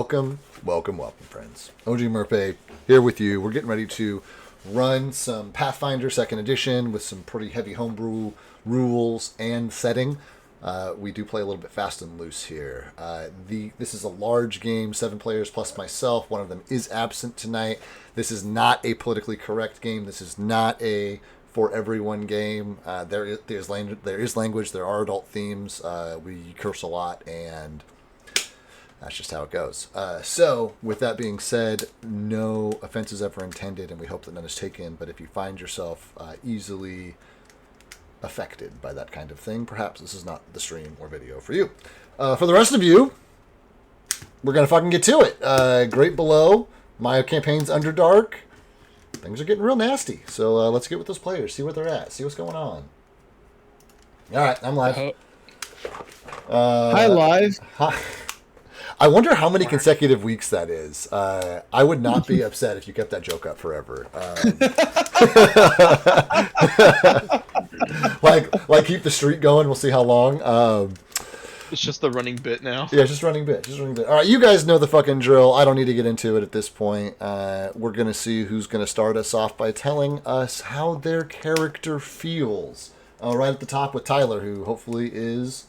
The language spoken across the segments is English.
Welcome, friends. OG Murphy here with you. We're getting ready to run some Pathfinder 2nd Edition with some pretty heavy homebrew rules and setting. We do play a little bit fast and loose here. This is a large game, 7 players plus myself. One of them is absent tonight. This is not a politically correct game. This is not a for everyone game. There is language. There are adult themes. We curse a lot, and that's just how it goes. So, with that being said, no offense is ever intended, and we hope that none is taken. But if you find yourself easily affected by that kind of thing, perhaps this is not the stream or video for you. For the rest of you, we're going to fucking get to it. Great Below, my campaign's Underdark. Things are getting real nasty. So let's get with those players, see where they're at, see what's going on. All right, I'm live. Hi, live. Hi. I wonder how many consecutive weeks that is. I would not be upset if you kept that joke up forever. Like keep the streak going. We'll see how long. It's just the running bit now. Yeah, just running bit. All right, you guys know the fucking drill. I don't need to get into it at this point. We're going to see who's going to start us off by telling us how their character feels. Right at the top with Tyler, who hopefully is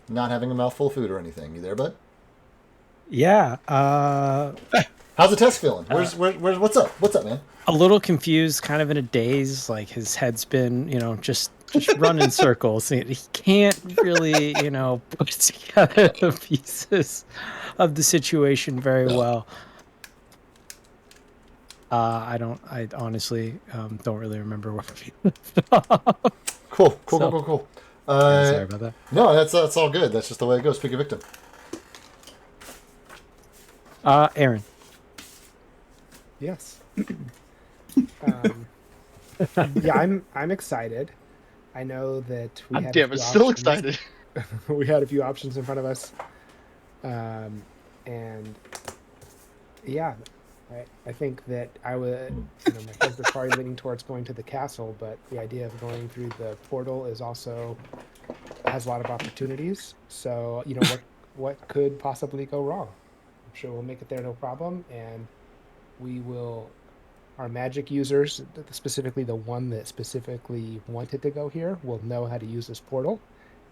not having a mouthful of food or anything. You there, bud? Yeah. How's the test feeling? What's up? What's up, man? A little confused, kind of in a daze. Like his head's been, just running circles. He can't really, put together the pieces of the situation very well. I honestly don't really remember where we left off. Cool. Sorry about that. No, that's all good. That's just the way it goes. Pick a victim. Aaron. Yes. Yeah, I'm excited. I know that we had damn it, still excited. We had a few options in front of us, and yeah, I think that I would. My character's probably leaning towards going to the castle, but the idea of going through the portal is also has a lot of opportunities. So what could possibly go wrong? I'm sure we'll make it there no problem, and we will. Our magic users, specifically the one that specifically wanted to go here, will know how to use this portal,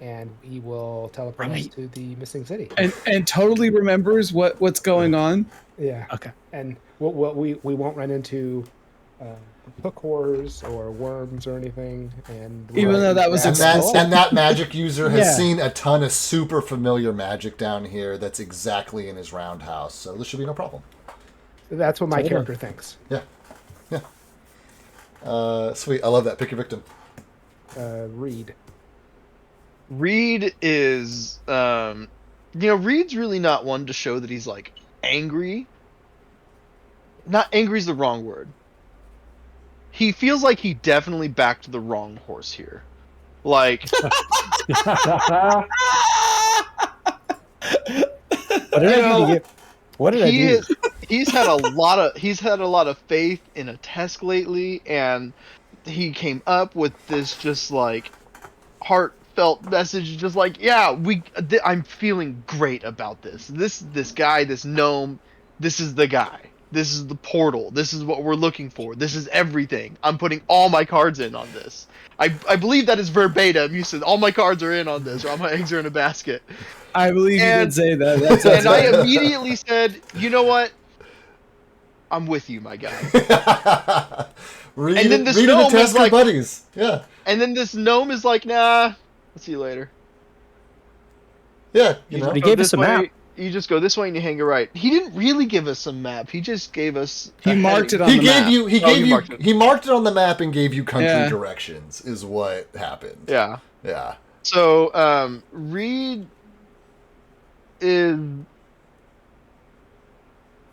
and he will teleport us to the missing city. And totally remembers what's going on. Yeah. Okay. And we won't run into hook horrors or worms or anything. And even though that was and that magic user has seen a ton of super familiar magic down here that's exactly in his roundhouse, so this should be no problem. That's what my character thinks. Yeah. Sweet. I love that. Pick your victim. Reed. Reed is, Reed's really not one to show that he's like angry. Not angry is the wrong word. He feels like he definitely backed the wrong horse here. Like, What did I do? He's had a lot of faith in a task lately, and he came up with this just like heartfelt message, just like, I'm feeling great about this. This guy, this gnome, this is the guy. This is the portal. This is what we're looking for. This is everything. I'm putting all my cards in on this. I believe that is verbatim. You said all my cards are in on this, or all my eggs are in a basket. I believe you did say that. And I immediately said, you know what? I'm with you, my guy. And then this gnome is like, buddies. Yeah. And then this gnome is like, nah, I'll see you later. Yeah, He gave us a map. You just go this way and you hang it right. He didn't really give us a map. He just gave us. He marked it on the map. He marked it on the map and gave you country directions. Is what happened. Yeah. Yeah. So Reed is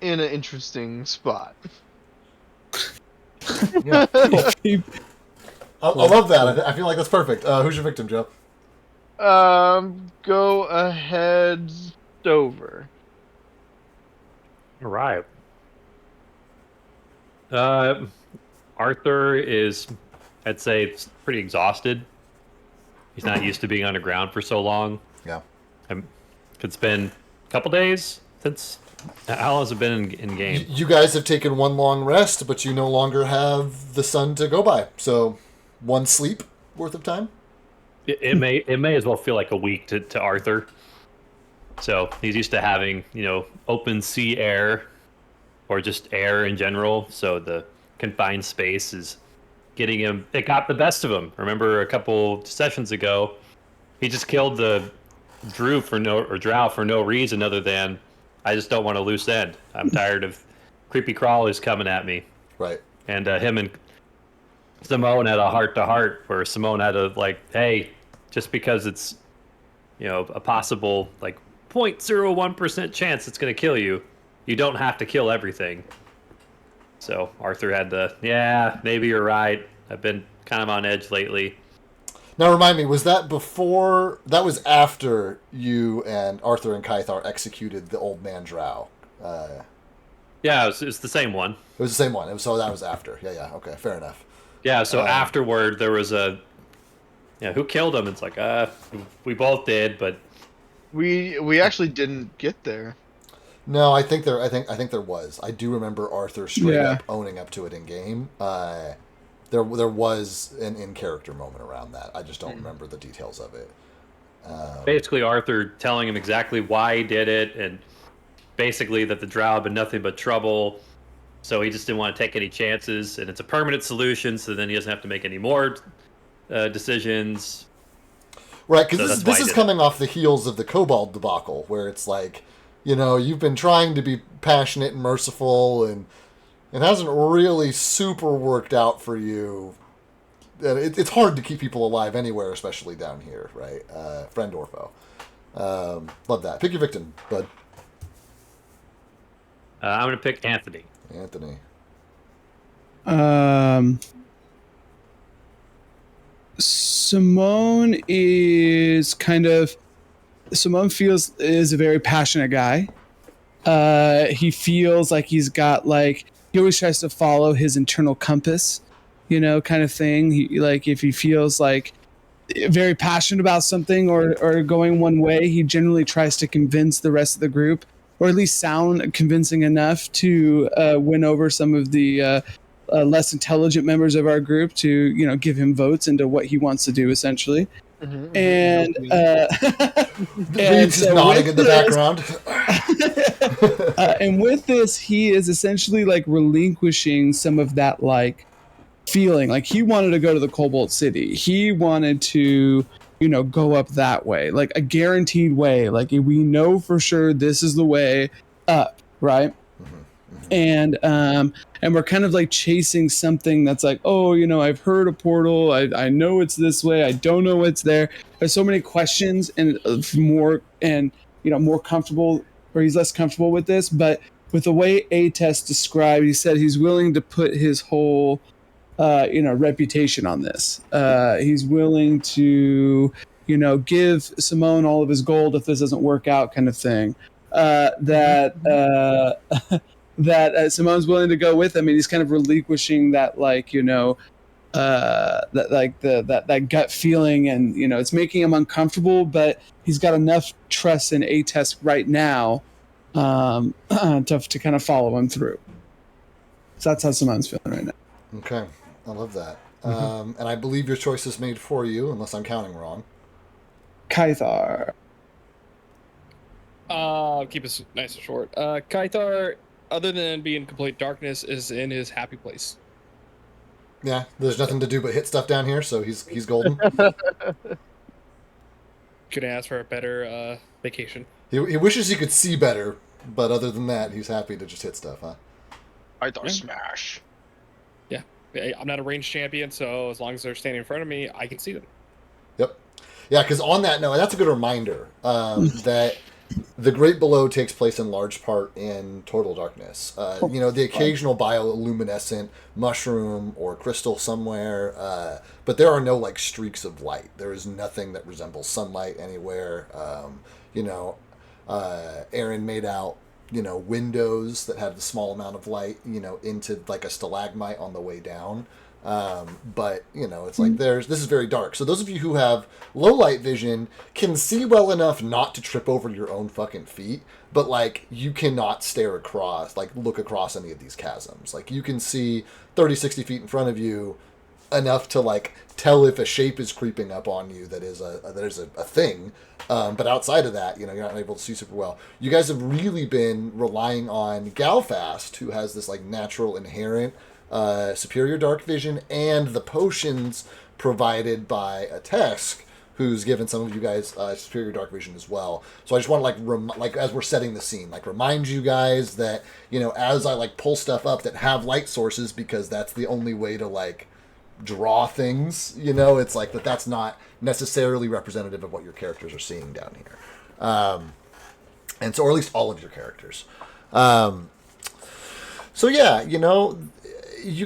in an interesting spot. Yeah. Cool. I love that. I feel like that's perfect. Who's your victim, Joe? Go ahead, Stover. All right. Arthur is, I'd say, pretty exhausted. He's not used to being underground for so long. Yeah. It's been a couple days since How long has it been in game? You guys have taken one long rest, but you no longer have the sun to go by. So, one sleep worth of time. It may as well feel like a week to Arthur. So he's used to having open sea air, or just air in general. So the confined space is getting him. It got the best of him. Remember a couple sessions ago, he just killed the drow for no reason other than I just don't want a loose end. I'm tired of creepy crawlers coming at me. Right. And him and Simone had a heart to heart where Simone had a hey, just because it's a possible 0.01% chance it's going to kill you, you don't have to kill everything. So Arthur had to, yeah, maybe you're right. I've been kind of on edge lately. Now remind me, was that before? That was after you and Arthur and Kythar executed the old man drow. Yeah, it's the same one. It was the same one. So that was after. Yeah. Okay, fair enough. Yeah. So afterward, there was who killed him? It's we both did, but we actually didn't get there. No, I think there was. I do remember Arthur straight up owning up to it in game. There was an in-character moment around that. I just don't remember the details of it. Basically, Arthur telling him exactly why he did it, and basically that the drow had been nothing but trouble, so he just didn't want to take any chances, and it's a permanent solution, so then he doesn't have to make any more decisions. Right, because this is coming off the heels of the Kobold debacle, where it's you've been trying to be passionate and merciful, and it hasn't really super worked out for you. It's hard to keep people alive anywhere, especially down here, right? Friend or foe. Love that. Pick your victim, bud. I'm going to pick Anthony. Anthony. Simone is Simone is a very passionate guy. He feels like he's got he always tries to follow his internal compass, kind of thing. He if he feels very passionate about something or going one way, he generally tries to convince the rest of the group, or at least sound convincing enough to win over some of the less intelligent members of our group to give him votes into what he wants to do, essentially. Mm-hmm. And Reed's just nodding in the background. And with this, he is essentially relinquishing some of that feeling. He wanted to go to the Cobalt City. He wanted to go up that way, a guaranteed way. We know for sure this is the way up, right? And we're kind of chasing something that's I've heard a portal. I know it's this way. I don't know what's there. There's so many questions and more comfortable, or he's less comfortable with this. But with the way A-Test described, he said he's willing to put his whole reputation on this. He's willing to give Simone all of his gold if this doesn't work out, kind of thing. That Simone's willing to go with him, and he's kind of relinquishing that that gut feeling, and it's making him uncomfortable, but he's got enough trust in A-Test right now to kind of follow him through. So that's how Simone's feeling right now. Okay, I love that. And I believe your choice is made for you, unless I'm counting wrong. Kythar. Keep it nice and short. Kythar, other than being complete darkness, is in his happy place. Yeah, there's nothing to do but hit stuff down here, so he's golden. Couldn't ask for a better vacation. He wishes he could see better, but other than that, he's happy to just hit stuff, huh? Kythar smash. Yeah, I'm not a ranged champion, so as long as they're standing in front of me, I can see them. Yep. Yeah, because on that note, that's a good reminder that the Great Below takes place in large part in total darkness. The occasional bioluminescent mushroom or crystal somewhere, but there are no streaks of light. There is nothing that resembles sunlight anywhere. Aaron made out windows that have a small amount of light into a stalagmite on the way down. But it's like this is very dark. So those of you who have low light vision can see well enough not to trip over your own fucking feet, but like you cannot stare across, like look across any of these chasms. Like you can see 30, 60 feet in front of you enough to like tell if a shape is creeping up on you that is a thing. But outside of that, you're not able to see super well. You guys have really been relying on Galfast, who has this like natural inherent superior dark vision, and the potions provided by a Tesk, who's given some of you guys superior dark vision as well. So I just want to like as we're setting the scene, like remind you guys that as I like pull stuff up that have light sources, because that's the only way to like draw things. It's like that's not necessarily representative of what your characters are seeing down here, and so, or at least all of your characters. So yeah, you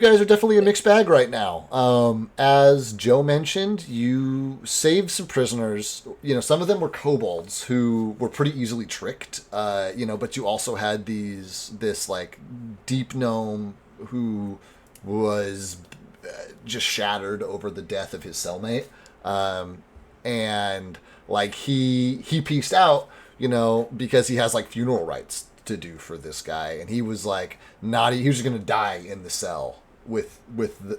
guys are definitely a mixed bag right now. As Joe mentioned, you saved some prisoners. Some of them were kobolds who were pretty easily tricked. But you also had this like deep gnome who was just shattered over the death of his cellmate. And like he pieced out, because he has like funeral rites to do for this guy, and he was like he was just gonna die in the cell with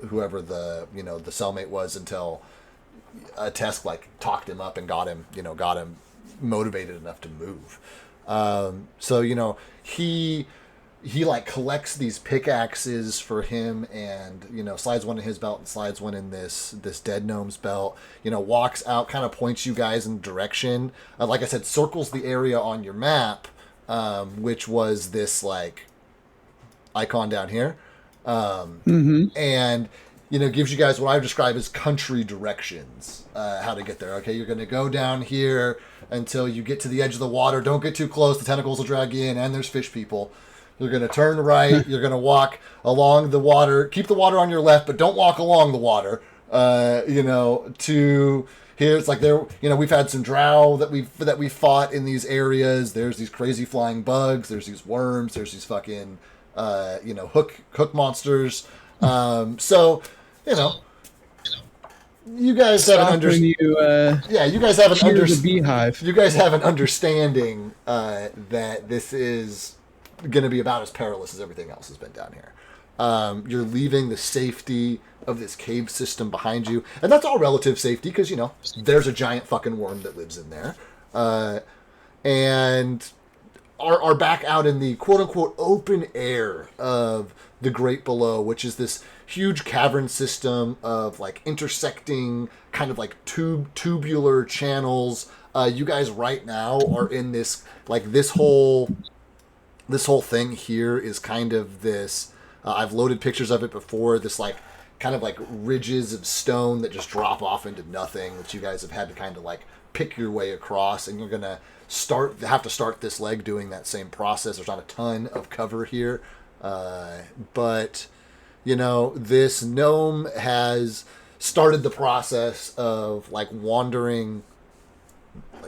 whoever the the cellmate was, until a Tesk like talked him up and got him motivated enough to move. So he like collects these pickaxes for him, and slides one in his belt and slides one in this dead gnome's belt. Walks out, kind of points you guys in direction. Like I said, circles the area on your map, which was this like icon down here, and gives you guys what I would describe as country directions, how to get there. Okay, you're going to go down here until you get to the edge of the water. Don't get too close; the tentacles will drag you in, and there's fish people. You're going to turn right. You're going to walk along the water. Keep the water on your left, but don't walk along the water. To here, it's like there. We've had some drow that we fought in these areas. There's these crazy flying bugs. There's these worms. There's these fucking hook monsters. So you guys have an understanding. You guys have an beehive. You guys have an understanding that this is going to be about as perilous as everything else has been down here. You're leaving the safety of this cave system behind you, and that's all relative safety, because there's a giant fucking worm that lives in there, and are back out in the quote unquote open air of the Great Below, which is this huge cavern system of like intersecting kind of like tubular channels. You guys right now are in this like this whole thing here is kind of this, I've loaded pictures of it before, this like kind of like ridges of stone that just drop off into nothing, that you guys have had to kind of like pick your way across, and you're going to have to start this leg doing that same process. There's not a ton of cover here, but this gnome has started the process of like wandering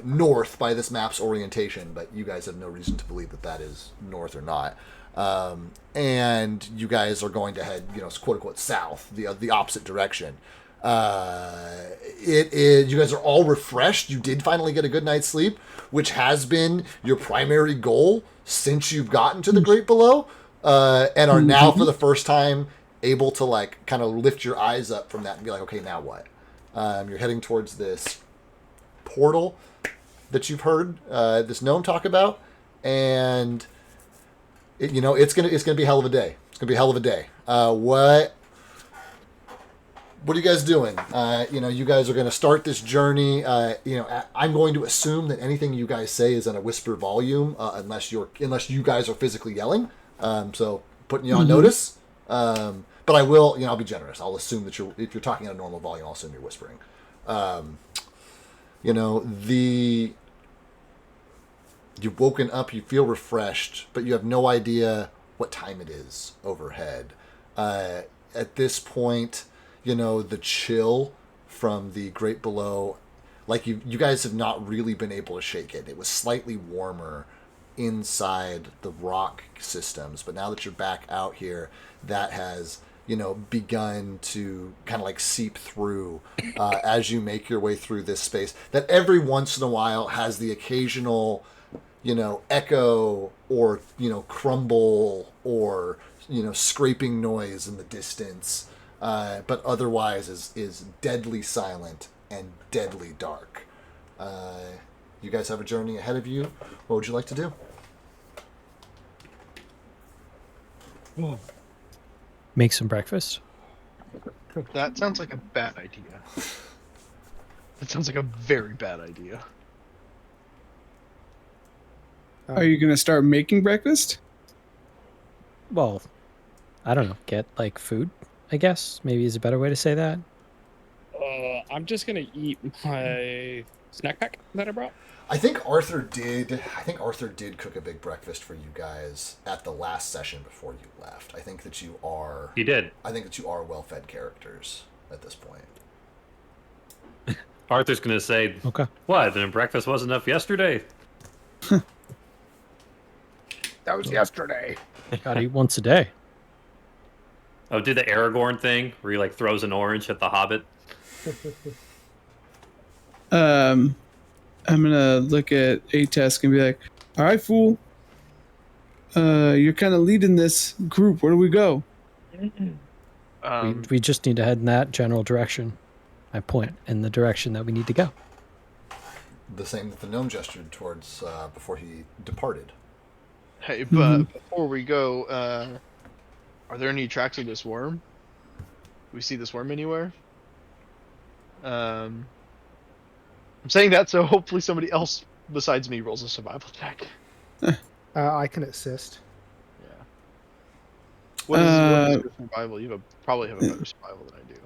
north by this map's orientation, but you guys have no reason to believe that is north or not. And you guys are going to head, quote unquote, south, the opposite direction. It is, you guys are all refreshed. You did finally get a good night's sleep, which has been your primary goal since you've gotten to the Great Below, and are now for the first time able to like kind of lift your eyes up from that and be like, okay, now what? You're heading towards this portal that you've heard this gnome talk about, and it's gonna be a hell of a day. It's gonna be a hell of a day. What are you guys doing? You guys are gonna start this journey. I'm going to assume that anything you guys say is in a whisper volume, unless you guys are physically yelling. So putting you on notice. But I will, I'll be generous. I'll assume that if you're talking at a normal volume, I'll assume you're whispering. You've woken up, you feel refreshed, but you have no idea what time it is overhead. At this point, the chill from the Great Below, like you guys have not really been able to shake it. It was slightly warmer inside the rock systems, but now that you're back out here, that has begun to kind of like seep through as you make your way through this space. That every once in a while has the occasional, echo or, crumble or, scraping noise in the distance. But otherwise is deadly silent and deadly dark. You guys have a journey ahead of you. What would you like to do? Make some breakfast. That sounds like a bad idea. That sounds like a very bad idea. Are you gonna start making breakfast? Well, I don't know. Get like food, I guess. Maybe is a better way to say that. I'm just gonna eat my snack pack that I brought. I think Arthur did cook a big breakfast for you guys at the last session before you left. I think that you are He did. I think that you are well-fed characters at this point. Arthur's gonna say, Okay. "What? Then breakfast wasn't enough yesterday." That was yesterday. Gotta eat once a day. Oh, did the Aragorn thing where he like throws an orange at the Hobbit? I'm gonna look at Atesk and be like, "All right, fool. You're kind of leading this group. Where do we go?" We just need to head in that general direction. I point in the direction that we need to go. The same that the gnome gestured towards before he departed. Hey, but before we go, are there any tracks of this worm? Do we see this worm anywhere? I'm saying that so hopefully somebody else besides me rolls a survival check. I can assist. Yeah. What is your survival? You probably have a better survival than I do.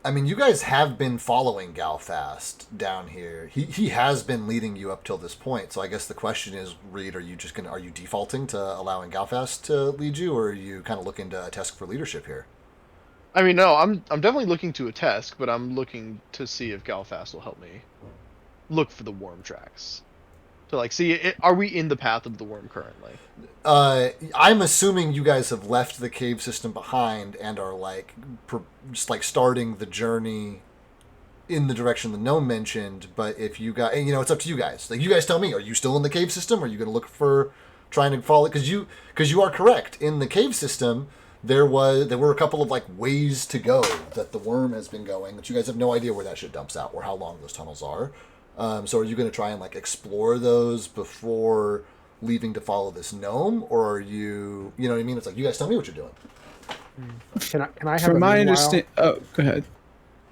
I mean, you guys have been following Galfast down here. He has been leading you up till this point. So I guess the question is, Reed, are you defaulting to allowing Galfast to lead you, or are you kind of looking to test for leadership here? I mean, no, I'm definitely looking to a test, but I'm looking to see if Galfast will help me look for the worm tracks. So, like, are we in the path of the worm currently? I'm assuming you guys have left the cave system behind and are just starting the journey in the direction the gnome mentioned. But if you guys, it's up to you guys. Like, you guys tell me, are you still in the cave system? Are you going to look for trying to follow? Because you are correct. In the cave system, there were a couple of ways to go that the worm has been going, that you guys have no idea where that shit dumps out or how long those tunnels are. So are you going to try and explore those before leaving to follow this gnome, or are you know what I mean? It's you guys tell me what you're doing. Can I have From a my meanwhile? understanding, oh, go ahead.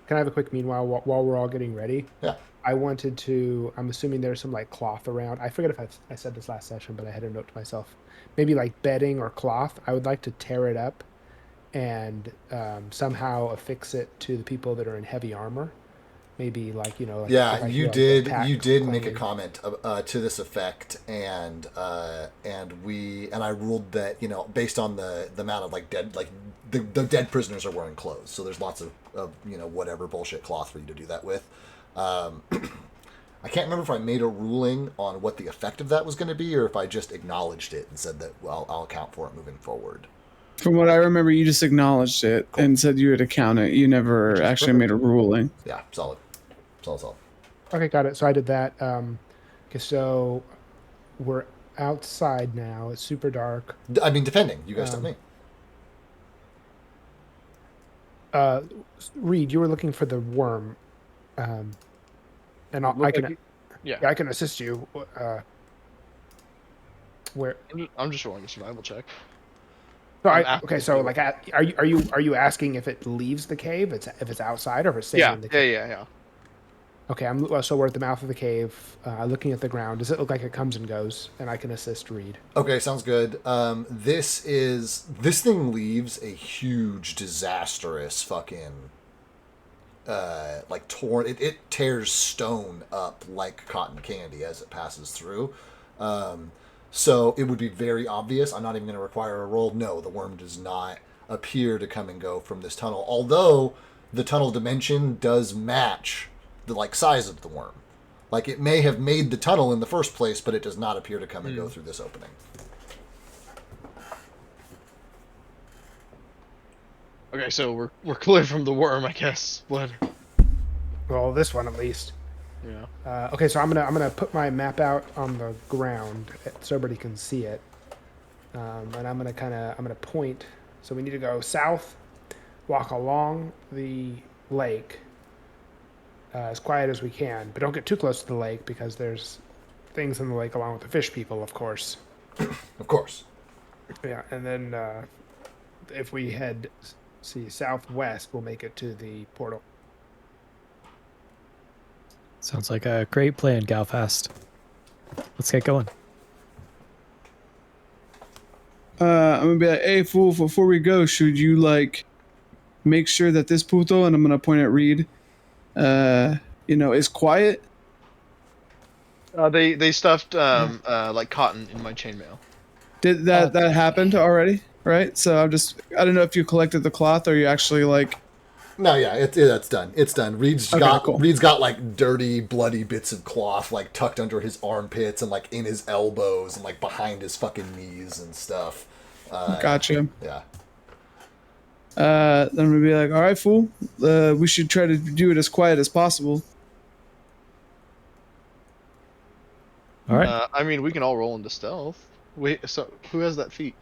Can I have a quick meanwhile while we're all getting ready? Yeah. I'm assuming there's some cloth around. I forget if I said this last session, but I had a note to myself. Maybe bedding or cloth. I would like to tear it up and somehow affix it to the people that are in heavy armor. Maybe Yeah, you did make a clanging. comment to this effect, and I ruled that based on the amount of dead the dead prisoners are wearing clothes, so there's lots of whatever bullshit cloth for you to do that with. I can't remember if I made a ruling on what the effect of that was going to be, or if I just acknowledged it and said that I'll account for it moving forward. From what I remember, you just acknowledged it and said you would account it. You never actually made a ruling. Yeah, solid. Okay, got it. So I did that. Okay, so we're outside now. It's super dark. I mean, defending. You guys tell me. Reed, you were looking for the worm, and I can assist you. Where? I'm just rolling a survival check. So are you asking if it leaves the cave? If it's outside or if it's staying in the cave? Yeah. Okay, so we're at the mouth of the cave, looking at the ground. Does it look like it comes and goes? And I can assist Reed. Okay, sounds good. This thing leaves a huge, disastrous fucking torn. It tears stone up like cotton candy as it passes through. So it would be very obvious. I'm not even going to require a roll. No, the worm does not appear to come and go from this tunnel. Although the tunnel dimension does match the size of the worm. It may have made the tunnel in the first place, but it does not appear to come and go through this opening. Okay, so we're clear from the worm, I guess. What? Well, this one at least. Yeah. Okay, so I'm gonna put my map out on the ground so everybody can see it, and I'm gonna point. So we need to go south, walk along the lake as quiet as we can, but don't get too close to the lake because there's things in the lake along with the fish people, of course. Of course. Yeah, and then if we head southwest, we'll make it to the portal. Sounds like a great plan, Galfast. Let's get going. I'm gonna be like, hey, fool, before we go, should you, like, make sure that this puto, and I'm gonna point at Reed, is quiet? They stuffed like cotton in my chainmail. Did that happened already? Right? So I don't know if you collected the cloth or you actually, like, No, yeah, that's done. It's done. Reed's got like dirty, bloody bits of cloth like tucked under his armpits and like in his elbows and like behind his fucking knees and stuff. Gotcha. Yeah. Then I'm gonna be like, all right, fool. We should try to do it as quiet as possible. All right. I mean, we can all roll into stealth. Wait, so who has that feat?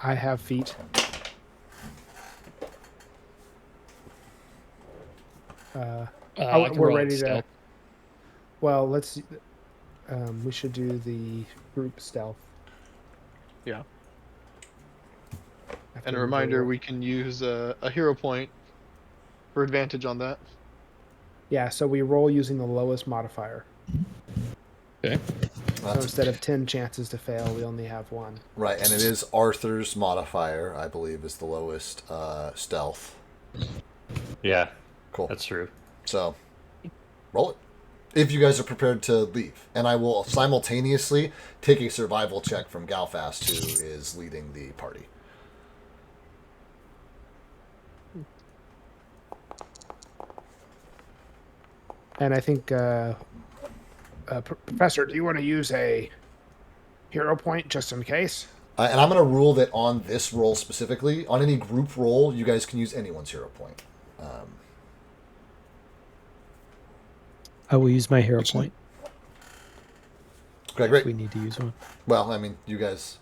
I have feet. I can We're roll ready to. stealth. Well, let's. We should do the group stealth. Yeah. After And a we reminder, roll. we can use a hero point for advantage on that. Yeah, so we roll using the lowest modifier. Okay. So instead of 10 chances to fail, we only have one. Right, and it is Arthur's modifier, I believe, is the lowest stealth. Yeah, Cool. that's true. So, roll it. If you guys are prepared to leave. And I will simultaneously take a survival check from Galfast, who is leading the party. And I think, Professor, do you want to use a hero point just in case? And I'm going to rule that on this roll specifically, on any group roll, you guys can use anyone's hero point. I will use my hero point Okay, if great. we need to use one. Well, I mean, you guys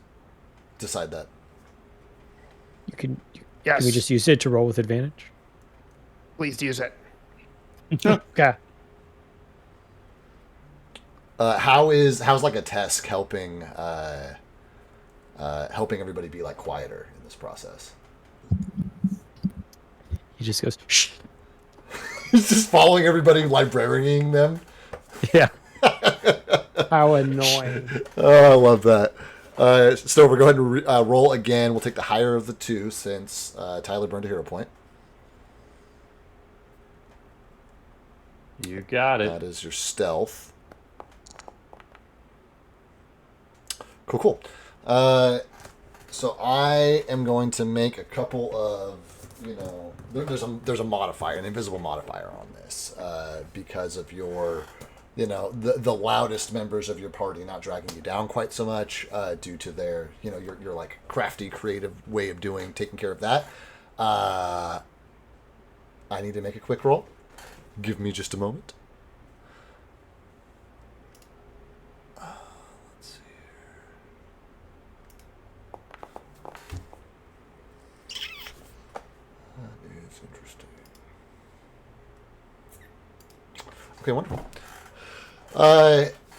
decide that. You can. Yes. Can we just use it to roll with advantage? Please use it. Okay. How's like a Tesk helping helping everybody be like quieter in this process? He just goes, shh. He's just following everybody, librarianing them. Yeah. How annoying. Oh, I love that. Stover, go ahead and roll again. We'll take the higher of the two since Tyler burned a hero point. You got it. That is your stealth. Cool. So I am going to make a couple of, there's a modifier, an invisible modifier on this because of your, the loudest members of your party not dragging you down quite so much due to their, your like crafty, creative way of taking care of that. I need to make a quick roll. Give me just a moment. Let's see here. That is interesting. Okay, wonderful.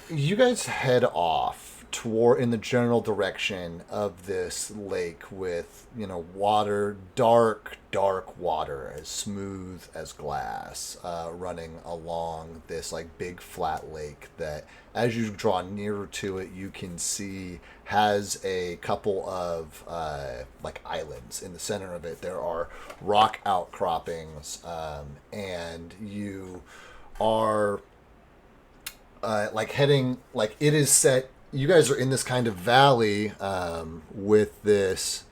You guys head off in the general direction of this lake with, water, dark water, as smooth as glass, running along this like big flat lake that as you draw nearer to it, you can see has a couple of like islands in the center of it. There are rock outcroppings, and you are like heading, like it is set. You guys are in this kind of valley with this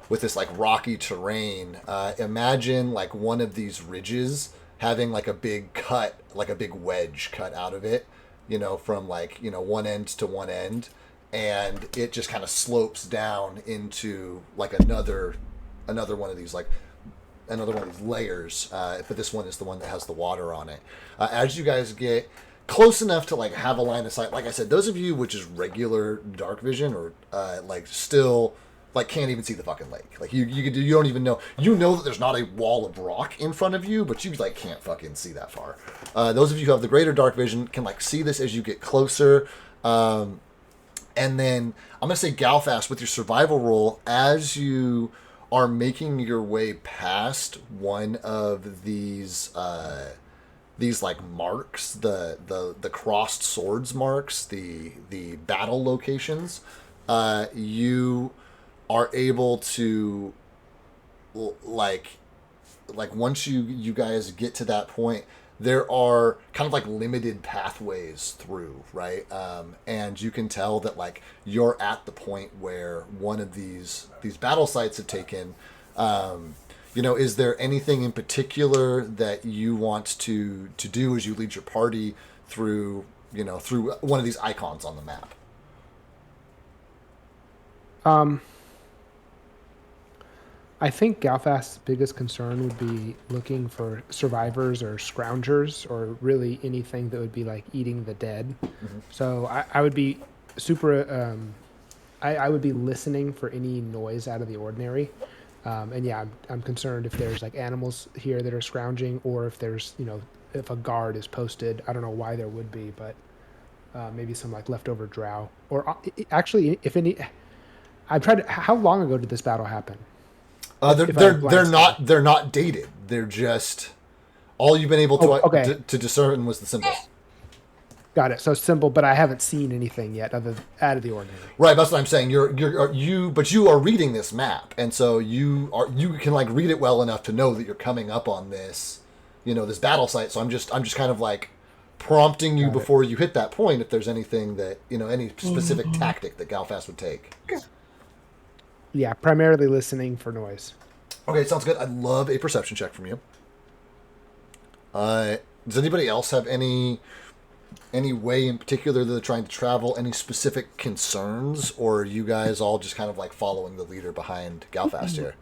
like rocky terrain. Imagine like one of these ridges having like a big wedge cut out of it, from like, one end to one end. and it just kind of slopes down into like another one of these layers, but this one is the one that has the water on it. As you guys get close enough to like have a line of sight, like I said, those of you which is regular dark vision or like still like can't even see the fucking lake. Like you don't even know. You know that there's not a wall of rock in front of you, but you like can't fucking see that far. Those of you who have the greater dark vision can like see this as you get closer. And then I'm gonna say Galfast with your survival roll as you are making your way past one of these like marks, the crossed swords marks, the battle locations. You are able to like once you guys get to that point, there are kind of like limited pathways through, right? And you can tell that like you're at the point where one of these battle sites have taken. Is there anything in particular that you want to do as you lead your party through one of these icons on the map? I think Galfast's biggest concern would be looking for survivors or scroungers or really anything that would be like eating the dead. Mm-hmm. So I would be super. I would be listening for any noise out of the ordinary. And yeah, I'm concerned if there's like animals here that are scrounging, or if there's if a guard is posted. I don't know why there would be, but maybe some like leftover drow, or actually, if any. I've tried. How long ago did this battle happen? They're not dated. They're just all you've been able to to discern was the symbols. Got it. So symbol, but I haven't seen anything yet out of the ordinary. Right, that's what I'm saying. But you are reading this map, and so you can like read it well enough to know that you're coming up on this, this battle site. So I'm just kind of like prompting you before you hit that point if there's anything that any specific tactic that Galfast would take. Yeah, primarily listening for noise. Okay, sounds good. I'd love a perception check from you. Does anybody else have any way in particular that they're trying to travel? Any specific concerns, or are you guys all just kind of like following the leader behind Galfast here?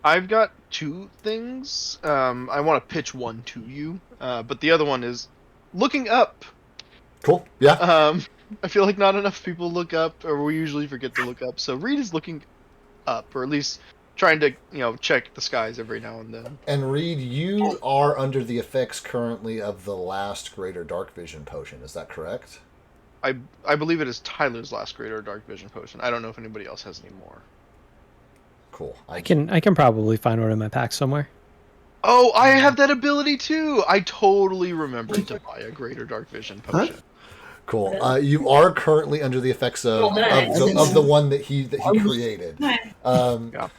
I've got two things. I want to pitch one to you, but the other one is looking up. Cool. Yeah. I feel like not enough people look up, or we usually forget to look up. So Reed is looking up, or at least trying to, check the skies every now and then. And Reed, you are under the effects currently of the last Greater Dark Vision potion. Is that correct? I believe it is Tyler's last Greater Dark Vision potion. I don't know if anybody else has any more. Cool. I can probably find one in my pack somewhere. Oh, I have that ability too. I totally remembered to buy a Greater Dark Vision potion. Huh? Cool. You are currently under the effects of the one that he created.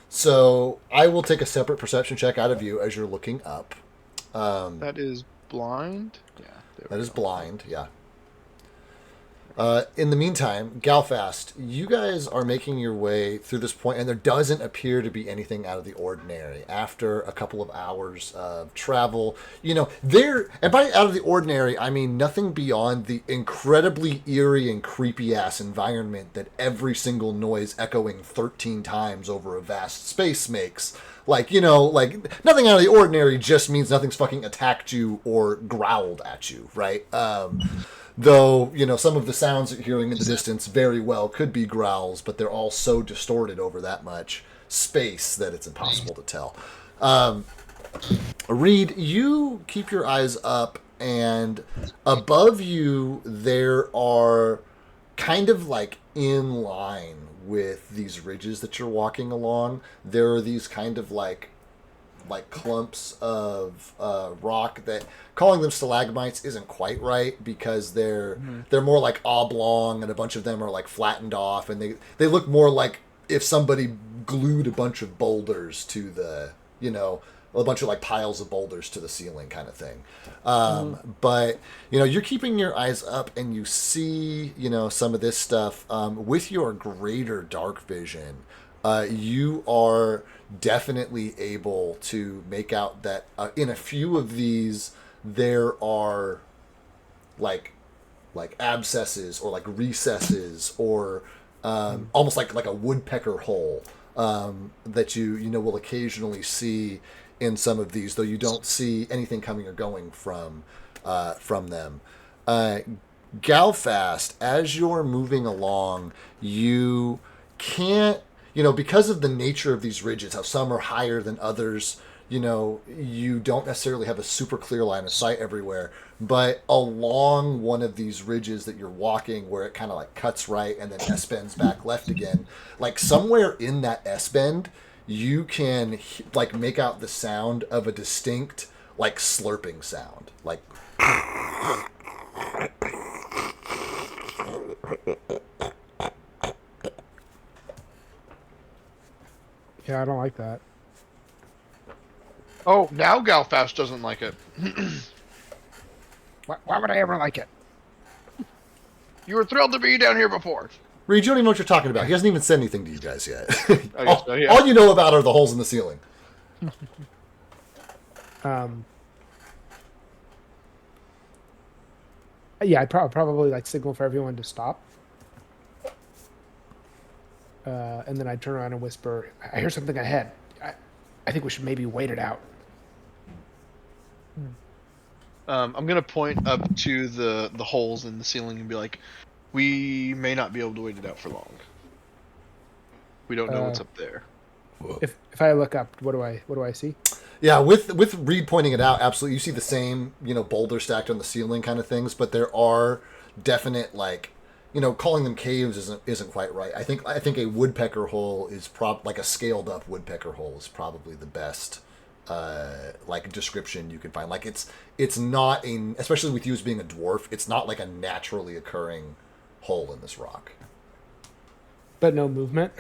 So I will take a separate perception check out of you as you're looking up. That is blind. Yeah. That is blind. Yeah. In the meantime, Galfast, you guys are making your way through this point, and there doesn't appear to be anything out of the ordinary. After a couple of hours of travel, and by out of the ordinary, I mean nothing beyond the incredibly eerie and creepy-ass environment that every single noise echoing 13 times over a vast space makes. Like nothing out of the ordinary just means nothing's fucking attacked you or growled at you, right? Though, some of the sounds that you're hearing in the distance very well could be growls, but they're all so distorted over that much space that it's impossible to tell. Reed, you keep your eyes up, and above you there are kind of like in line with these ridges that you're walking along. There are these kind of like clumps of rock that calling them stalagmites isn't quite right, because they're more like oblong, and a bunch of them are like flattened off, and they look more like if somebody glued a bunch of boulders to the a bunch of like piles of boulders to the ceiling kind of thing. But you're keeping your eyes up, and you see some of this stuff with your greater dark vision. You are definitely able to make out that in a few of these there are like abscesses or like recesses or almost like a woodpecker hole that you will occasionally see in some of these, though you don't see anything coming or going from them. Galfast, as you're moving along, you can't, because of the nature of these ridges, how some are higher than others, you don't necessarily have a super clear line of sight everywhere. But along one of these ridges that you're walking, where it kind of like cuts right and then S-bends back left again, like somewhere in that S-bend, you can like make out the sound of a distinct like slurping sound, like. Yeah, I don't like that. Oh, now Galfast doesn't like it. Why would I ever like it? You were thrilled to be down here before. Reed, you don't even know what you're talking about. He hasn't even said anything to you guys yet. I guess so, yeah. All you know about are the holes in the ceiling. Yeah, I'd probably like signal for everyone to stop. And then I'd turn around and whisper, I hear something ahead. I think we should maybe wait it out. I'm gonna point up to the holes in the ceiling and be like, we may not be able to wait it out for long. We don't know what's up there. If I look up, what do I see? Yeah, with Reed pointing it out, absolutely, you see the same, boulder stacked on the ceiling kind of things, but there are definite like, calling them caves isn't quite right. I think a woodpecker hole is like a scaled up woodpecker hole is probably the best like description you can find. Like it's not especially with you as being a dwarf, it's not like a naturally occurring hole in this rock. But no movement.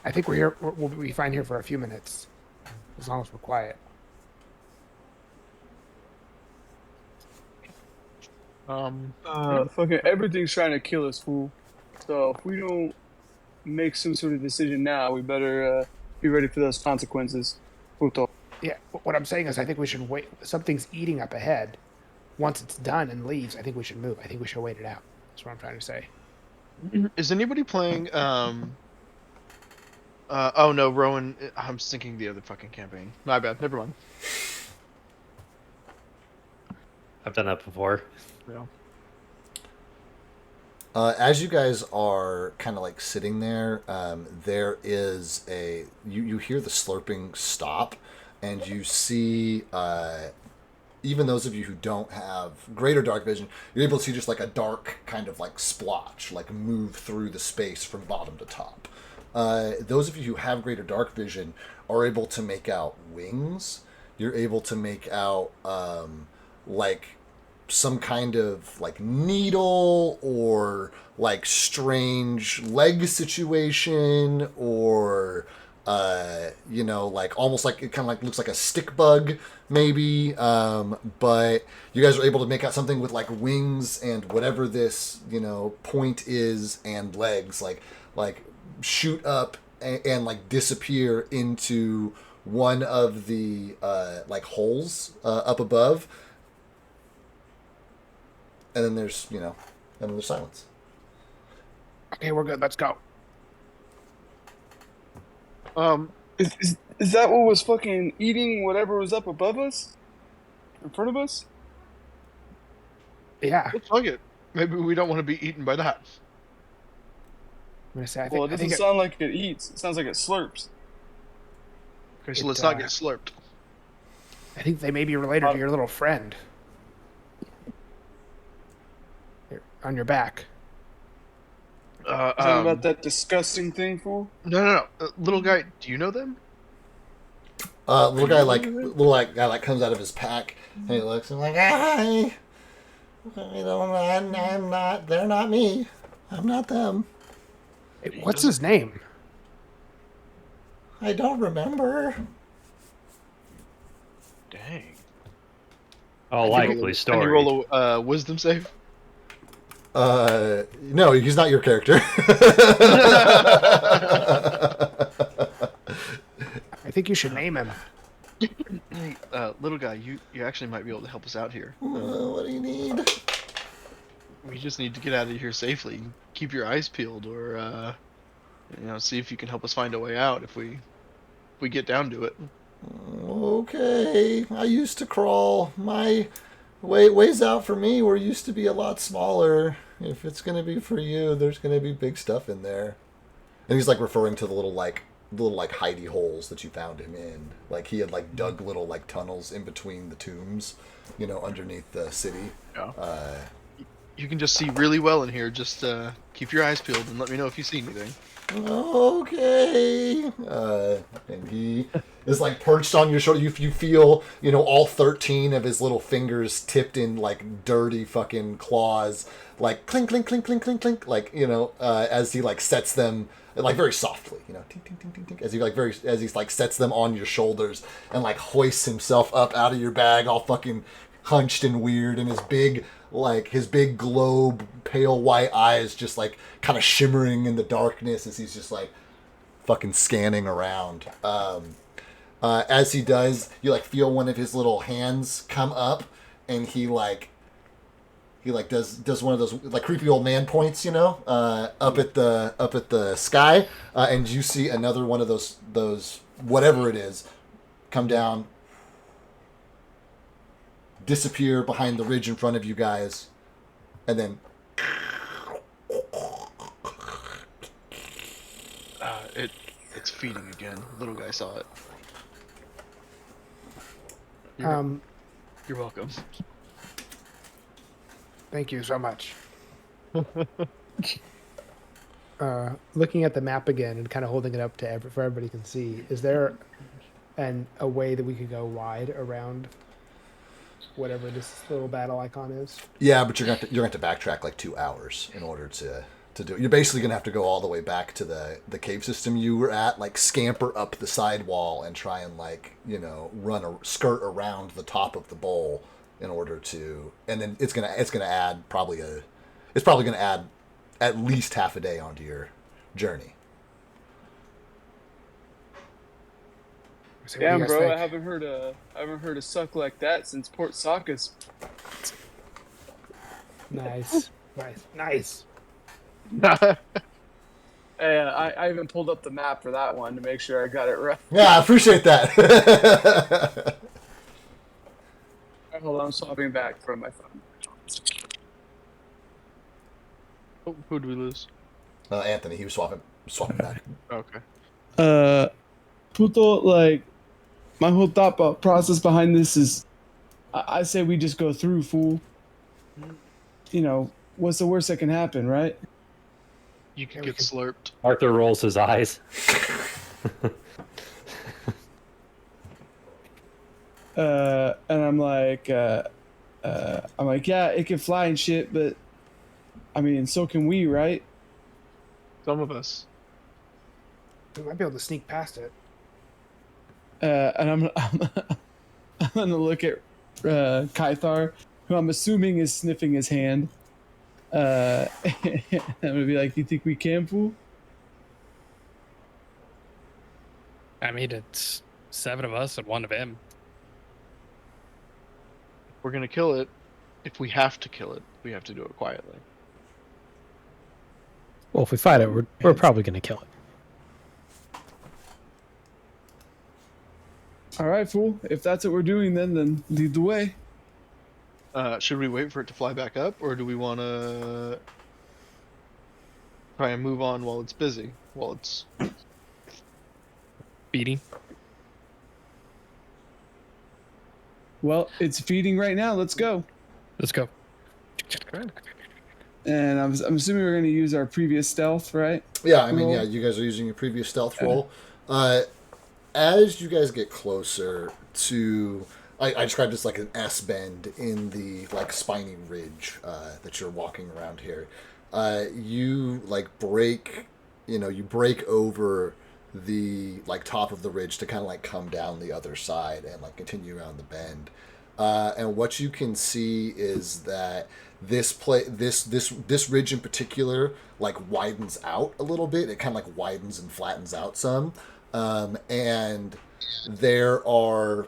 I think we're here. We'll be fine here for a few minutes, as long as we're quiet. Fucking everything's trying to kill us, fool. So if we don't make some sort of decision now, we better be ready for those consequences. Puto. Yeah, what I'm saying is I think we should wait. Something's eating up ahead. Once it's done and leaves, I think we should move. I think we should wait it out. That's what I'm trying to say. Is anybody playing? Oh no, Rowan. I'm thinking the other fucking campaign. My bad. Never mind. I've done that before. Yeah. As you guys are kind of like sitting there, there is you hear the slurping stop, and you see even those of you who don't have greater dark vision, you're able to see just like a dark kind of like splotch like move through the space from bottom to top. Those of you who have greater dark vision are able to make out wings. You're able to make out like some kind of like needle or like strange leg situation or like almost like it kind of like looks like a stick bug maybe, but you guys are able to make out something with like wings and whatever this point is and legs like shoot up and like disappear into one of the like holes up above. And then there's, and then there's silence. Okay, we're good. Let's go. Is that what was fucking eating whatever was up above us? In front of us? Yeah. Looks like it. Maybe we don't want to be eaten by that. I'm gonna say. Well, it doesn't sound like it eats. It sounds like it slurps. Okay, so let's not get slurped. I think they may be related to your little friend. Here, on your back. Is that about that disgusting thing, fool? No. Little guy, do you know them? Little guy like comes out of his pack and he looks and like, hi. I'm not. They're not me. I'm not them. Hey, what's his name? I don't remember. Dang. Oh, likely story. Can you roll a wisdom save? No, he's not your character. I think you should name him. Hey, little guy, you actually might be able to help us out here. What do you need? We just need to get out of here safely. Keep your eyes peeled, or see if you can help us find a way out if we get down to it. Okay, I used to crawl. My ways out for me were used to be a lot smaller. If it's gonna be for you, there's gonna be big stuff in there. And he's like referring to the little like hidey holes that you found him in. Like he had like dug little like tunnels in between the tombs, underneath the city. Yeah. You can just see really well in here. Just keep your eyes peeled and let me know if you see anything. Okay. And he is like perched on your shoulder. You feel, all 13 of his little fingers tipped in like dirty fucking claws, like clink, clink, clink, clink, clink, clink, like, as he like sets them like very softly, tink, tink, tink, tink, tink, as he like sets them on your shoulders and like hoists himself up out of your bag all fucking hunched and weird, and his big globe pale white eyes just like kind of shimmering in the darkness as he's just like fucking scanning around. As he does, you like feel one of his little hands come up, and he does one of those like creepy old man points, up at the sky, and you see another one of those whatever it is come down, disappear behind the ridge in front of you guys, and then It's feeding again. Little guy saw it. You're welcome. Thank you so much. Looking at the map again and kind of holding it up to for everybody can see, is there a way that we could go wide around whatever this little battle icon is? Yeah, but you're going to have to backtrack like 2 hours in order to do it. You're basically going to have to go all the way back to the cave system you were at, like scamper up the side wall and try and skirt around the top of the bowl in order to, and then it's going to add it's probably going to add at least half a day onto your journey. So what do you Damn, guys bro, think? I haven't heard a suck like that since Port Saucus. Nice. Hey, I even pulled up the map for that one to make sure I got it right. Yeah, I appreciate that. Hold on, I'm swapping back from my phone. Oh, who'd we lose? Anthony, he was swapping back. Okay. Puto, like, my whole thought process behind this is, I say we just go through, fool. What's the worst that can happen, right? You can get slurped. Arthur rolls his eyes. And I'm like, yeah, it can fly and shit, but I mean, so can we, right? Some of us. We might be able to sneak past it. And I'm gonna look at Kythar, who I'm assuming is sniffing his hand. I'm gonna be like, "You think we can, fool?" I mean, it's 7 of us and 1 of him. We're gonna kill it. If we have to kill it, we have to do it quietly. Well, if we fight it, we're probably going to kill it. All right, fool. If that's what we're doing, then lead the way. Should we wait for it to fly back up, or do we want to try and move on while it's busy? While it's Beating. Well, it's feeding right now. Let's go. Let's go. And I'm assuming we're going to use our previous stealth, right? Yeah, I mean, yeah, you guys are using your previous stealth roll. As you guys get closer to, I described this like an S bend in the like spiny ridge that you're walking around here. You like break over the like top of the ridge to kind of like come down the other side and like continue around the bend. And what you can see is that this ridge in particular like widens out a little bit. It kind of like widens and flattens out some, and there are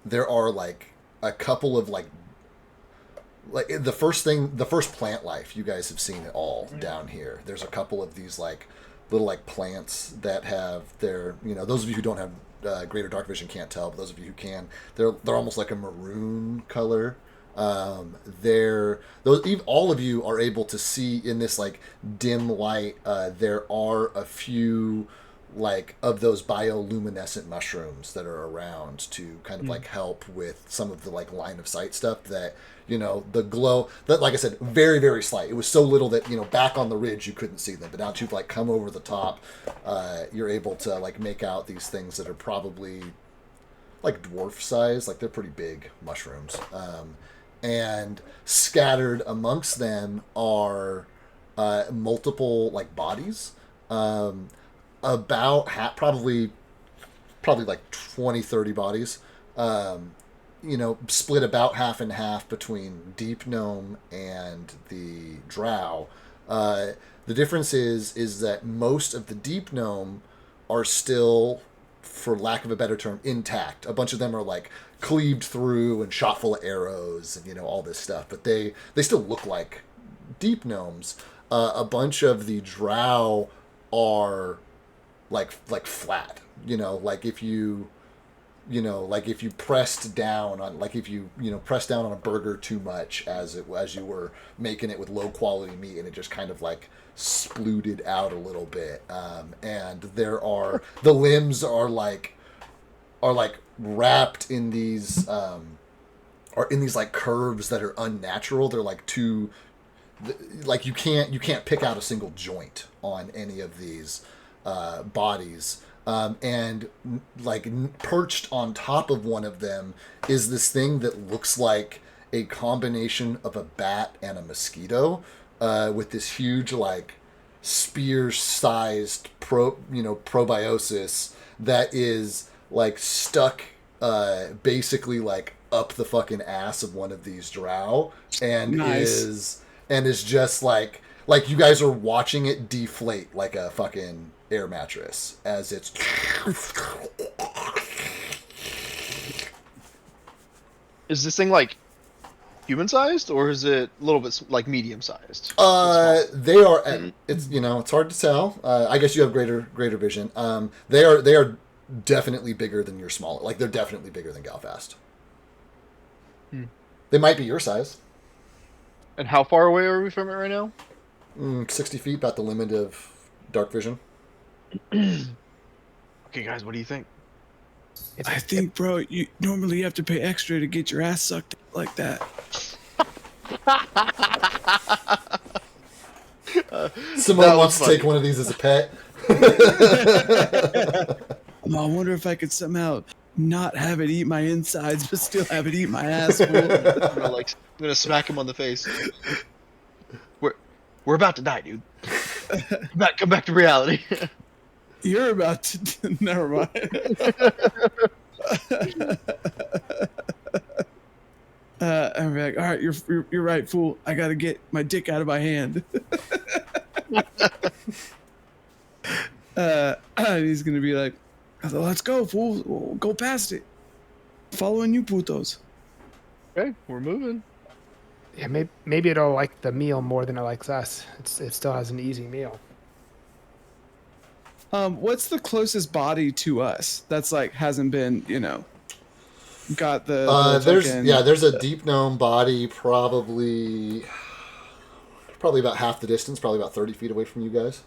there are like a couple of like the first plant life you guys have seen it all down here. There's a couple of these like little like plants that have their, those of you who don't have greater dark vision can't tell, but those of you who can, they're almost like a maroon color. All of you are able to see in this like dim light. There are a few like of those bioluminescent mushrooms that are around to kind of like help with some of the like line of sight stuff that, the glow that, like I said, very, very slight. It was so little that, back on the ridge you couldn't see them, but now that you've like come over the top, you're able to like make out these things that are probably like dwarf size. Like they're pretty big mushrooms. And scattered amongst them are multiple like bodies. About probably like 20-30 bodies, split about half and half between Deep Gnome and the Drow. The difference is that most of the Deep Gnome are still, for lack of a better term, intact. A bunch of them are like cleaved through and shot full of arrows and all this stuff, but they still look like Deep Gnomes. A bunch of the Drow are like flat, like if you pressed down on, like if you pressed down on a burger too much as you were making it with low quality meat, and it just kind of like splooted out a little bit. And the limbs are like wrapped in these like curves that are unnatural. They're like too, like you can't pick out a single joint on any of these bodies. And like perched on top of one of them is this thing that looks like a combination of a bat and a mosquito, with this huge like spear-sized probiosis that is like stuck basically like up the fucking ass of one of these drow, and Nice. is just like you guys are watching it deflate like a fucking air mattress as it's Is this thing like human sized, or is it a little bit like medium sized? they are it's it's hard to tell. I guess you have greater vision. They are definitely bigger than your smaller, like they're definitely bigger than Galfast. They might be your size. And how far away are we from it right now? 60 feet, about the limit of dark vision. Okay, guys, what do you think? I think, bro, you normally have to pay extra to get your ass sucked like that. Simone wants to take one of these as a pet. I wonder if I could somehow not have it eat my insides, but still have it eat my ass. I'm gonna smack him on the face. We're about to die, dude. Come back to reality. You're about to. Never mind. I'm like, all right, you're right, fool. I gotta get my dick out of my hand. He's gonna be like, let's go, fool. We'll go past it. Following you, putos. Okay, we're moving. Yeah, maybe it'll like the meal more than it likes us. It still has an easy meal. What's the closest body to us that's like hasn't been, got the there's a Deep Gnome body probably about half the distance, probably about 30 feet away from you guys.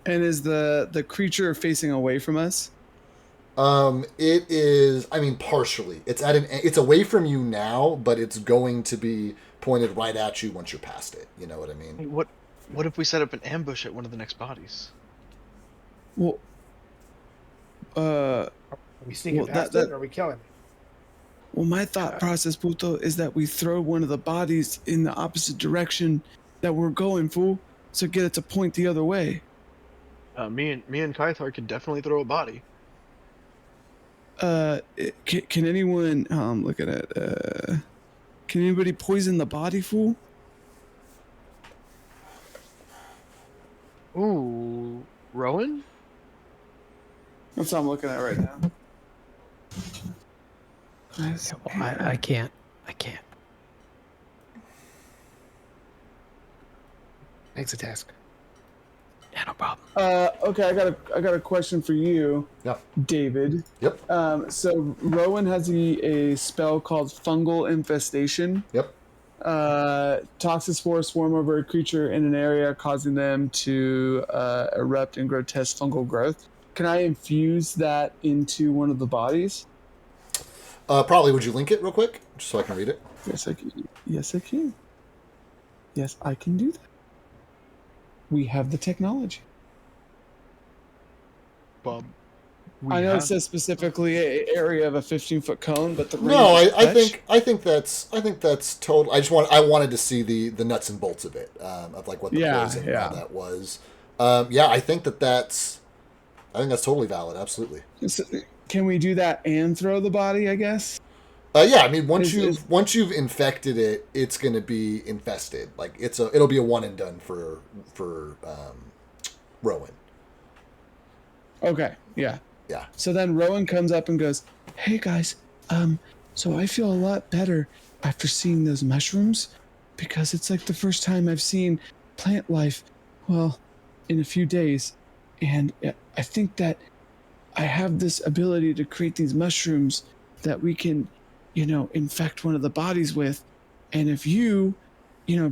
And is the creature facing away from us? It is, I mean, partially. It's away from you now, but it's going to be pointed right at you once you're past it. You know what I mean? What if we set up an ambush at one of the next bodies? Well, Are we sneaking past it, or are we killing it? Well, my thought process, puto, is that we throw one of the bodies in the opposite direction that we're going, fool, so get it to point the other way. Me and Kythar can definitely throw a body. Can anyone look at it? Can anybody poison the body, fool? Ooh, Rowan? That's what I'm looking at right now. Nice. Well, I can't. I can't. Makes a task. Yeah, no problem. Okay, I got a question for you, Yep. David. Yep. So Rowan has a spell called Fungal Infestation. Yep. Toxospores swarm over a creature in an area, causing them to erupt and grotesque fungal growth. Can I infuse that into one of the bodies? Probably. Would you link it real quick, just so I can read it? Yes, I can. Yes, I can. Yes, I can do that. We have the technology. Bob. I know it says specifically an area of a 15-foot cone, but the No, range of touch- I think that's total. I wanted to see the nuts and bolts of it, of like what the poison and all that was. Yeah, I think that's totally valid. Absolutely. So, can we do that and throw the body? I guess. Yeah, I mean once Is- once you've infected it, it's going to be infested. Like it'll be a one and done for Rowan. Okay. Yeah. Yeah. So then Rowan comes up and goes, "Hey guys, so I feel a lot better after seeing those mushrooms, because it's like the first time I've seen plant life, well, in a few days, and I think that I have this ability to create these mushrooms that we can, infect one of the bodies with, and if you,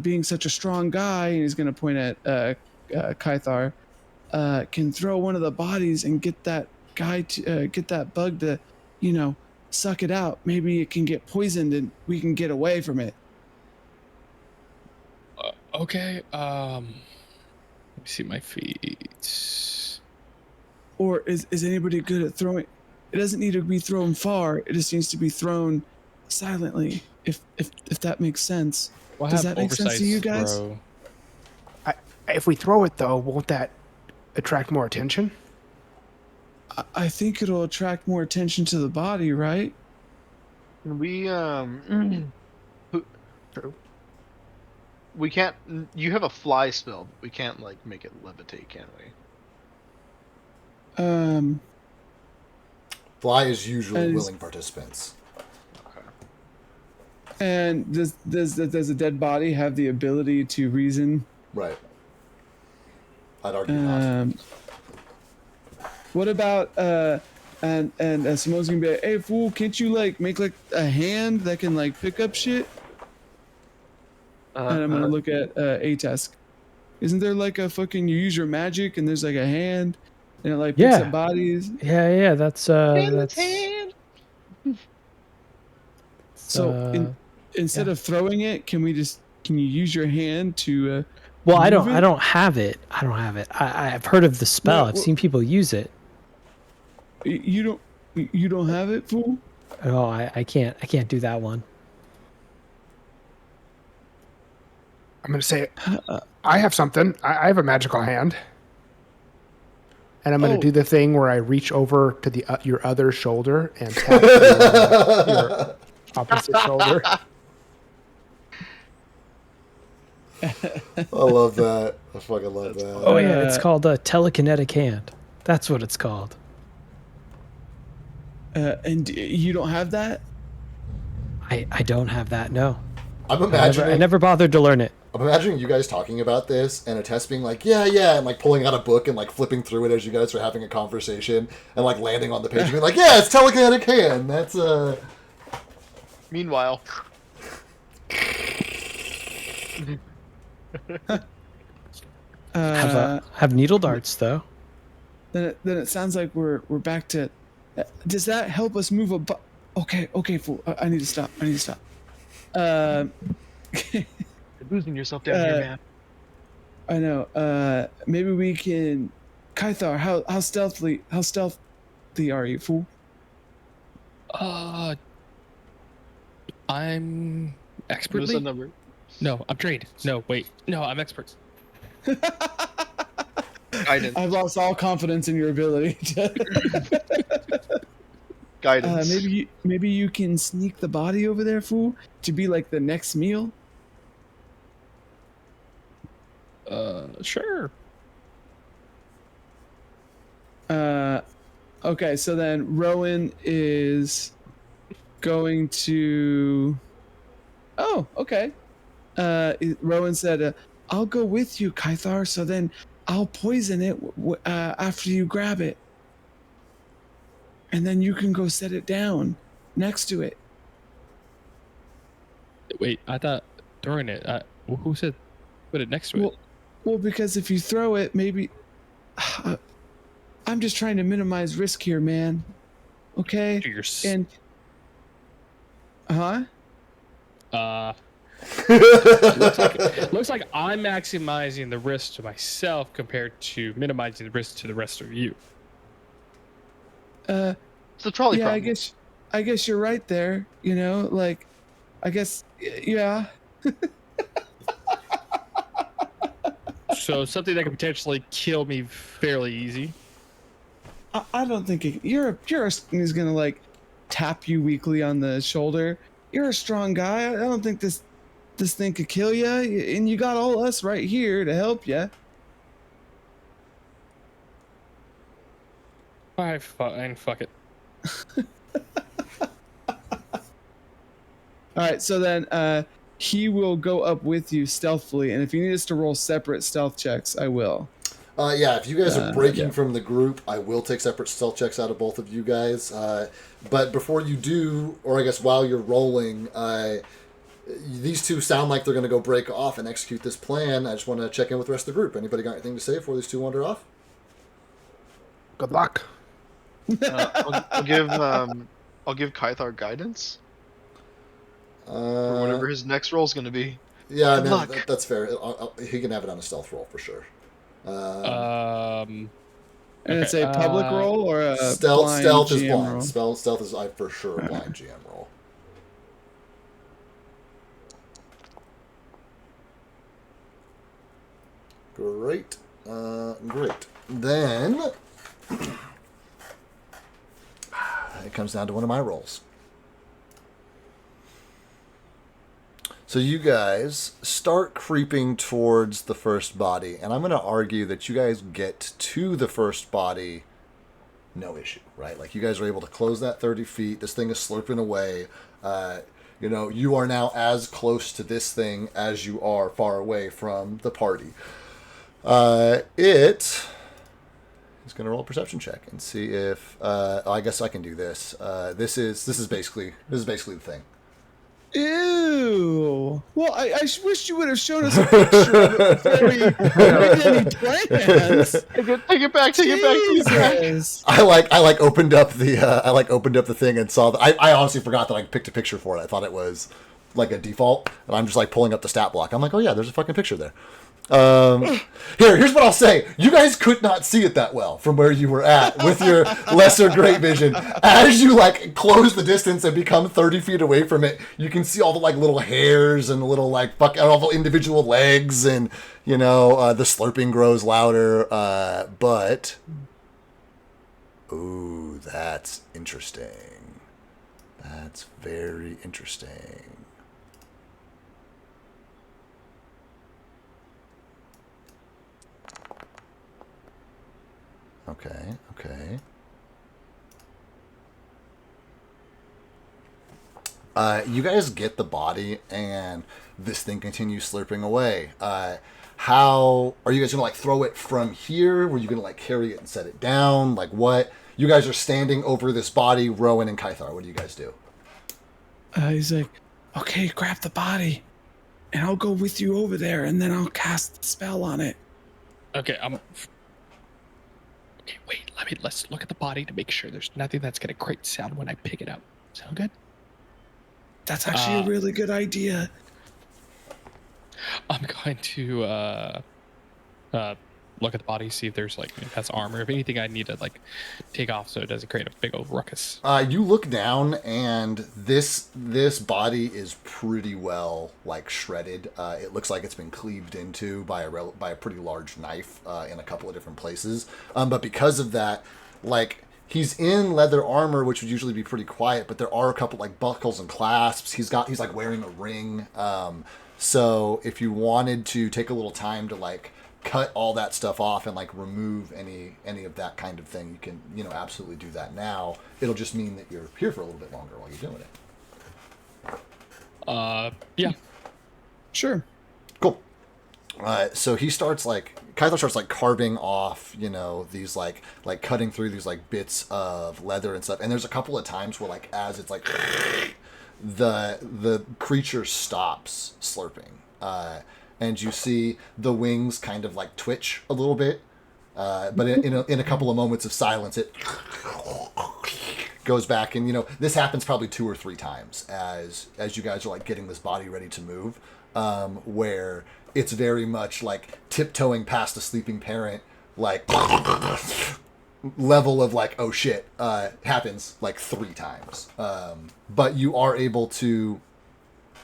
being such a strong guy," and he's going to point at Kythar, can throw one of the bodies and get that guy to get that bug to, suck it out. Maybe it can get poisoned and we can get away from it. Okay. Let me see my feet. Or is anybody good at throwing? It doesn't need to be thrown far. It just needs to be thrown silently. If that makes sense. We'll Does have that make sense to you guys? throw. If we throw it though, won't that attract more attention? I think it'll attract more attention to the body, right? We True. we can't. You have a fly spell, but we can't like make it levitate, can we? Fly is usually And- willing participants. And does a dead body have the ability to reason? Right. I'd argue not. What about and Simone's gonna be like, "Hey fool, can't you like make like a hand that can like pick up shit?" And I'm gonna look at Atesk. Isn't there like a fucking you use your magic and there's like a hand and it like picks Yeah. up bodies? Yeah. That's So instead of throwing it, can you use your hand to? well, I move don't. it? I don't have it. I've heard of the spell. I've Well- seen people use it. You don't have it, fool. Oh, I can't. I can't do that one. I'm gonna say I have something. I have a magical hand, and I'm gonna Oh. do the thing where I reach over to the your other shoulder and tap your opposite shoulder. I love that. I fucking love that. Oh yeah, it's called a telekinetic hand. That's what it's called. And you don't have that? I don't have that. No, I'm I imagining. never bothered to learn it. I'm imagining you guys talking about this and a test being like, yeah, and like pulling out a book and like flipping through it as you guys are having a conversation and like landing on the page and being like, yeah, it's telekinetic hand. That's Meanwhile, Have needle darts though. Then it sounds like we're back to. Does that help us move Okay, fool. I need to stop. you're losing yourself down here, man. I know. Maybe we can. Kythar, how stealthy are you, fool? I'm Give us expertly. a number. No, I'm trained. No, wait. No, I'm expert. Guidance. I've lost all confidence in your ability to. Guidance. Maybe you can sneak the body over there, fool, to be like the next meal. Sure. Okay, so then Rowan is going to. Oh, okay. Rowan said, "I'll go with you, Kythar. So then I'll poison it after you grab it, and then you can go set it down next to it." Wait, I thought throwing it. Who said put it next to it? Well, because if you throw it, maybe. I'm just trying to minimize risk here, man. Okay. And. Huh? Looks like I'm maximizing the risk to myself compared to minimizing the risk to the rest of you. It's a trolley Yeah, problem. I guess you're right there. You know, like, I guess, yeah. So something that could potentially kill me fairly easy. I don't think he's gonna like tap you weakly on the shoulder. You're a strong guy. I don't think this thing could kill you, and you got all us right here to help you. All right, fine, fuck it. All right, so then he will go up with you stealthily, and if he needs to roll separate stealth checks, I will. Yeah, if you guys are breaking from the group, I will take separate stealth checks out of both of you guys. But before you do, or I guess while you're rolling, these two sound like they're going to go break off and execute this plan. I just want to check in with the rest of the group. Anybody got anything to say before these two wander off? Good luck. I'll give Kythar guidance for whatever his next roll is going to be. Yeah, Good luck. that's fair. He can have it on a stealth roll for sure. And it's a public roll or a stealth blind is GM blind. roll? Stealth is for sure a blind GM roll. Great. Great. Then it comes down to one of my rolls. So you guys start creeping towards the first body, and I'm going to argue that you guys get to the first body no issue, right? Like, you guys are able to close that 30 feet. This thing is slurping away. You are now as close to this thing as you are far away from the party. It is going to roll a perception check and see if I guess I can do this. This is basically the thing. Ew. Well, I wish you would have shown us a picture of it before we made any plans. Take it back. Jesus. I opened up the thing and saw that. I honestly forgot that I picked a picture for it. I thought it was like a default, and I'm just like pulling up the stat block. I'm like, oh yeah, there's a fucking picture there. Here's what I'll say. You guys could not see it that well from where you were at with your lesser great vision. As you like close the distance and become 30 feet away from it, you can see all the like little hairs and the little like all the individual legs, and the slurping grows louder. But ooh, that's interesting. That's very interesting. Okay. You guys get the body, and this thing continues slurping away. How are you guys gonna like throw it from here? Were you gonna like carry it and set it down? Like what? You guys are standing over this body, Rowan and Kythar. What do you guys do? He's like, okay, grab the body, and I'll go with you over there, and then I'll cast the spell on it. Okay, Okay, wait. Let's look at the body to make sure there's nothing that's gonna create sound when I pick it up. Sound good? That's actually a really good idea. I'm going to look at the body, see if there's like if it has armor, if anything I need to like take off so it doesn't create a big old ruckus. You look down, and this body is pretty well like shredded. It looks like it's been cleaved into by a pretty large knife in a couple of different places. But because of that, like, he's in leather armor, which would usually be pretty quiet, but there are a couple like buckles and clasps. He's like wearing a ring. So if you wanted to take a little time to like cut all that stuff off and like remove any of that kind of thing, you can absolutely do that now. It'll just mean that you're here for a little bit longer while you're doing it. Yeah. Sure. Cool. So he starts Kythar starts carving off, these cutting through these bits of leather and stuff. And there's a couple of times where as it's the creature stops slurping, and you see the wings kind of twitch a little bit, but in a couple of moments of silence, it goes back, and this happens probably 2 or 3 times as you guys are getting this body ready to move, where it's very much tiptoeing past a sleeping parent, level of oh shit, happens 3 times. But you are able to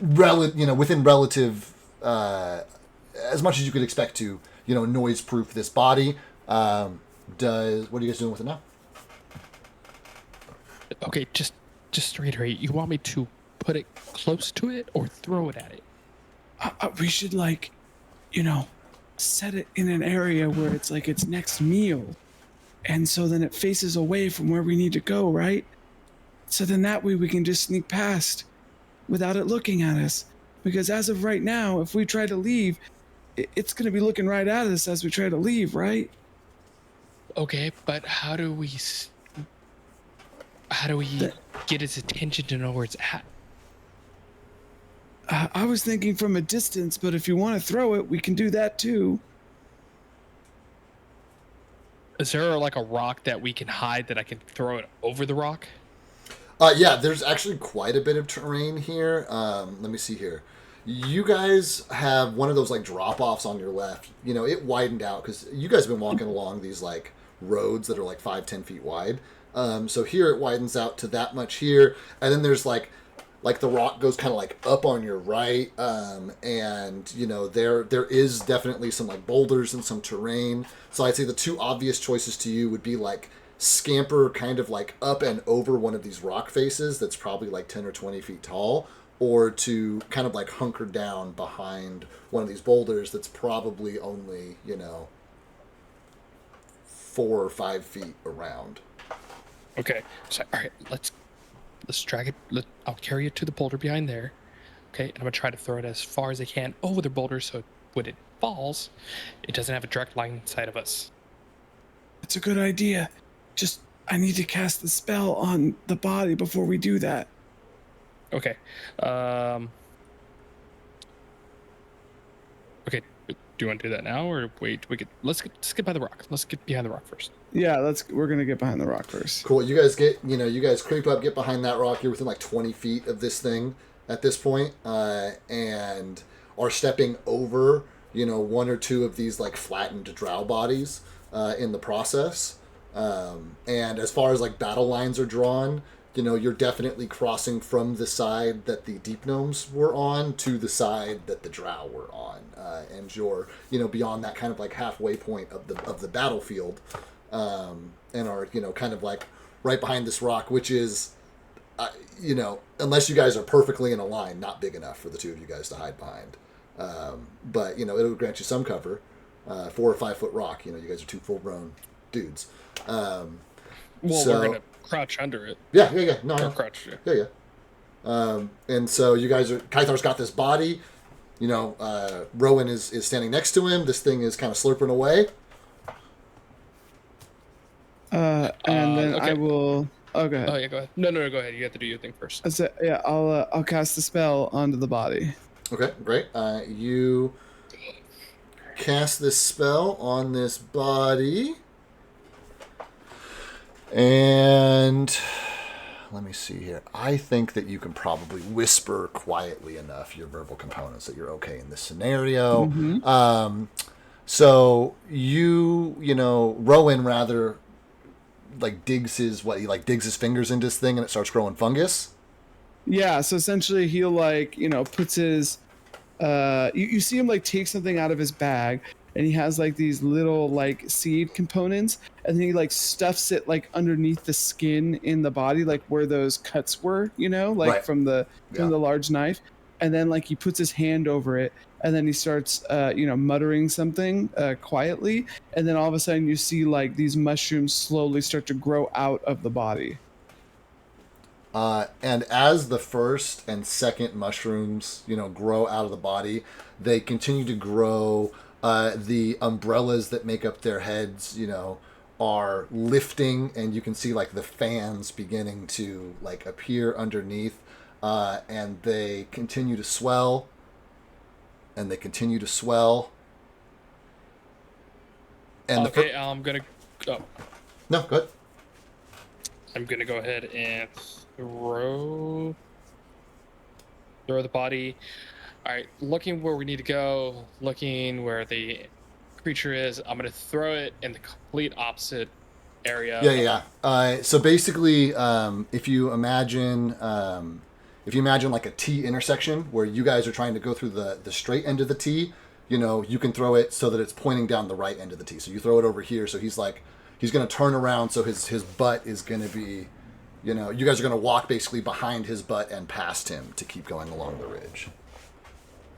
within relative, as much as you could expect to, noise proof this body. What are you guys doing with it now? Okay, just to reiterate, you want me to put it close to it or throw it at it? We should set it in an area where it's its next meal, and so then it faces away from where we need to go, right? So then that way we can just sneak past without it looking at us. Because as of right now, if we try to leave, it's going to be looking right at us as we try to leave, right? Okay, but how do we get its attention to know where it's at? I was thinking from a distance, but if you want to throw it, we can do that too. Is there a rock that we can hide that I can throw it over the rock? Yeah, there's actually quite a bit of terrain here. Let me see here. You guys have one of those drop-offs on your left. It widened out because you guys have been walking along these roads that are 5-10 feet wide. So here it widens out to that much here, and then there's the rock goes kind of up on your right, and there is definitely some boulders and some terrain. So I'd say the 2 obvious choices to you would be scamper kind of up and over one of these rock faces that's probably 10 or 20 feet tall, or to kind of hunker down behind one of these boulders that's probably only 4 or 5 feet around. Okay, so all right, let's drag it. I'll carry it to the boulder behind there. Okay, and I'm gonna try to throw it as far as I can over the boulder, so when it falls, it doesn't have a direct line inside of us. That's a good idea. Just, I need to cast the spell on the body before we do that. Okay. Okay. Do you want to do that now, or wait? Let's get by the rock. Let's get behind the rock first. Yeah, we're gonna get behind the rock first. Cool. You guys you guys creep up, get behind that rock. You're within 20 feet of this thing at this point, and are stepping over, 1 or 2 of these flattened drow bodies in the process. And as far as battle lines are drawn, you're definitely crossing from the side that the deep gnomes were on to the side that the drow were on, and you're beyond that kind of halfway point of the battlefield, and are kind of right behind this rock, which is unless you guys are perfectly in a line, not big enough for the 2 of you guys to hide behind, but it'll grant you some cover. 4 or 5 foot rock, you guys are 2 full grown dudes. Well, so, we're gonna crouch under it. Yeah. No, Or crouch. Yeah. And so you guys are. Kythar's got this body. Rowan is standing next to him. This thing is kind of slurping away. And then okay. I will. Oh, go ahead. Oh yeah, go ahead. No, go ahead. You have to do your thing first. Yeah, I'll cast the spell onto the body. Okay, great. You cast this spell on this body, and let me see here. I think that you can probably whisper quietly enough your verbal components that you're okay in this scenario. Mm-hmm. So Rowan rather digs his fingers into this thing and it starts growing fungus. Yeah, so essentially he'll puts his you see him take something out of his bag, and he has these little seed components, and then he stuffs it underneath the skin in the body, where those cuts were, Right. from the large knife, and then he puts his hand over it, and then he starts muttering something quietly, and then all of a sudden you see these mushrooms slowly start to grow out of the body. And as the first and second mushrooms, grow out of the body, they continue to grow. The umbrellas that make up their heads, are lifting, and you can see like the fans beginning to like appear underneath, and they continue to swell, and they continue to swell. And okay, I'm gonna. Oh, no, go ahead. I'm gonna go ahead and throw the body. All right, looking where we need to go, looking where the creature is. I'm gonna throw it in the complete opposite area. Yeah. So basically, if you imagine like a T intersection where you guys are trying to go through the straight end of the T, you can throw it so that it's pointing down the right end of the T. So you throw it over here. So he's going to turn around. So his butt is going to be, you guys are going to walk basically behind his butt and past him to keep going along the ridge.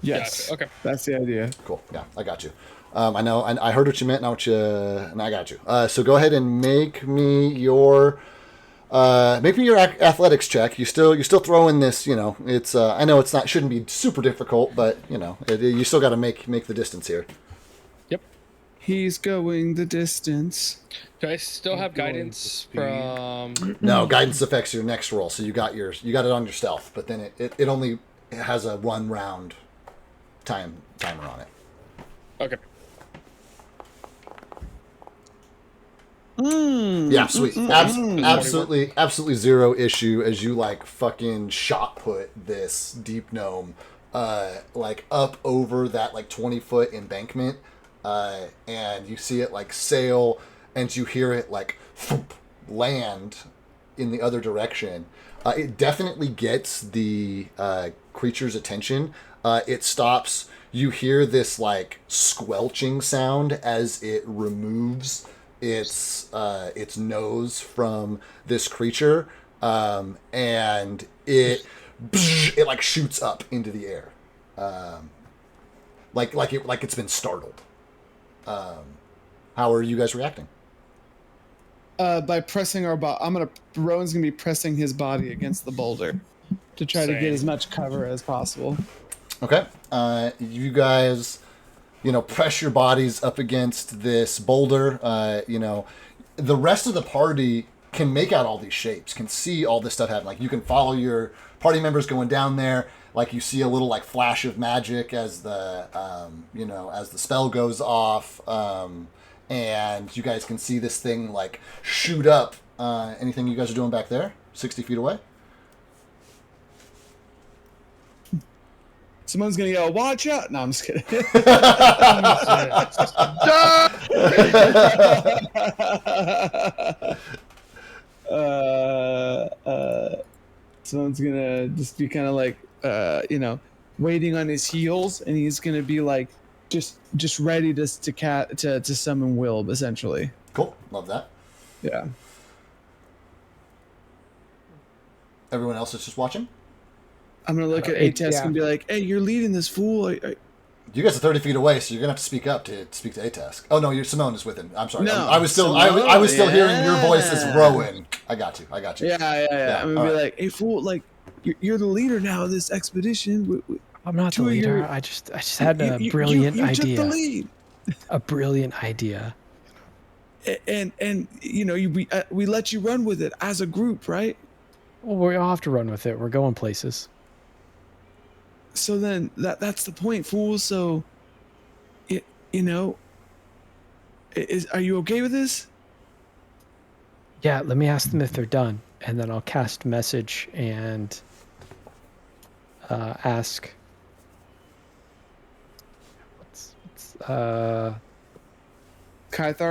Yes. Gotcha. Okay. That's the idea. Cool. Yeah, I got you. I know. I heard what you meant. And I got you. So go ahead and make me your athletics check. You still throwing this. It's. I know it's not. Shouldn't be super difficult, but you still got to make the distance here. Yep. He's going the distance. Do I still have guidance from? No, guidance affects your next roll. So you got yours. You got it on your stealth, but then it only has a 1 round timer on it. Okay. Yeah, sweet. Absolutely zero issue as you like fucking shot put this deep gnome like up over that like 20-foot embankment, and you see it like sail, and you hear it like thump, land in the other direction. It definitely gets the creature's attention. It stops. You hear this like squelching sound as it removes its nose from this creature, and it like shoots up into the air, like it's been startled. How are you guys reacting? By pressing our Rowan's gonna be pressing his body against the boulder to try to get as much cover as possible. Okay. You guys, press your bodies up against this boulder. The rest of the party can make out all these shapes, can see all this stuff happen. Like, you can follow your party members going down there. Like, you see a little, like, flash of magic as the, as the spell goes off. And you guys can see this thing, like, shoot up. Anything you guys are doing back there? 60 feet away? Someone's gonna yell, "Watch out!" No, I'm just kidding. Someone's gonna just be kind of like, waiting on his heels, and he's gonna be like, just ready to summon Will, essentially. Cool. Love that. Yeah. Everyone else is just watching? I'm gonna look at Atesk and be like, "Hey, you're leading this fool." You guys are 30 feet away, so you're gonna have to speak up to speak to Atesk. Oh no, Simone is with him. I'm sorry. No, I was still hearing your voice as Rowan. I got you. Yeah. I'm gonna be like, "Hey, fool! Like, you're the leader now of this expedition." I'm not the leader. I just had a brilliant idea. You took the lead. A brilliant idea. And we let you run with it as a group, right? Well, we all have to run with it. We're going places. So then that's the point, fool. So, are you okay with this? Yeah, let me ask them if they're done, and then I'll cast message and ask. Kythar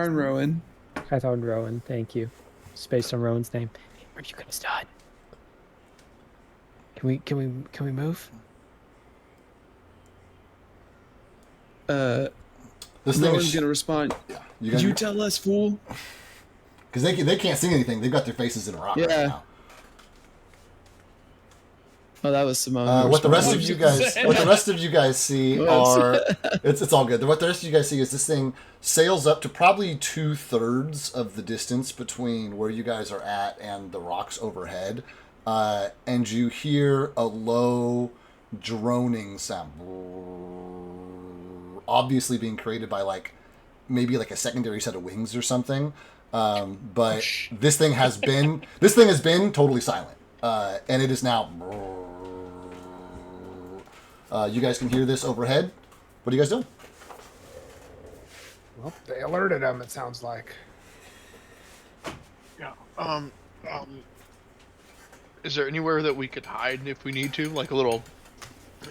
and Rowan. Kythar and Rowan, thank you. It's based on Rowan's name. Are you gonna start? Can we move? This thing Rowan's gonna respond. Yeah, you tell us, fool. Because they can't see anything. They've got their faces in a rock right now. Oh, that was Simone. What the rest of you guys see are it's all good. What the rest of you guys see is this thing sails up to probably 2/3 of the distance between where you guys are at and the rocks overhead. and you hear a low droning sound, obviously being created by like maybe like a secondary set of wings or something. But this thing has been totally silent, and it is now. You guys can hear this overhead. What are you guys doing? Well, they alerted him. It sounds like. Yeah. Is there anywhere that we could hide if we need to, like a little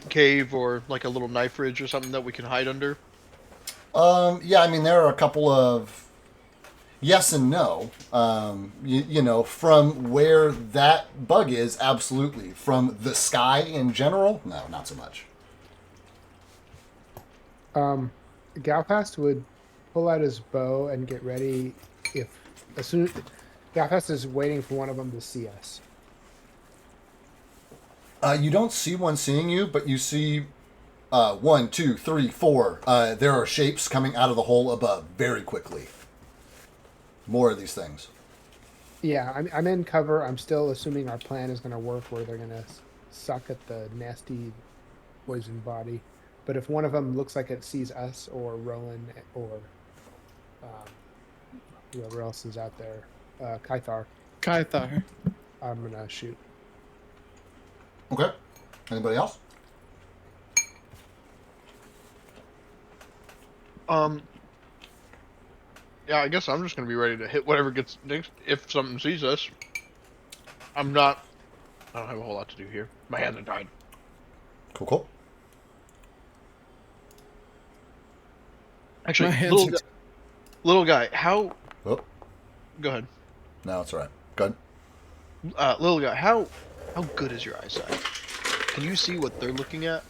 cave or like a little knife ridge or something that we can hide under? Yeah, I mean there are a couple of yes and no. You know, from where that bug is, absolutely. From the sky in general, no, not so much. Galfast would pull out his bow and get ready as soon as Galfast is waiting for one of them to see us. You don't see one seeing you, but you see 1, 2, 3, 4. There are shapes coming out of the hole above very quickly. More of these things. Yeah, I'm in cover. I'm still assuming our plan is going to work, where they're going to suck at the nasty poison body. But if one of them looks like it sees us or Rowan or whoever else is out there, Kythar, I'm going to shoot. Okay. Anybody else? Yeah, I guess I'm just gonna be ready to hit whatever gets next if something sees us. I don't have a whole lot to do here. My hands are tied. Cool. Actually, My hands little guy, how? Oh, Go ahead. no, it's all right. Go ahead. Little guy, how good is your eyesight? Can you see what they're looking at?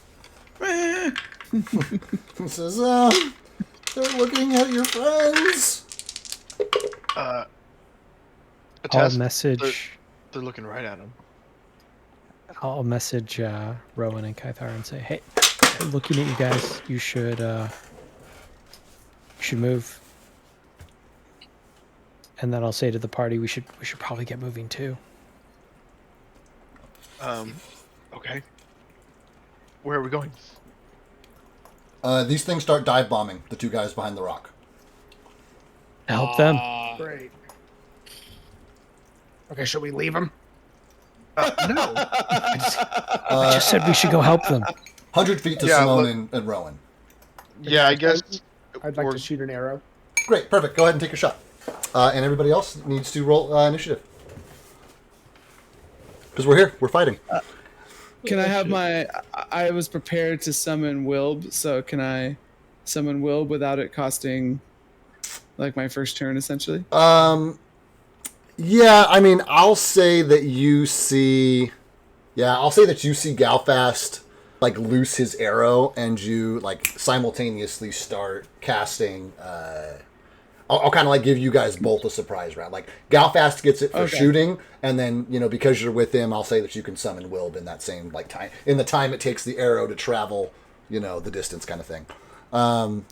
He says, they're looking at your friends. A I'll test. message. They're looking right at him. I'll message Rowan and Kythar and say, "Hey, looking at you guys. You should move." And then I'll say to the party, "We should probably get moving too." Okay. Where are we going? These things start dive bombing the two guys behind the rock. Help them. Great. Okay, should we leave him? No. I just said we should go help them. 100 feet to Yeah, Simone and Rowan. Yeah, I guess. I'd like we're- to shoot an arrow. Great, perfect. Go ahead and take your shot. And everybody else needs to roll initiative. Because we're here. We're fighting. Can I have my? I was prepared to summon Wilb, so can I summon Wilb without it costing like my first turn, essentially? Yeah, I mean, I'll say that you see Galfast like loose his arrow, and you like simultaneously start casting. I'll kind of like give you guys both a surprise round. Like Galfast gets it for shooting, and then because you're with him, I'll say that you can summon Wilb in that same like time in the time it takes the arrow to travel, the distance kind of thing.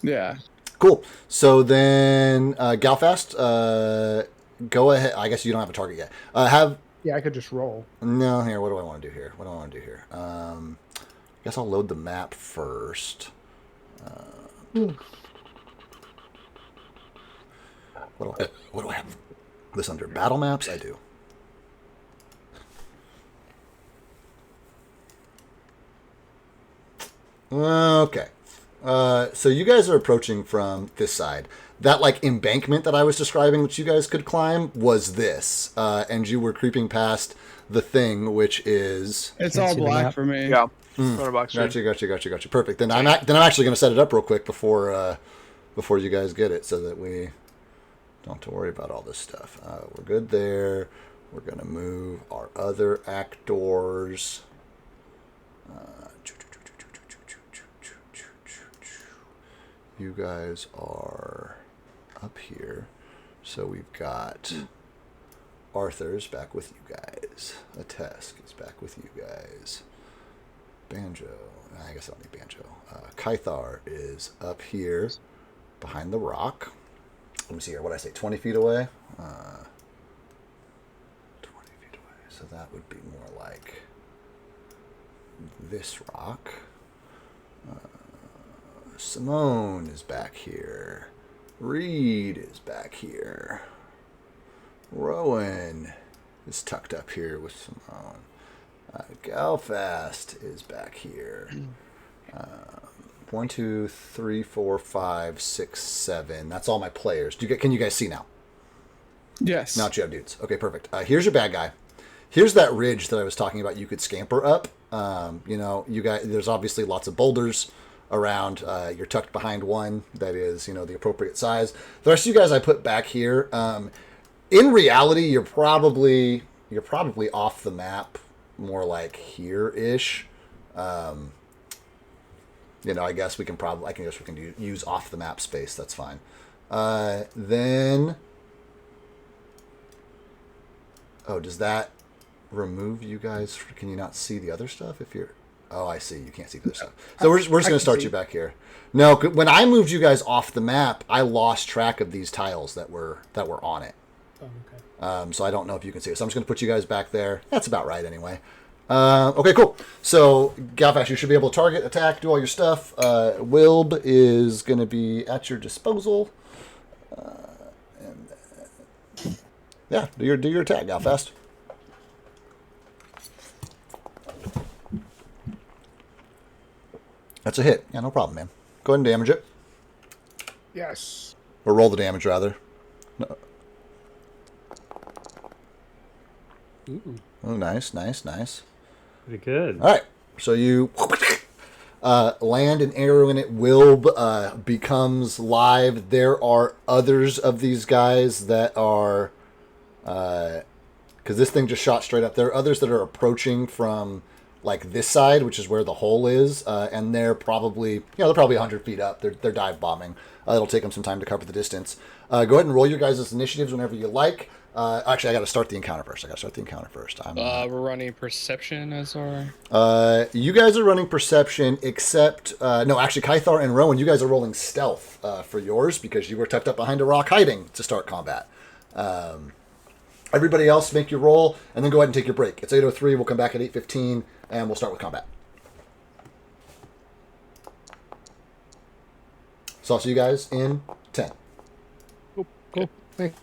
Yeah. Cool. So then Galfast, go ahead. I guess you don't have a target yet. Yeah, I could just roll. No, here. What do I want to do here? I guess I'll load the map first. What do I have this under? Battle maps? I do. Okay. So you guys are approaching from this side. That like embankment that I was describing that you guys could climb was this. And you were creeping past the thing, which is... It's Can't all see the black map. for me. Yeah. Box Gotcha. Perfect. Then I'm actually going to set it up real quick before you guys get it, so that we don't have to worry about all this stuff. We're good there. We're going to move our other actors. You guys are up here, so we've got Arthur's back with you guys. Atesk is back with you guys. Banjo. I guess I don't need Banjo. Kythar is up here behind the rock. Let me see here. What did I say? 20 feet away? 20 feet away. So that would be more like this rock. Simone is back here. Reed is back here. Rowan is tucked up here with Simone. Galfast is back here. 1, 2, 3, 4, 5, 6, 7. That's all my players. Can you guys see now? Yes. Not you have dudes. Okay, perfect. Here's your bad guy. Here's that ridge that I was talking about. You could scamper up. You guys. There's obviously lots of boulders around. You're tucked behind one that is, the appropriate size. The rest of you guys I put back here. In reality, you're probably off the map, more like here-ish. I guess we can use off the map space. That's fine. Then, does that remove you guys? Can you not see the other stuff if you're? Oh, I see. You can't see the other stuff. So we're just going to start you back here. No, when I moved you guys off the map, I lost track of these tiles that were on it. Oh, okay. So I don't know if you can see it. So I'm just going to put you guys back there. That's about right anyway. Okay, cool. So, Galfast, you should be able to target, attack, do all your stuff. Wilb is going to be at your disposal. Do your attack, Galfast. That's a hit. Yeah, no problem, man. Go ahead and damage it. Yes. Or roll the damage, rather. No. Ooh. Oh, nice. Pretty good. All right. So you land an arrow in it. Wilb becomes live. There are others of these guys that are... Because this thing just shot straight up. There are others that are approaching from like this side, which is where the hole is, and they're probably 100 feet up. They're dive bombing. It'll take them some time to cover the distance. Go ahead and roll your guys' initiatives whenever you like. Actually, I got to start the encounter first. We're running perception as our. You guys are running perception, except no, actually, Kythar and Rowan, you guys are rolling stealth for yours because you were tucked up behind a rock hiding to start combat. Everybody else, make your roll, and then go ahead and take your break. It's 8:03. We'll come back at 8:15, and we'll start with combat. So I'll see you guys in 10. Cool. Thanks.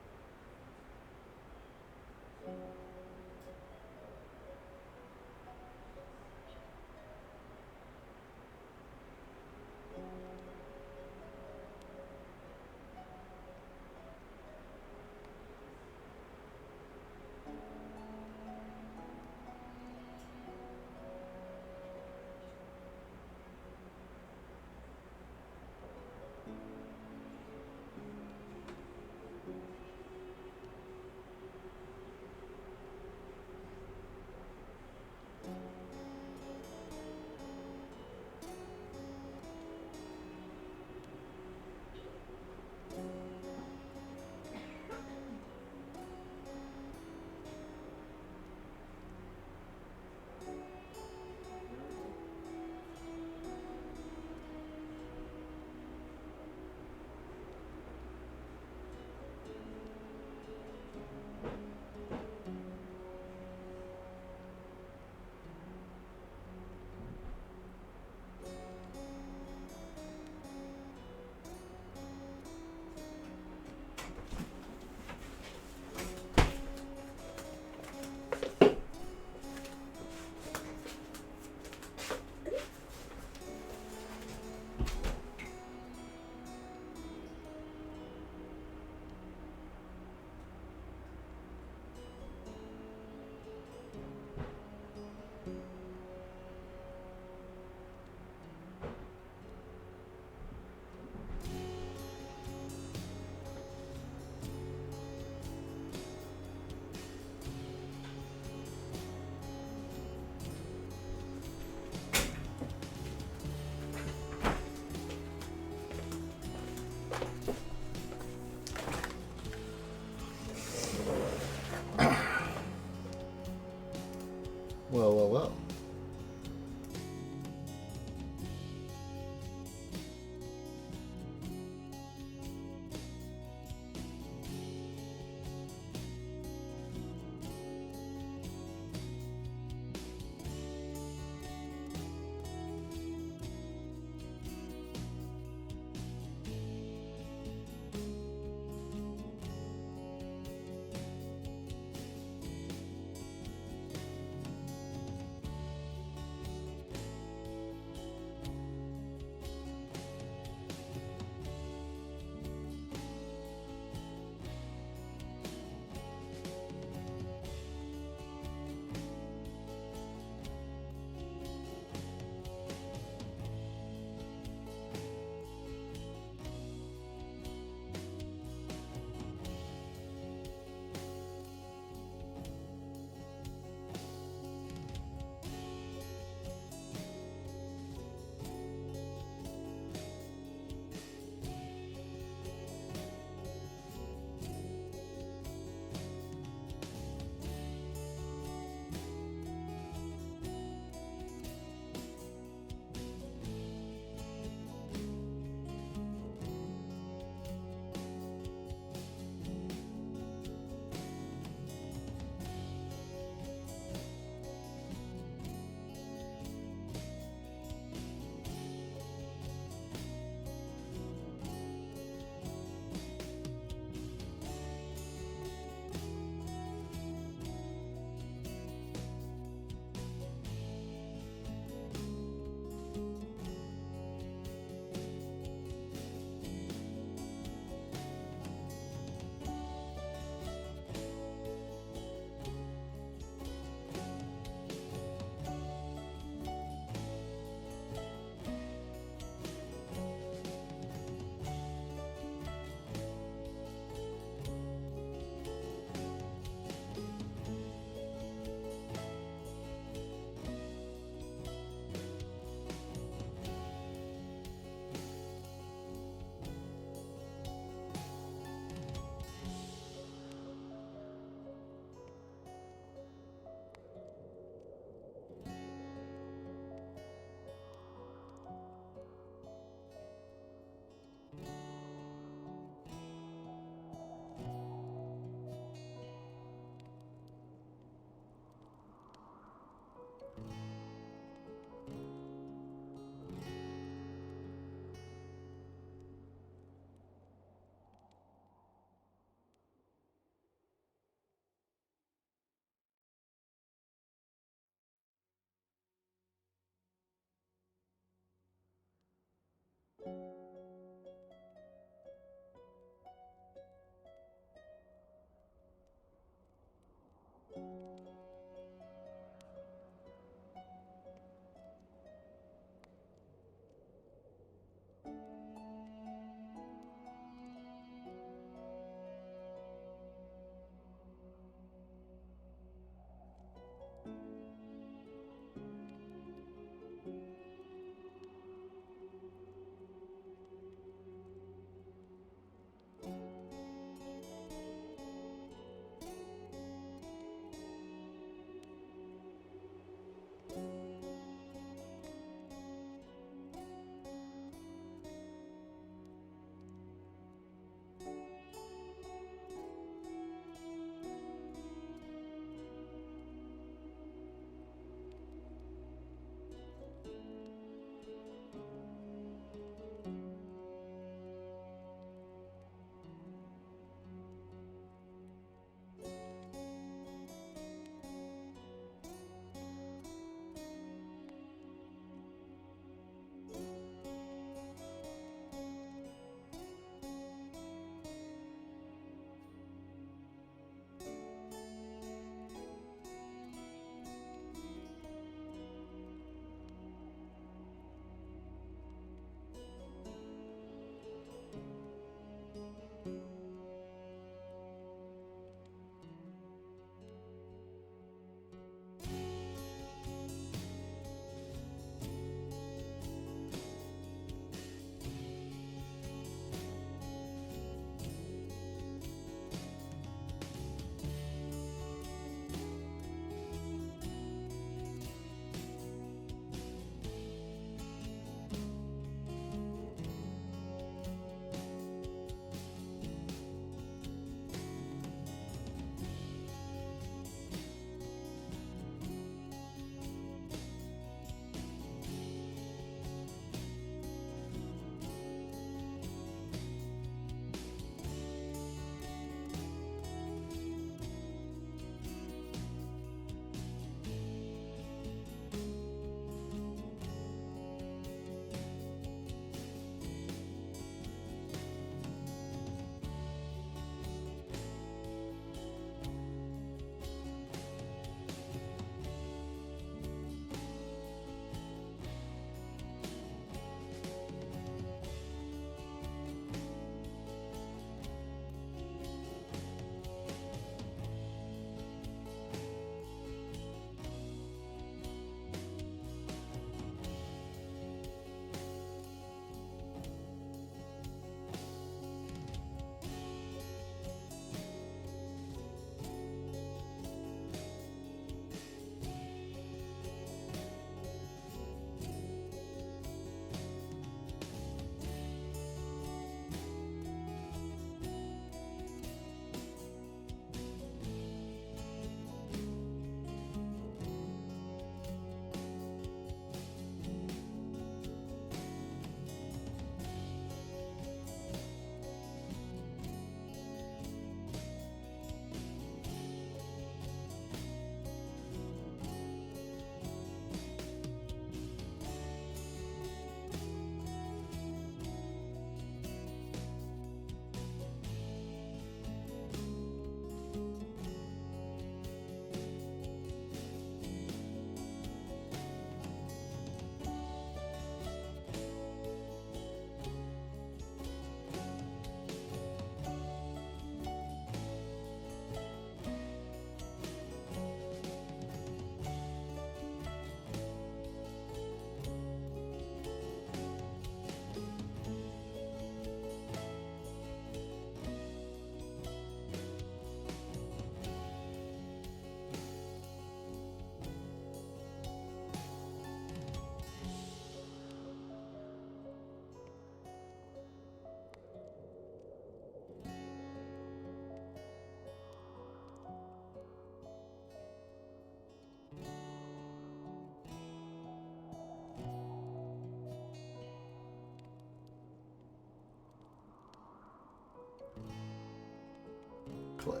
Click.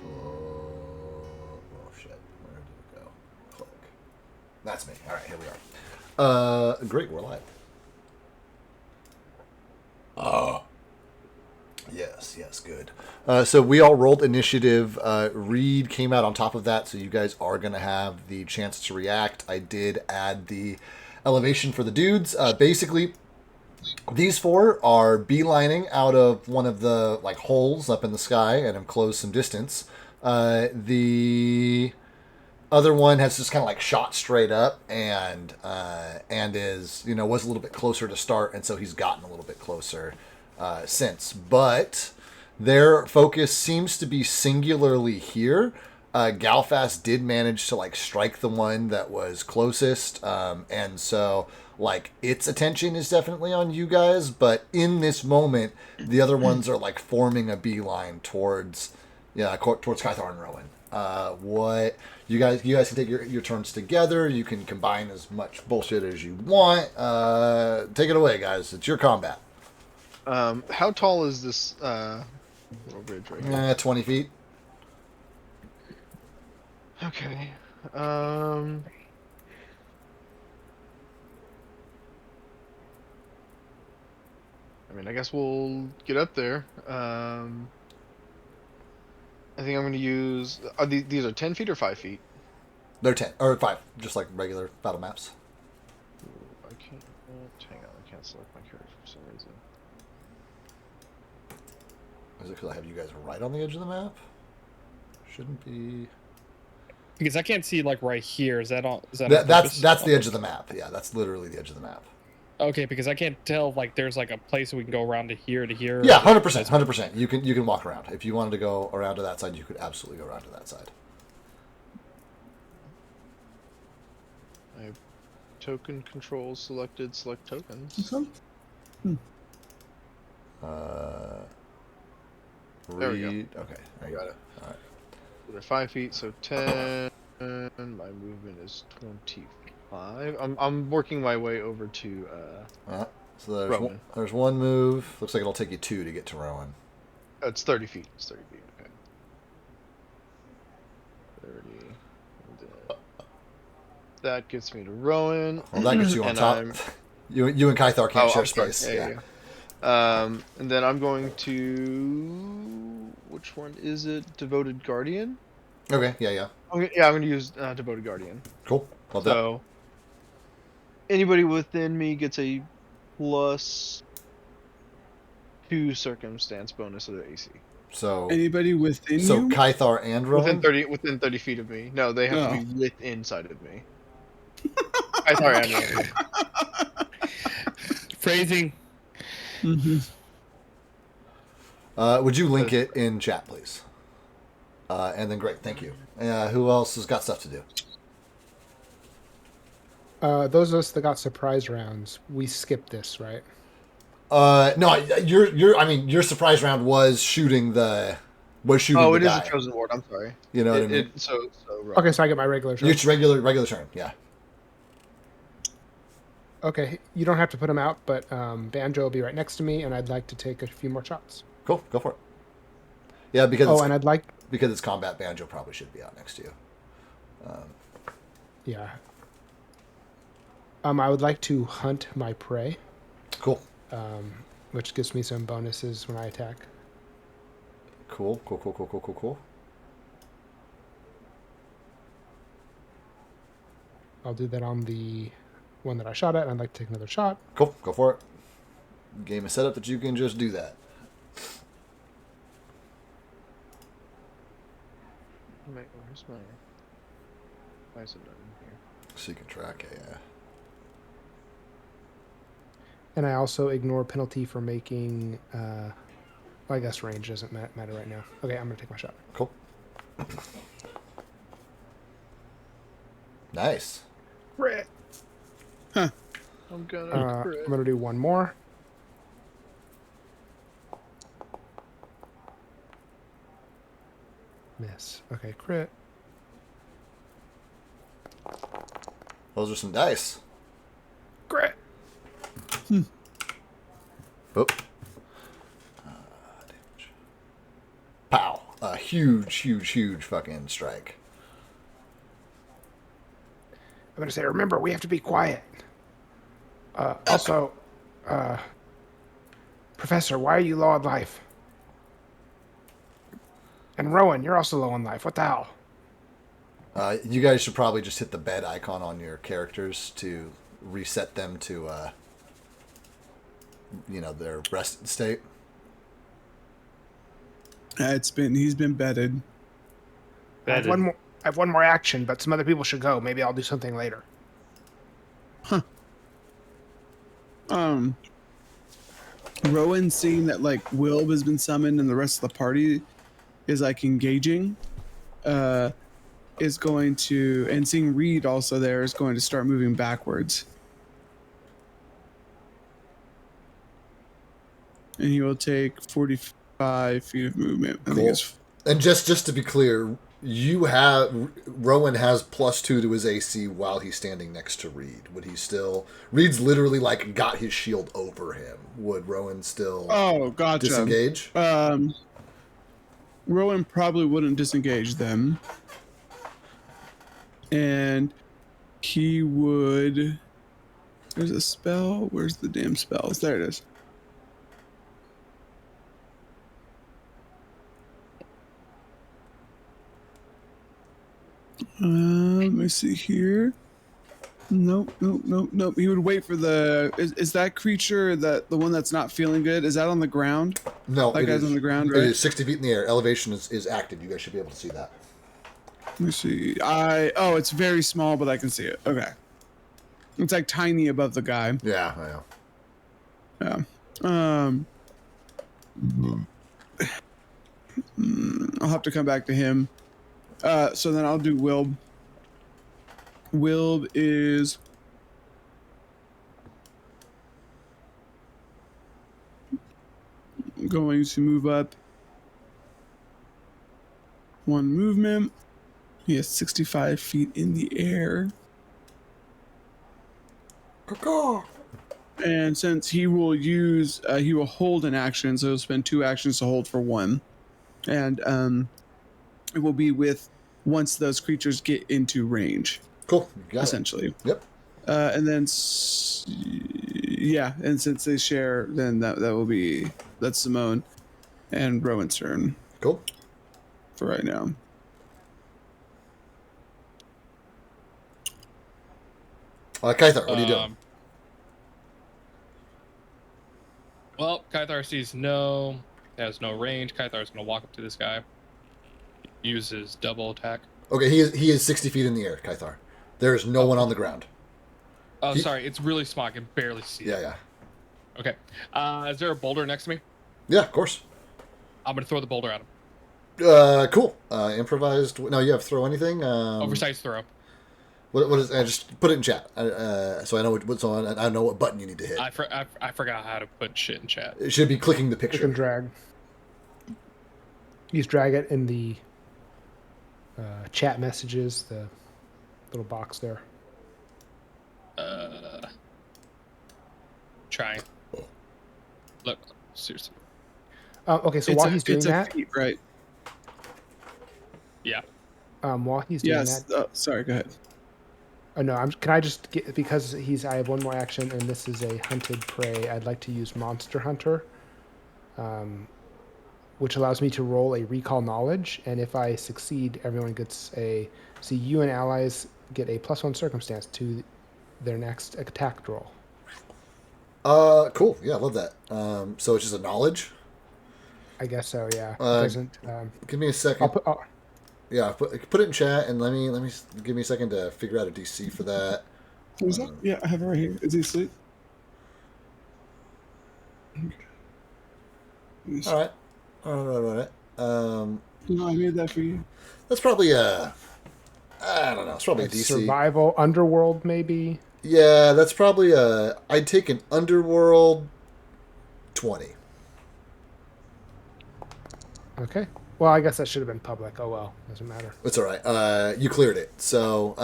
Oh shit. Where did it go? Click. That's me. All right, here we are. Great, we're live. Yes, good. So we all rolled initiative. Reed came out on top of that, so you guys are going to have the chance to react. I did add the elevation for the dudes. Basically, these four are beelining out of one of the like holes up in the sky and have closed some distance. The other one has just kind of like shot straight up and is was a little bit closer to start, and so he's gotten a little bit closer since. But their focus seems to be singularly here. Galfast did manage to like strike the one that was closest, and so like its attention is definitely on you guys. But in this moment, the other ones are like forming a beeline towards Kythar and Rowan. What you guys can take your turns together. You can combine as much bullshit as you want. Take it away, guys. It's your combat. How tall is this little bridge right here? 20 feet. Okay. I mean, I guess we'll get up there. I think I'm going to use. These are 10 feet or 5 feet? They're 10 or 5, just like regular battle maps. Ooh, I can't. Hang on, I can't select my character for some reason. Is it because I have you guys right on the edge of the map? Shouldn't be. Because I can't see like right here. Is that all? Is that That's the edge of the map. Yeah, that's literally the edge of the map. Okay, because I can't tell like there's like a place we can go around to here to here. Yeah, 100%, 100%. You can walk around. If you wanted to go around to that side, you could absolutely go around to that side. I have token controls selected. Select tokens. Okay. There we go. Okay, there you Got go. it. All right. They're 5 feet, so 10. My movement is 25. I'm working my way over to So Rowan. there's one move. Looks like it'll take you 2 to get to Rowan. It's 30 feet. It's 30 feet. Okay. 30. And then that gets me to Rowan. Well, that gets you on And top. I'm- You and Kythar can't share I'm sorry. space. Yeah. And then I'm going to. Which one is it? Devoted Guardian? Okay. Yeah. I'm going to use Devoted Guardian. Cool. Love that. So, anybody within me gets a +2 circumstance bonus of their AC. So Anybody within so you? Kythar and Rowan. Within 30 feet of me. No, they have to be within inside of me. I thought I knew. Phrasing. Mm-hmm. Would you link it in chat, please? And then great, thank you. Who else has got stuff to do? Those of us that got surprise rounds, we skipped this, right? No, your surprise round was shooting the. Oh, it is guy. a chosen ward. I'm sorry. You know what I mean? So Okay, so I get my regular turn. It's regular turn. Yeah. Okay, you don't have to put him out, but Banjo will be right next to me, and I'd like to take a few more shots. Cool. Go for it. Yeah, because Oh, and I'd like. because it's combat, Banjo probably should be out next to you. Yeah. I would like to hunt my prey, Cool. which gives me some bonuses when I attack. Cool. I'll do that on the one that I shot at, and I'd like to take another shot. Cool. Go for it. Game is set up that you can just do that. Where's my? Why is it not in here? So you can track it. Yeah. And I also ignore penalty for making. Well, I guess range doesn't matter right now. Okay, I'm gonna take my shot. Cool. Nice. Crit. I'm gonna. I'm gonna do one more. Miss. Okay, crit. Those are some dice. Crit. Oop. Damage. Pow. a huge fucking strike. I'm gonna say, remember, we have to be quiet. Also, Professor, why are you low on life? And Rowan, you're also low on life. What the hell? You guys should probably just hit the bed icon on your characters to reset them to, their rested state. He's been bedded. I have one more action, but some other people should go. Maybe I'll do something later. Rowan, seeing that like Wilb has been summoned and the rest of the party is like engaging, is going to, and seeing Reed also there, is going to start moving backwards. And he will take 45 feet of movement. I think it's, and just to be clear, Rowan has +2 to his AC while he's standing next to Reed. Would he still? Reed's literally like got his shield over him. Would Rowan still? Oh, gotcha. Disengage. Rowan probably wouldn't disengage them, and he would. There's a spell. Where's the damn spells? There it is. Let me see here. Nope. He would wait for the. Is that creature the one that's not feeling good? Is that on the ground? No, that guy's on the ground, right? It is 60 feet in the air. Elevation is active. You guys should be able to see that. Let me see. It's very small, but I can see it. Okay. It's like tiny above the guy. Yeah, I know. Yeah. I'll have to come back to him. So then I'll do Wilb. Wilb is going to move up one movement. He has 65 feet in the air. And since he will use, he will hold an action, so he'll spend 2 actions to hold for 1. And it will be with once those creatures get into range. Cool. You got essentially. It. Yep. And then, and since they share, then that's Simone and Rowan's turn. Cool. For right now. Kythar, what are you doing? Well, Kythar sees has no range. Kythar's going to walk up to this guy. Uses double attack. Okay, he is 60 feet in the air, Kythar. There is no one on the ground. Oh, sorry, it's really small. I can barely see it. Yeah. Okay. Is there a boulder next to me? Yeah, of course. I'm going to throw the boulder at him. Cool. Improvised. No, you have throw anything? Oversized throw. What is? Just put it in chat, so I know what's on. I know what button you need to hit. I forgot how to put shit in chat. It should be clicking the picture. Click and drag. You just drag it in the chat messages, the little box there. Trying. Look, seriously. Okay, so while he's doing that, feat, right? Yeah. While he's doing that. Sorry, go ahead. Oh no, can I just get, because I have one more action and this is a hunted prey, I'd like to use Monster Hunter, which allows me to roll a recall knowledge, and if I succeed, everyone gets you and allies get a +1 circumstance to their next attack roll. Cool. Yeah, I love that. So it's just a knowledge? I guess so, yeah. It doesn't, give me a second. Yeah, put it in chat and let me give me a second to figure out a DC for that. What was that? Yeah, I have it right here. Is he asleep? All right. No, I made that for you. That's probably I don't know. It's probably a DC. Survival, Underworld, maybe. Yeah, that's probably I'd take an Underworld 20. Okay. Well, I guess that should have been public. Oh well, doesn't matter. It's all right. You cleared it. So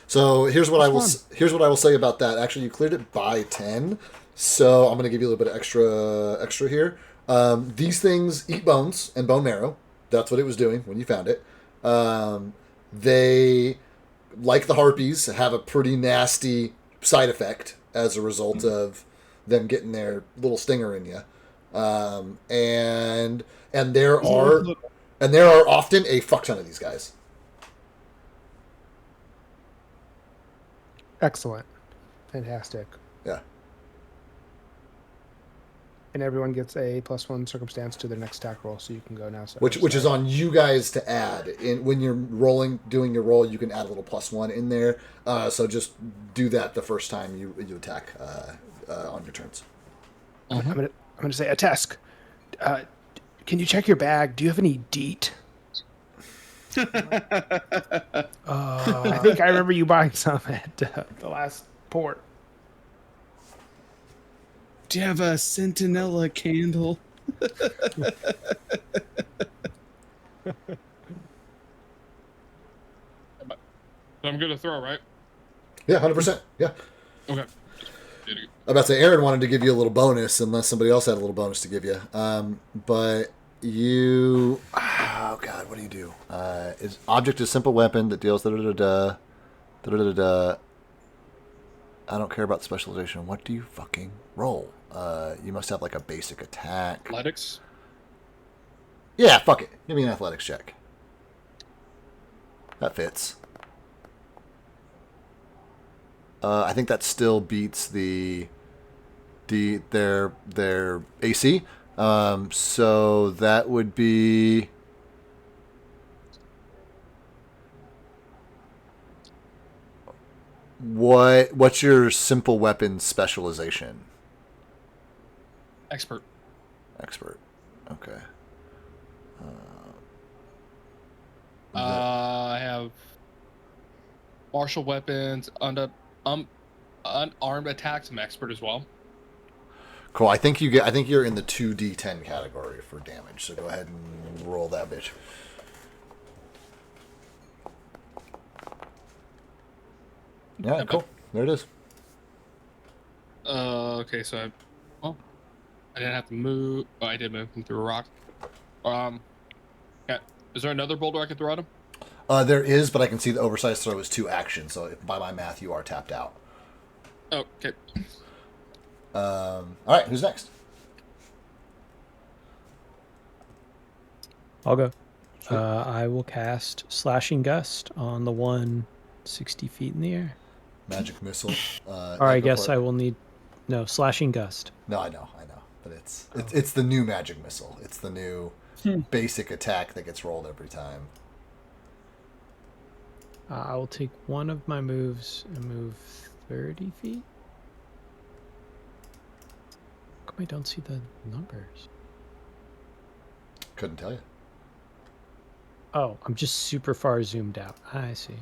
here's what I will say about that. Actually, you cleared it by 10. So I'm going to give you a little bit of extra here. These things eat bones and bone marrow. That's what it was doing when you found it. They, like the harpies, have a pretty nasty side effect as a result of them getting their little stinger in you. And there are often a fuck ton of these guys. Excellent. Fantastic. Yeah. And everyone gets a +1 circumstance to their next attack roll, so you can go now. So Which is on you guys to add. When you're doing your roll, you can add a little +1 in there. So just do that the first time you attack on your turns. I'm gonna say a task. Can you check your bag? Do you have any DEET? I think I remember you buying some at the last port. Do you have a Sentinella candle? I'm gonna throw, right? Yeah, 100%. Yeah. Okay. I'm about to say, Aaron wanted to give you a little bonus, unless somebody else had a little bonus to give you. But you... Oh, God, what do you do? Object is simple weapon that deals da-da-da-da, da-da-da-da. I don't care about the specialization. What do you fucking roll? You must have, like, a basic attack. Athletics. Yeah, fuck it. Give me an athletics check. That fits. I think that still beats their AC. So that would be what's your simple weapon specialization? Expert. Expert. Okay. I have martial weapons, unarmed attacks. I'm expert as well. Cool. I think you're in the 2d10 category for damage. So go ahead and roll that bitch. Yeah, cool. There it is. Okay, so I didn't have to move. Oh, I did move him through a rock. Yeah. Is there another boulder I can throw at him? There is, but I can see the oversized throw is 2 actions. So by my math, you are tapped out. Oh, okay. All right, who's next? I'll go. I will cast Slashing Gust on the one 60 feet in the air. Magic missile. Or I guess I will need... No, Slashing Gust. No, I know. But it's the new magic missile. It's the new basic attack that gets rolled every time. I will take one of my moves and move 30 feet. How come I don't see the numbers? Couldn't tell you. Oh, I'm just super far zoomed out. I see.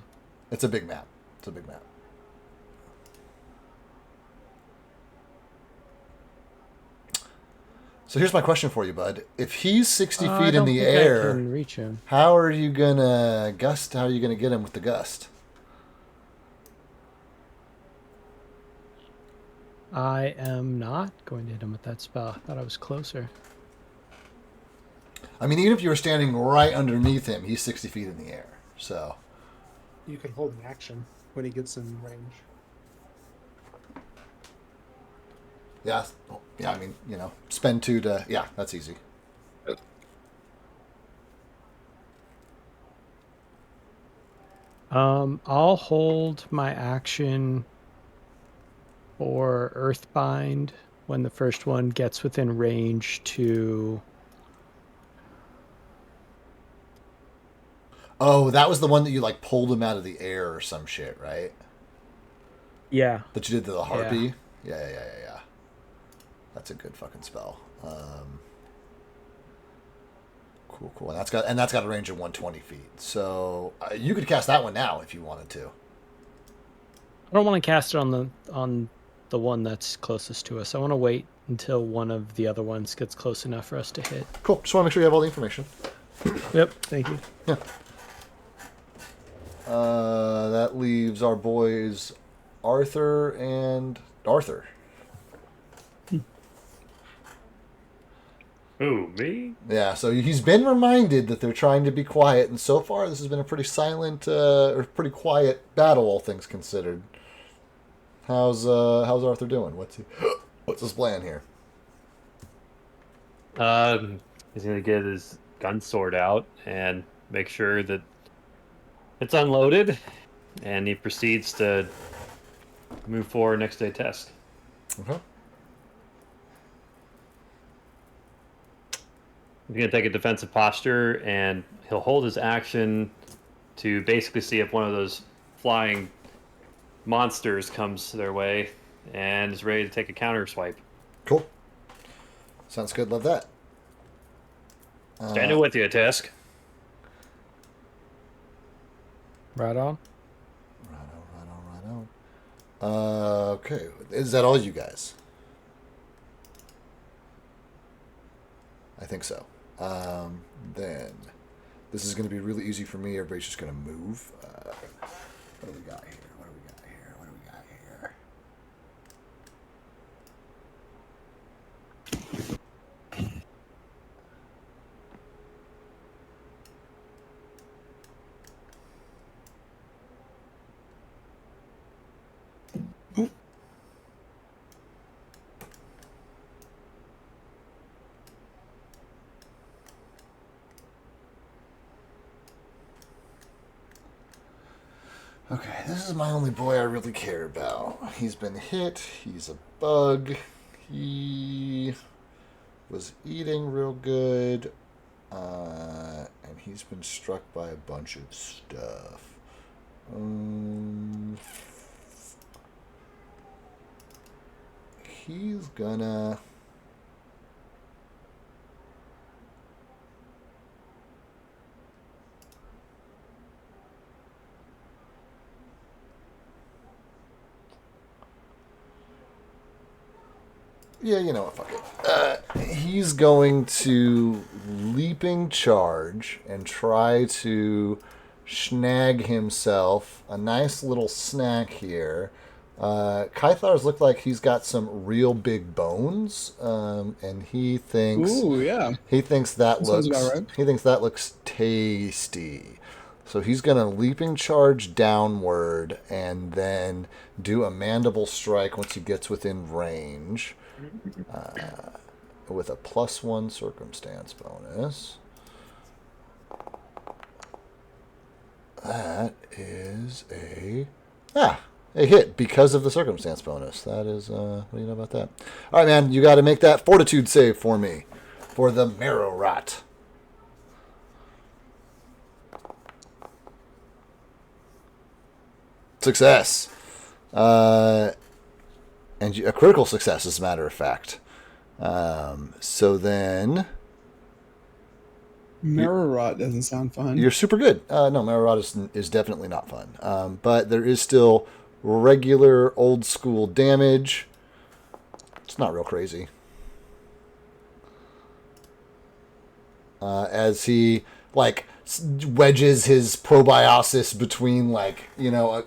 It's a big map. So here's my question for you, bud. If he's 60 feet in the air, I can reach him. how are you gonna gust? How are you gonna get him with the gust? I am not going to hit him with that spell. I thought I was closer. I mean, even if you were standing right underneath him, he's 60 feet in the air. So You can hold an action when he gets in range. yeah. I mean, spend 2 to... Yeah, that's easy. I'll hold my action for Earthbind when the first one gets within range to... Oh, that was the one that you, like, pulled him out of the air or some shit, right? Yeah. That you did to the harpy? Yeah. That's a good fucking spell. Cool. And that's got a range of 120 feet. So you could cast that one now if you wanted to. I don't want to cast it on the one that's closest to us. I want to wait until one of the other ones gets close enough for us to hit. Cool. Just want to make sure you have all the information. Yep. Thank you. Yeah. That leaves our boys Arthur and Arthur. Who, me? Yeah, so he's been reminded that they're trying to be quiet, and so far this has been a pretty silent, or pretty quiet battle, all things considered. How's Arthur doing? What's his plan here? He's gonna get his gun sword out and make sure that it's unloaded, and he proceeds to move forward next to a test. Okay. He's gonna take a defensive posture, and he'll hold his action to basically see if one of those flying monsters comes their way and is ready to take a counter swipe. Cool. Sounds good. Love that. Standing with you, Tisk. Right on. Right on. Okay. Is that all you guys? I think so. Then this is going to be really easy for me. Everybody's just going to move. What do we got here? Okay, this is my only boy I really care about. He's been hit. He's a bug. He was eating real good. And he's been struck by a bunch of stuff. He's gonna... Yeah, you know what, fuck it. He's going to leaping charge and try to snag himself a nice little snack here. Kythar's looked like he's got some real big bones, and he thinks Ooh, yeah. he thinks that Sounds looks about right. he thinks that looks tasty. So he's going to leaping charge downward and then do a mandible strike once he gets within range. With a +1 circumstance bonus. That is a hit because of the circumstance bonus. That is, what do you know about that? All right, man, you got to make that fortitude save for me, for the marrow rot. Success. And a critical success, as a matter of fact. So then... Mirror rot doesn't sound fun. You're super good. No, marrow rot is definitely not fun. But there is still regular old school damage. It's not real crazy. As he, like, wedges his probiosis between, like, you know,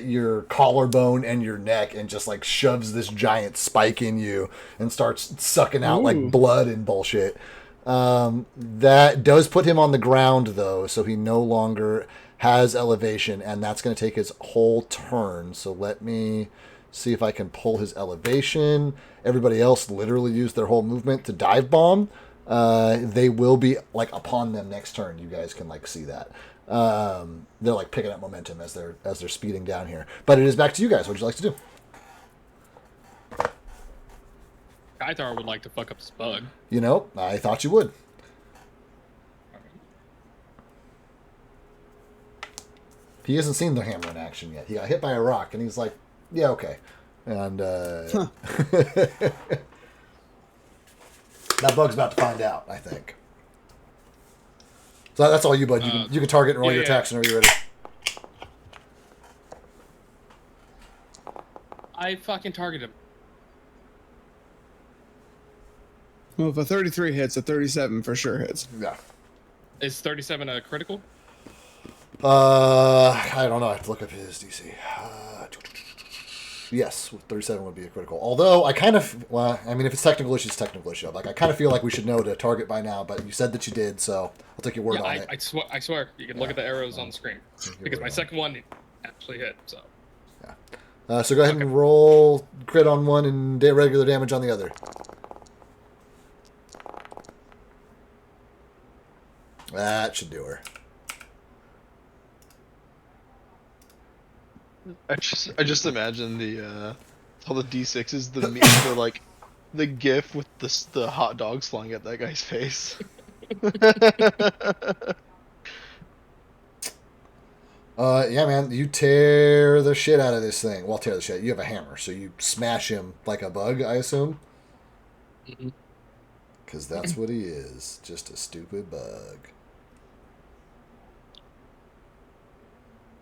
your collarbone and your neck and just, like, shoves this giant spike in you and starts sucking out, like, blood and bullshit. That does put him on the ground, though, so he no longer has elevation, and that's going to take his whole turn. So let me see if I can pull his elevation. Everybody else literally used their whole movement to dive bomb. They will be, like, upon them next turn. You guys can, like, see that. They're, like, picking up momentum as they're speeding down here. But it is back to you guys. What would you like to do? Kythar would like to fuck up this bug. You know, I thought you would. He hasn't seen the hammer in action yet. He got hit by a rock, and he's like, yeah, okay. And that bug's about to find out, I think. So that's all you, bud. You can target and roll your attacks whenever you're ready. I fucking target him. Well, if a 33 hits, a 37 for sure hits. Yeah. Is 37 a critical? I don't know. I have to look up his DC. Yes, 37 would be a critical. Although I kind of, well, I mean, if it's technical issue, it's technical issue. Like I kind of feel like we should know to target by now, but you said that you did, so I'll take your word on it. I swear. You can look at the arrows on the screen. Because my second one actually hit, so. So go ahead and roll crit on one and regular damage on the other. That should do her. I just imagine all the D6s, the like the GIF with the hot dogs flying at that guy's face. Yeah, man, you tear the shit out of this thing. Well, tear the shit. You have a hammer, so you smash him like a bug, I assume. Because that's what he is, just a stupid bug.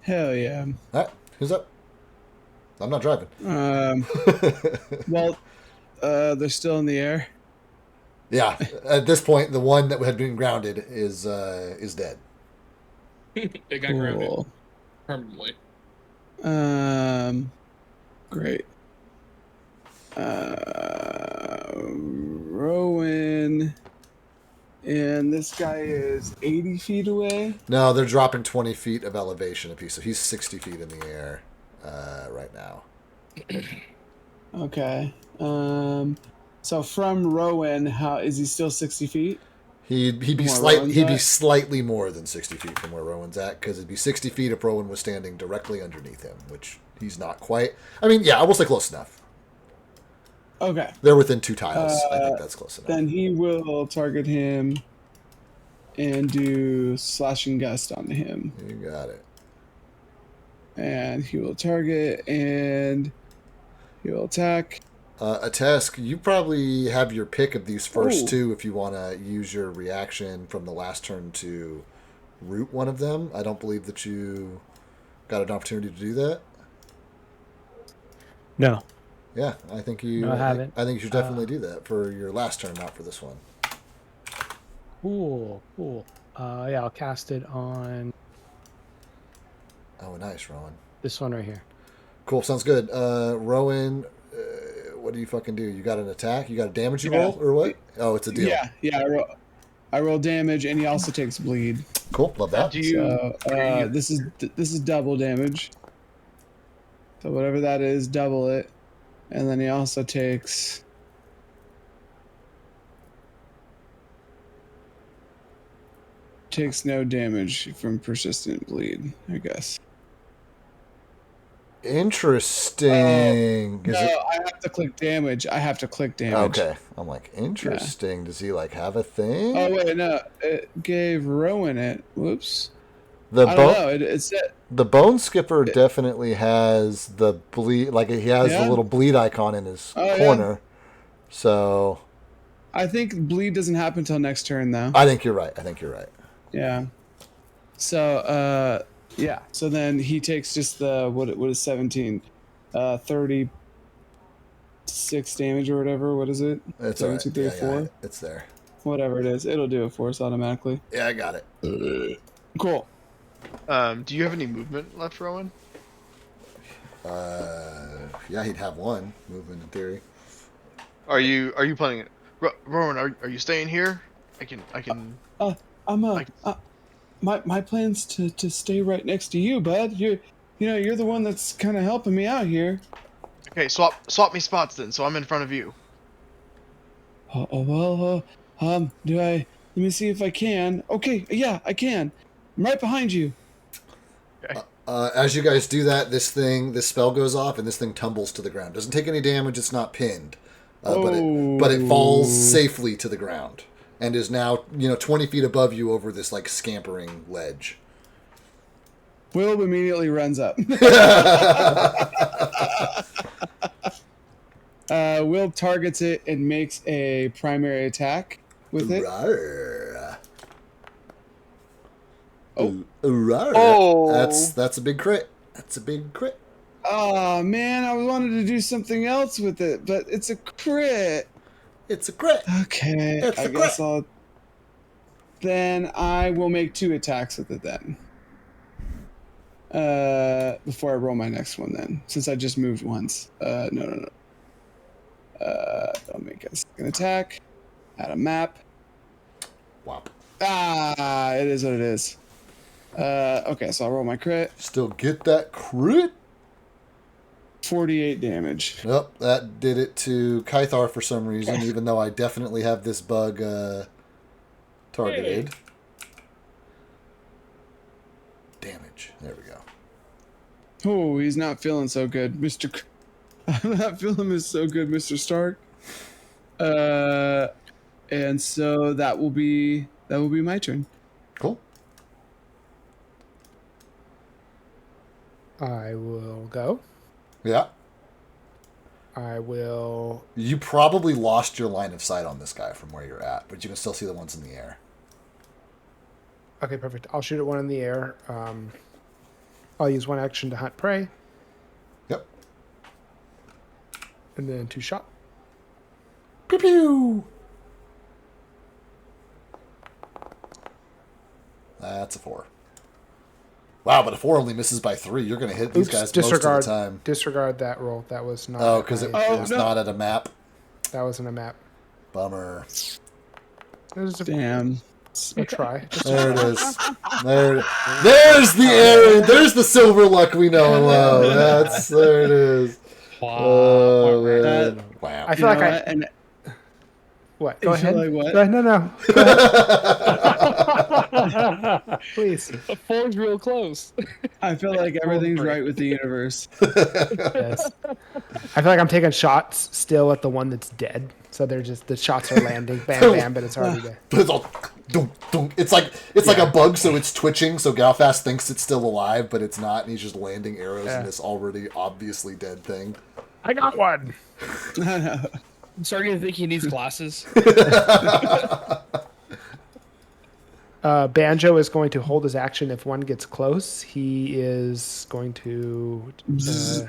Hell yeah. All right, who's up? I'm not driving. Well, they're still in the air. Yeah, at this point, the one that had been grounded is dead. It got grounded permanently. Great. Rowan, and this guy is 80 feet away. No, they're dropping 20 feet of elevation apiece, so he's 60 feet in the air right now. Okay. So from Rowan, how is he still 60 feet? He'd be slightly more than 60 feet from where Rowan's at, because it'd be 60 feet if Rowan was standing directly underneath him, which he's not quite. I mean, yeah, I will say close enough. Okay. They're within 2 tiles. I think that's close enough. Then he will target him and do slashing gust on him. You got it. And he will target and he will attack. Atesk, you probably have your pick of these first two if you want to use your reaction from the last turn to root one of them. I don't believe that you got an opportunity to do that. No. Yeah, I think you. No, I haven't. I think you should definitely do that for your last turn, not for this one. Cool. Yeah, I'll cast it on Oh, nice, Rowan. this one right here. Cool, sounds good. Rowan, what do you fucking do? You got an attack? You got a damage you roll, or what? Oh, it's a deal. Yeah. I roll damage, and he also takes bleed. Cool, love that. This is double damage. So whatever that is, double it, and then he also takes no damage from persistent bleed, I guess. Interesting. No, I have to click damage. Okay. I'm like, interesting. Yeah. Does he like have a thing? Oh wait, no. It gave Rowan it. Whoops. I don't know. It's the Bone Skipper definitely has the bleed. Like he has the little bleed icon in his corner. Yeah. So. I think bleed doesn't happen until next turn, though. I think you're right. Yeah. So, yeah. So then he takes just the what is 17, 36 damage or whatever. What is it? It's 7, all right. 2, 3, 4. Yeah, it's there. Whatever it is, it'll do it for us automatically. Yeah, I got it. Cool. Do you have any movement left, Rowan? Yeah, he'd have one movement in theory. Are you planning it? Rowan, are you staying here? My plan's to stay right next to you, bud. You're the one that's kind of helping me out here. Okay, swap me spots then, so I'm in front of you. Let me see if I can. Okay, yeah, I can. I'm right behind you. Okay. As you guys do that, this spell goes off, and this thing tumbles to the ground. Doesn't take any damage. It's not pinned, but it falls safely to the ground, and is now 20 feet above you over this like scampering ledge. Will immediately runs up. Will targets it and makes a primary attack with it. Rawr. Oh. That's a big crit. Oh man, I wanted to do something else with it, but it's a crit. Okay, I guess then I will make 2 attacks with it then. Before I roll my next one, then, since I just moved once. No. Don't make a second attack. Add a map. Whop. It is what it is. Okay, so I'll roll my crit. Still get that crit? 48 damage. Nope, that did it to Kythar for some reason, even though I definitely have this bug targeted. Damage. There we go. Oh, he's not feeling so good, Mr. I'm not feeling so good, Mr. Stark. And so that will be my turn. Cool. I will go. Yeah. I will. You probably lost your line of sight on this guy from where you're at, but you can still see the ones in the air. Okay, perfect. I'll shoot at one in the air. I'll use one action to hunt prey, Yep. and then 2 shot. Pew pew! That's a 4. Wow, but a 4 only misses by 3. You're going to hit these guys most of the time. Disregard that roll. That was not. Oh, because it my- was not at a map. that wasn't a map. Bummer. It was Damn. a try. Just There it is. There's the area. There's the silver luck we know and love. There it is. Wow. Oh, That- man. Wow. I feel like I. and What? You Go feel ahead. like what? Go ahead. No. Go ahead. Please. The 4's real close. I feel like everything's right with the universe. Yes. I feel like I'm taking shots still at the one that's dead. So they're just the shots are landing, bam, bam, but it's already dead. But it's all dunk, dunk. It's like a bug, so it's twitching. So Galfast thinks it's still alive, but it's not, and he's just landing arrows in this already obviously dead thing. I got one. I'm starting to think he needs glasses. Banjo is going to hold his action if one gets close. He is going to, he's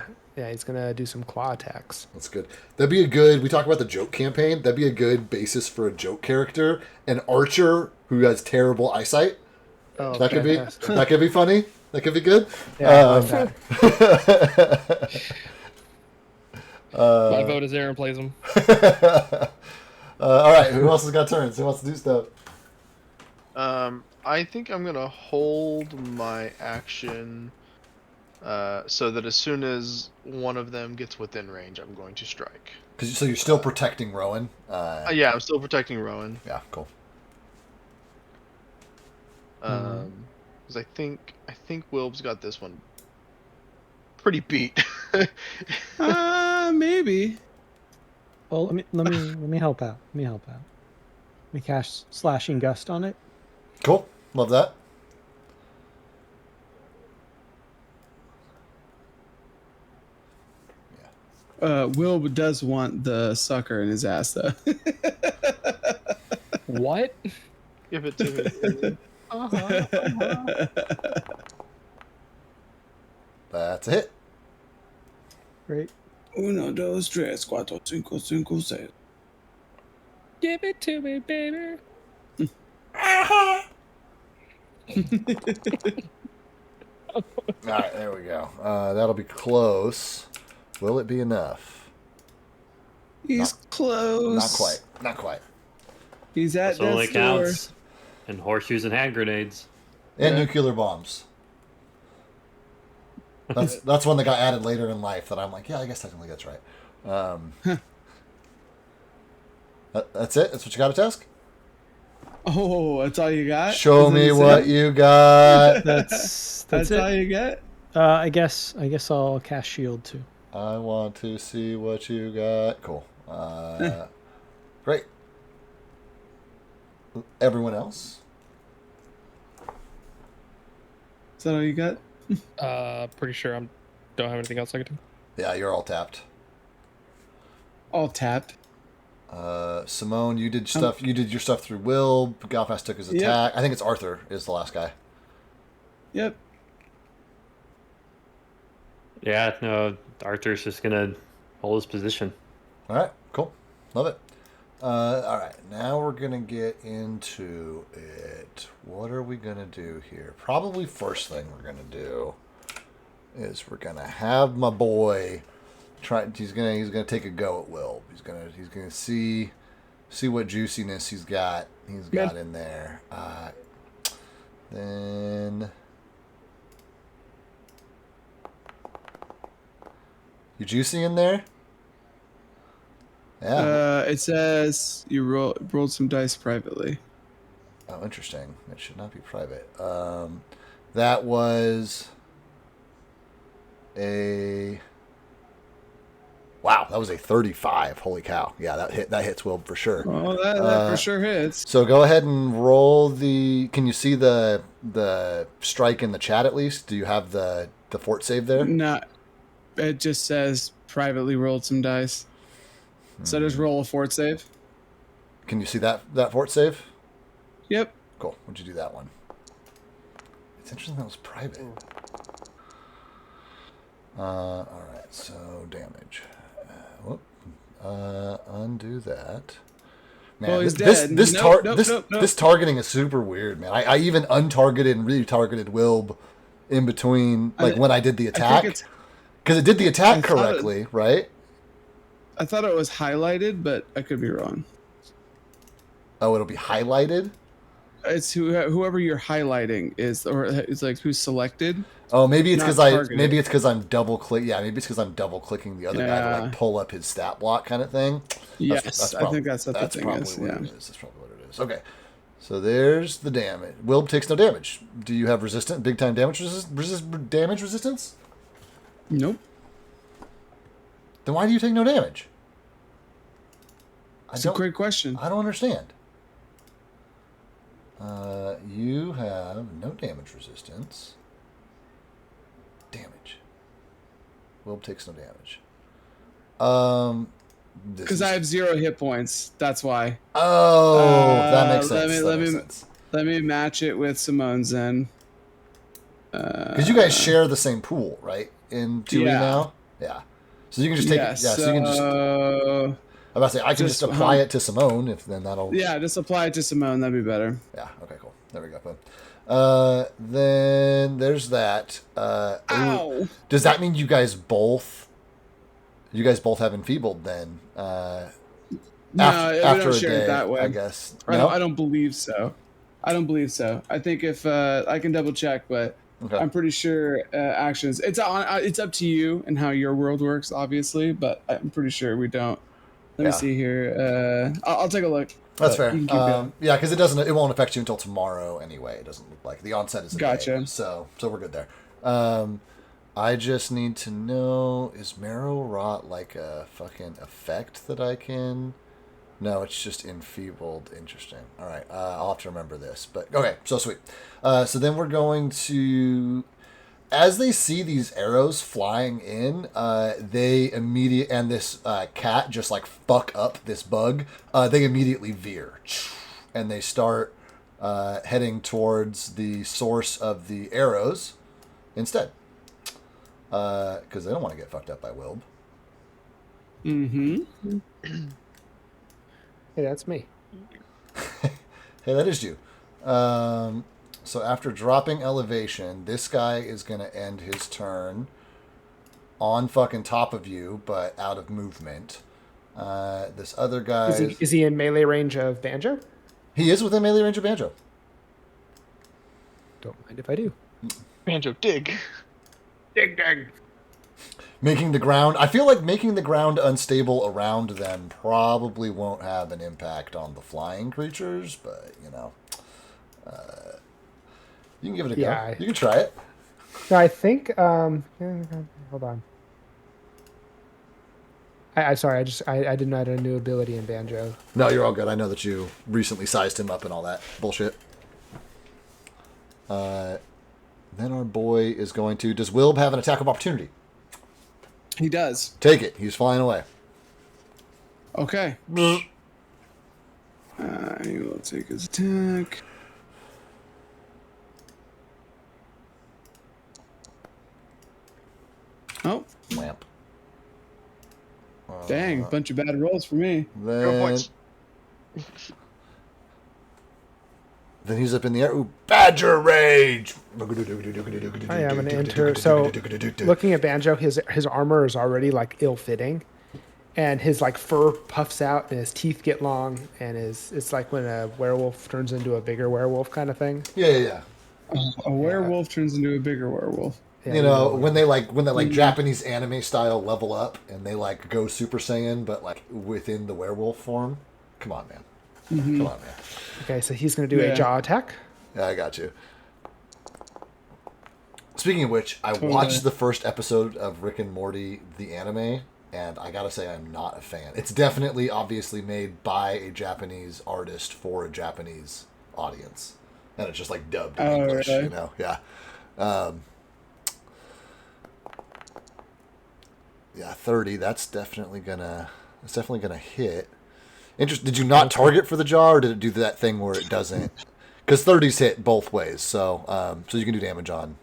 going to do some claw attacks. That's good. That'd be a good. We talk about the joke campaign. That'd be a good basis for a joke character. An archer who has terrible eyesight. Oh, That could be. fantastic. That could be funny. That could be good. Yeah, I like that. My vote is Aaron plays him. All right. Who else has got turns? Who wants to do stuff? I think I'm gonna hold my action, so that as soon as one of them gets within range, I'm going to strike. So you're still protecting Rowan. Yeah, I'm still protecting Rowan. Yeah. Cool. Because I think Wilb's got this one pretty beat. Maybe. Well, let me help out. Let me cast Slashing Gust on it. Cool. Love that. Will does want the sucker in his ass, though. What? Give it to me. That's a hit. Great. 1, 2, 3, 4, 5, 6. Give it to me, baby. All right. There we go. That'll be close. Will it be enough? He's close. Not quite. Not quite. He's at That's only death's door. counts. And horseshoes and hand grenades. And nuclear bombs. That's one that got added later in life that I'm like, yeah, I guess technically that's right. That's it? That's what you got to task? Oh, that's all you got? Show Is that me it? what you got. That's That's all it. you get? I guess I'll cast Shield too. I want to see what you got. Cool. Great. Everyone else? Is that all you got? Pretty sure I don't have anything else I can do. Yeah, you're all tapped. All tapped. Simone, you did stuff. You did your stuff through Will. Galfast took his attack. I think it's Arthur is the last guy. Yep. Yeah, no, Arthur's just gonna hold his position. All right, cool. Love it. All right, now we're going to get into it. What are we going to do here? Probably first thing we're going to do is we're gonna have my boy try. He's gonna take a go at Will. He's gonna see what juiciness he's got in there. Then you juicy in there? Yeah. It says you rolled some dice privately. Oh, interesting. It should not be private. That was a wow. That was a 35. Holy cow! Yeah, that hits Will for sure. Oh, that for sure hits. So go ahead and roll the. Can you see the strike in the chat at least? Do you have the fort save there? No, it just says privately rolled some dice. So just roll a fort save. Can you see that fort save? Yep. Cool. Would you do that one? It's interesting that was private. All right. So damage. Undo that. Man, Well, he's this dead. this Nope. this targeting is super weird, man. I even untargeted and retargeted Wilb in between, like when I did the attack, because it did the attack correctly, right? I thought it was highlighted, but I could be wrong. Oh, it'll be highlighted. It's whoever you're highlighting is, or it's like who's selected. Oh, maybe it's Not because targeted. I'm double click. Yeah, maybe it's because I'm double clicking the other guy to like pull up his stat block kind of thing. Yes, I think that's what the thing is. What Yeah. it is. That's probably what it is. Okay, so there's the damage. Wilb takes no damage. Do you have big time damage damage resistance? Nope. Then why do you take no damage? That's a great question. I don't understand. You have no damage resistance. Damage. Wilb takes no damage. Because I have 0 hit points. That's why. Oh, that makes sense. Let me match it with Simone's then. Because you guys share the same pool, right? In 2E now? Yeah. So you can just take it. Yeah, so you can just. I'm about to say, I can just apply it to Simone, if then that'll. Yeah, just apply it to Simone. That'd be better. Yeah, okay, cool. There we go. Then there's that. Ow! Does that mean you guys both have enfeebled then? No, after we don't a share day, it that way. I guess. No? I don't believe so. I think if I can double check, but Okay. I'm pretty sure actions. It's up to you and how your world works, obviously. But I'm pretty sure we don't. Let me see here. I'll take a look. That's fair. You can keep going. Yeah, because it won't affect you until tomorrow anyway. It doesn't look like the onset is a day, so we're good there. I just need to know, is Marrow Rot like a fucking effect that I can? No, it's just enfeebled. Interesting. All right, I'll have to remember this. But okay, so sweet. So then we're going to, as they see these arrows flying in, they and this cat just like fuck up this bug. They immediately veer, and they start heading towards the source of the arrows instead, because they don't want to get fucked up by Wilb. Mm-hmm. Hey, that's me. Hey, that is you. So after dropping elevation, this guy is going to end his turn on fucking top of you, but out of movement. This other guy... Is he in melee range of Banjo? He is within melee range of Banjo. Don't mind if I do. Banjo, dig. Dig, dig. Making the ground... I feel like making the ground unstable around them probably won't have an impact on the flying creatures, but, you know... you can give it a go. You can try it. No, I think... hold on. I sorry, I didn't know I had a new ability in Banjo. No, you're all good. I know that you recently sized him up and all that bullshit. Then our boy is going to... Does Wilb have an attack of opportunity? He does. Take it. He's flying away. Okay. He will take his attack. Oh. Lamp. Dang, bunch of bad rolls for me. Then Then he's up in the air. Ooh, Badger Rage! I'm going to enter. So, looking at Banjo, his armor is already like ill-fitting, and his like fur puffs out, and his teeth get long, and it's like when a werewolf turns into a bigger werewolf kind of thing. Yeah. A werewolf turns into a bigger werewolf. You know, when they Japanese anime style level up and they like go Super Saiyan, but like within the werewolf form. Come on, man. Come on, man. Okay, so he's going to do a jaw attack. Yeah, I got you. Speaking of which, I watched the first episode of Rick and Morty, the anime, and I gotta say I'm not a fan. It's definitely, obviously made by a Japanese artist for a Japanese audience. And it's just like dubbed in English, really? you know? Yeah. Yeah, 30. That's definitely gonna hit. Did you not target for the jaw, or did it do that thing where it doesn't? Because 30's hit both ways, so you can do damage on.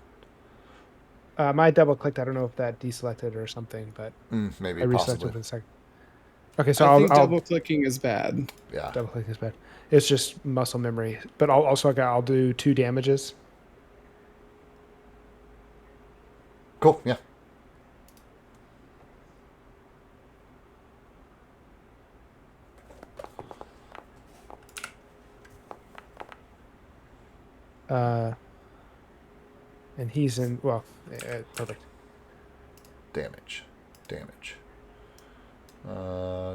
My double clicked. I don't know if that deselected or something, but Maybe I reselected possibly. for a second. Okay, so I think I'll double clicking is bad. Yeah. double click is bad. It's just muscle memory. But I'll do 2 damages. Cool. Yeah. And he's in. Well, perfect. Damage.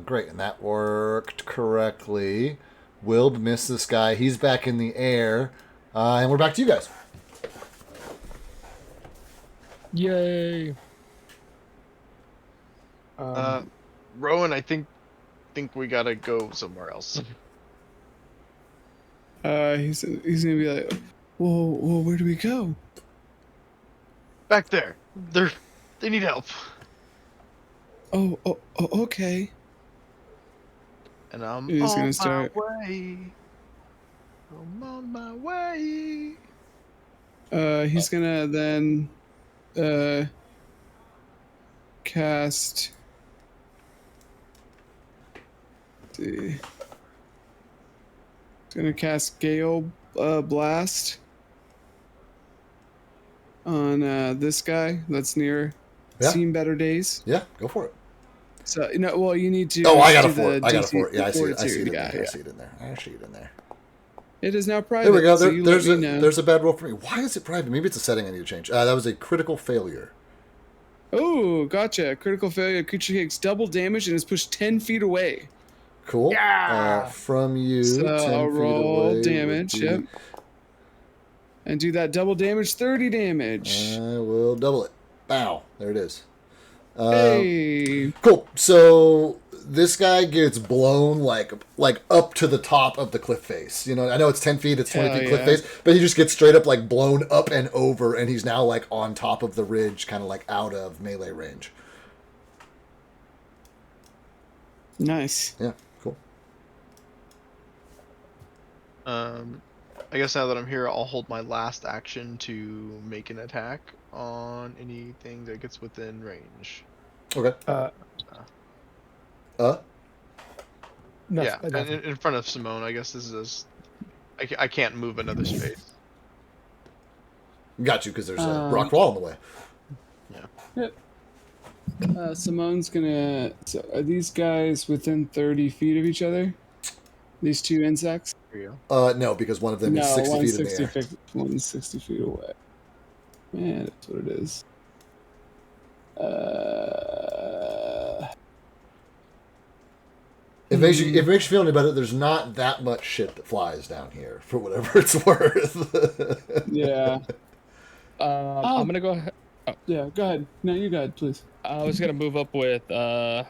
Great, and that worked correctly. Wilb missed this guy. He's back in the air. And we're back to you guys. Yay! Rowan, I think we gotta go somewhere else. He's gonna be like, whoa, where do we go? Back there. They need help. Oh, okay. And I'm He's on gonna my start- way. I'm on my way. He's gonna then, cast. Let's see. He's gonna cast Gale Blast on this guy that's near Yeah. Seen Better Days. Yeah, go for it. So you need to. Oh, I got a do the 4. I got a DC 4. Yeah, I see it. I see it in Yeah, there. I yeah. see it in there. I see it in there. It is now private. There we go. so you let me know. There's a bad roll for me. Why is it private? Maybe it's a setting I need to change. That was a critical failure. Oh, gotcha. Critical failure. Creature takes double damage and is pushed 10 feet away. Cool. Yeah. From you, So 10 I'll feet roll away. damage. would be- Yep. And do that double damage, 30 damage. I will double it. Bow. There it is. Hey. Cool. So this guy gets blown like up to the top of the cliff face. You know, I know it's 10 feet, it's 20 Hell feet cliff yeah. face, but he just gets straight up like blown up and over, and he's now like on top of the ridge, kind of like out of melee range. Nice. Yeah, cool. I guess now that I'm here, I'll hold my last action to make an attack on anything that gets within range. Okay. No, Yeah, nothing. in front of Simone. I guess this is. I can't move another space. Got you, because there's a rock wall in the way. Simone's gonna. So are these guys within 30 feet of each other? These two insects? Here you go. No, because one of them No, is 60 one's feet in the 60 air. feet, one's 60 feet away. Man, that's what it is. If it makes you feel any better, there's not that much shit that flies down here, for whatever it's worth. Yeah. I'm gonna go ahead. Yeah, go ahead. No, you go ahead, please. I was gonna move up with Will.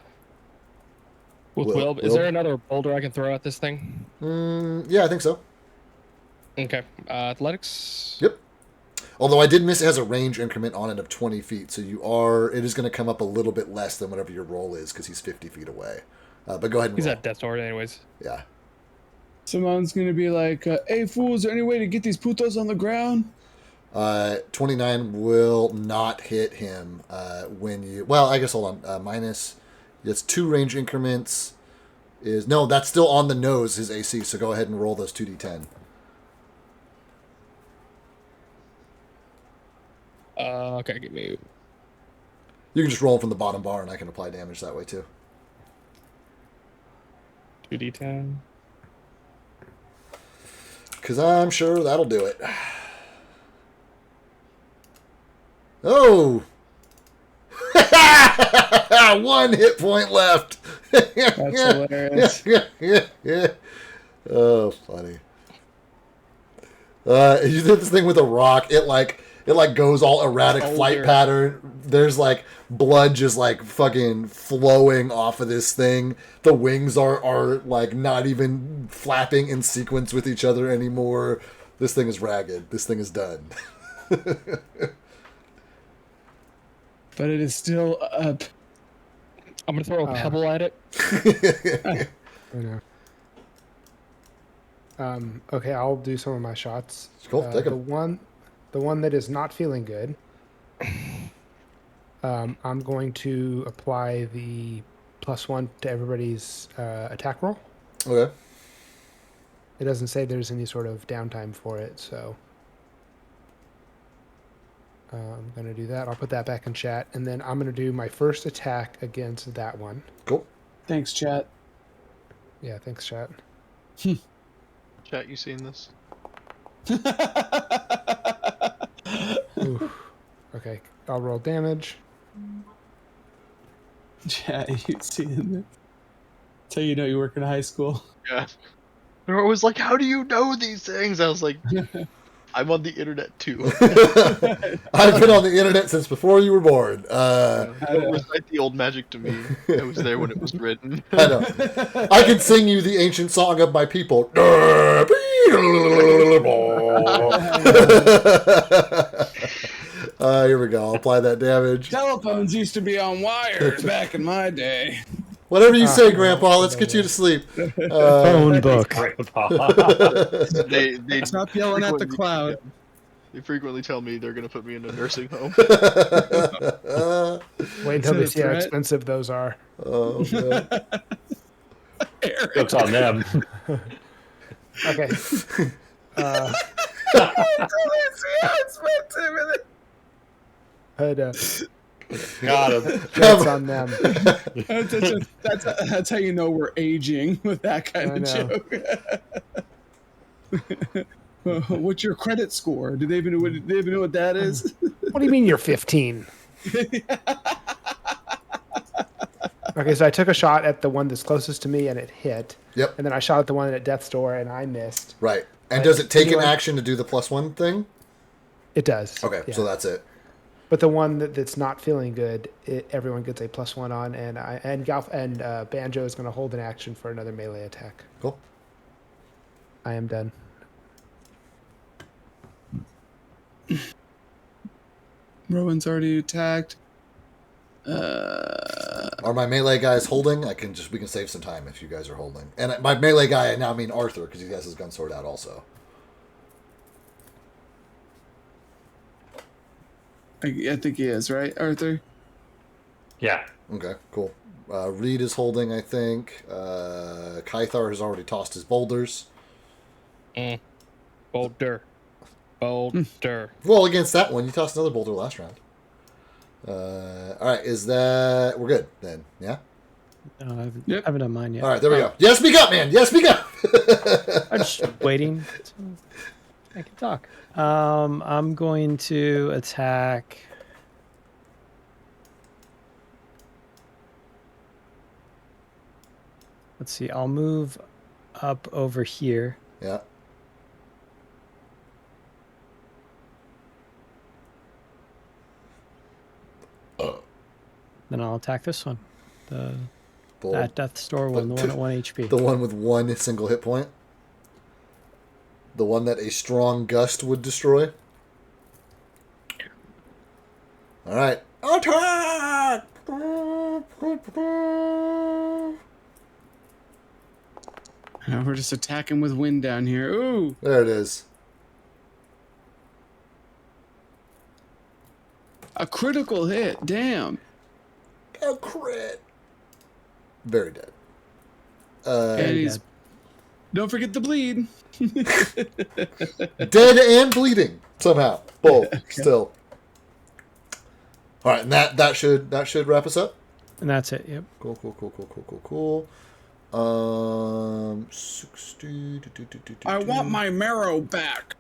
Is there another boulder I can throw at this thing? Yeah, I think so. Okay. Athletics. Yep. Although I did miss, it has a range increment on it of 20 feet, so it is going to come up a little bit less than whatever your roll is, because he's 50 feet away. But go ahead and He's roll. at death's door anyways. Yeah. Simone's gonna be like, hey, fool, is there any way to get these putos on the ground? 29 will not hit him when you... Well, I guess, hold on. Minus... It's 2 range increments. No, that's still on the nose, his AC, so go ahead and roll those 2d10. Okay, give me. You can just roll from the bottom bar, and I can apply damage that way too. 2d10. Because I'm sure that'll do it. Oh! 1 hit point left. That's hilarious. Oh, funny. You did this thing with a rock. It goes all erratic flight pattern. There's like blood just like fucking flowing off of this thing. The wings are like not even flapping in sequence with each other anymore. This thing is ragged. This thing is done. But it is still up. I'm gonna throw a pebble at it. I know. Okay, I'll do some of my shots. Cool, take 'em. The one that is not feeling good. I'm going to apply the +1 to everybody's attack roll. Okay. It doesn't say there's any sort of downtime for it, so I'm going to do that. I'll put that back in chat, and then I'm going to do my first attack against that one. Cool. Thanks, chat. Yeah, thanks, chat. Chat, you seen this? Oof. Okay, I'll roll damage. Chat, you seeing this? That's how you know you work in high school. Yeah. They're always like, how do you know these things? I was like, I'm on the internet too. I've been on the internet since before you were born. Don't recite the old magic to me. I was there when it was written. I know. I can sing you the ancient song of my people. Here we go. I'll apply that damage. Telephones used to be on wires back in my day. Whatever you say, Grandpa. Let's get you to sleep. Phone book. They Stop yelling at the cloud. They frequently tell me they're gonna put me in a nursing home. Wait until they see how expensive those are. Oh, man. Joke's on them. Okay. But, Got him. jokes on them. That's how you know we're aging with that kind I of joke. What's your credit score? Do they even know what that is? What do you mean you're 15? Okay, so I took a shot at the one that's closest to me and it hit. Yep. And then I shot at the one at death's door and I missed. Right. And But does it take anyway- an action to do the +1 thing? It does. Okay, yeah. so that's it. But the one that's not feeling good, everyone gets a +1 on, and Banjo is going to hold an action for another melee attack. Cool. I am done. Rowan's already attacked. Are my melee guys holding? We can save some time if you guys are holding. And my melee guy, I now mean Arthur, because he has his gun sword out also. I think he is, right, Arthur? Yeah. Okay, cool. Reed is holding, I think. Kythar has already tossed his boulders. Boulder. Well, against that one, you tossed another boulder last round. All right, we're good then? Yeah. No, I haven't done mine yet. All right, there we go. Yes, speak up, man. Yes, speak up. I'm just waiting so I can talk. I'm going to attack. Let's see. I'll move up over here. Yeah. Then I'll attack this one. That Bold. death's door one, the one at 1 HP. The one with one single hit point. The one that a strong gust would destroy. All right. Attack! We're just attacking with wind down here. Ooh. There it is. A critical hit. Damn. A crit. Very dead. And he's... Don't forget the bleed. Dead and bleeding somehow. Both still. All right, and that should wrap us up. And that's it. Yep. Cool. 60. I want my marrow back.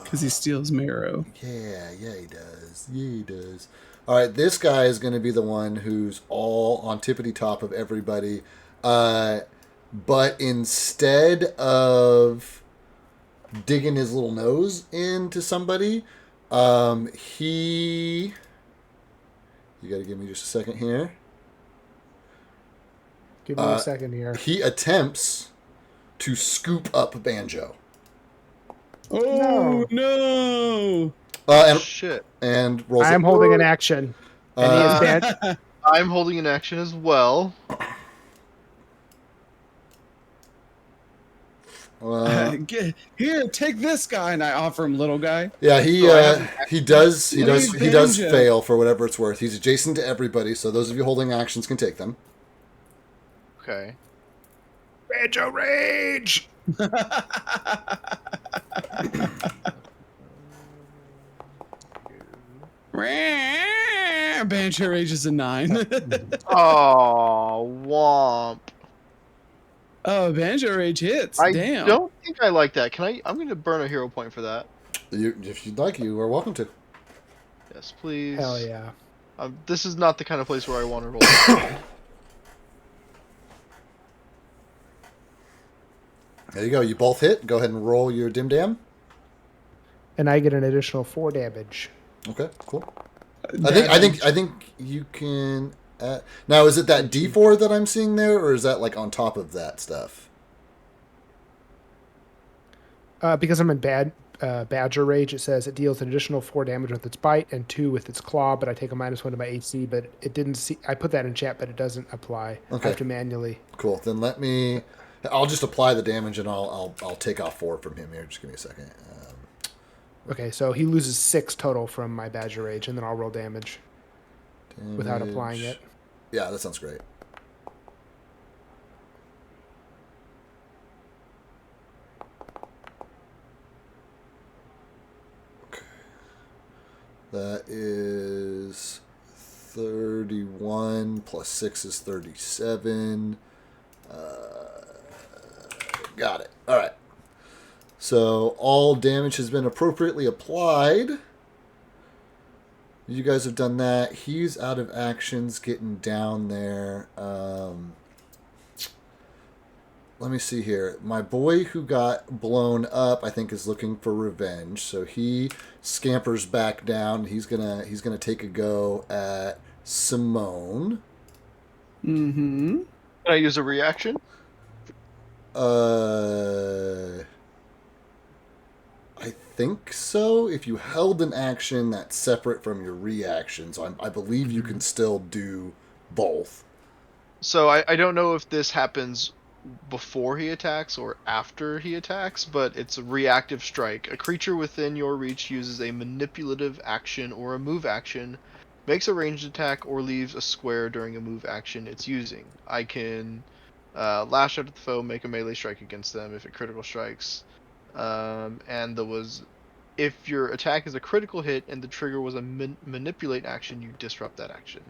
Because he steals marrow. Yeah, he does. All right, this guy is going to be the one who's all on tippity top of everybody. But instead of digging his little nose into somebody, you got to give me just a second here. Give me a second here. He attempts to scoop up Banjo. Oh, no. And Shit. rolls. I am holding an action. And he is banned. I'm holding an action as well. Here, take this guy, and I offer him little guy. Yeah, he does Banjo. fail for whatever it's worth. He's adjacent to everybody, so those of you holding actions can take them. Okay. Banjo Rage! Banjo Rage is a 9. Oh, womp. Oh, Banjo Rage hits. I Damn. don't think I like that. I'm going to burn a hero point for that. If you'd like, you are welcome to. Yes, please. Hell yeah. This is not the kind of place where I want to roll. There you go. You both hit. Go ahead and roll your dim dam. And I get an additional 4 damage. Okay, cool. I think you can. Now, is it that D4 that I'm seeing there, or is that like on top of that stuff? Because I'm in Badger Rage, it says it deals an additional 4 damage with its bite and 2 with its claw, but I take a -1 to my AC, but it didn't see. I put that in chat, but it doesn't apply. Okay. I have to manually. Cool. Then I'll just apply the damage, and I'll take off 4 from him here. Just give me a second. Okay, so he loses 6 total from my Badger Rage, and then I'll roll damage without applying it. Yeah, that sounds great. Okay. That is 31 plus 6 is 37. Got it. All right. So all damage has been appropriately applied. You guys have done that. He's out of actions, getting down there. Let me see here. My boy who got blown up, I think, is looking for revenge. So he scampers back down. He's gonna take a go at Simone. Mm-hmm. Can I use a reaction? I think so. If you held an action that's separate from your reaction, so I believe you can still do both. So I don't know if this happens before he attacks or after he attacks, but it's a reactive strike. A creature within your reach uses a manipulative action or a move action, makes a ranged attack, or leaves a square during a move action it's using. I can lash out at the foe, make a melee strike against them if it critical strikes. And if your attack is a critical hit and the trigger was a manipulate action, you disrupt that action.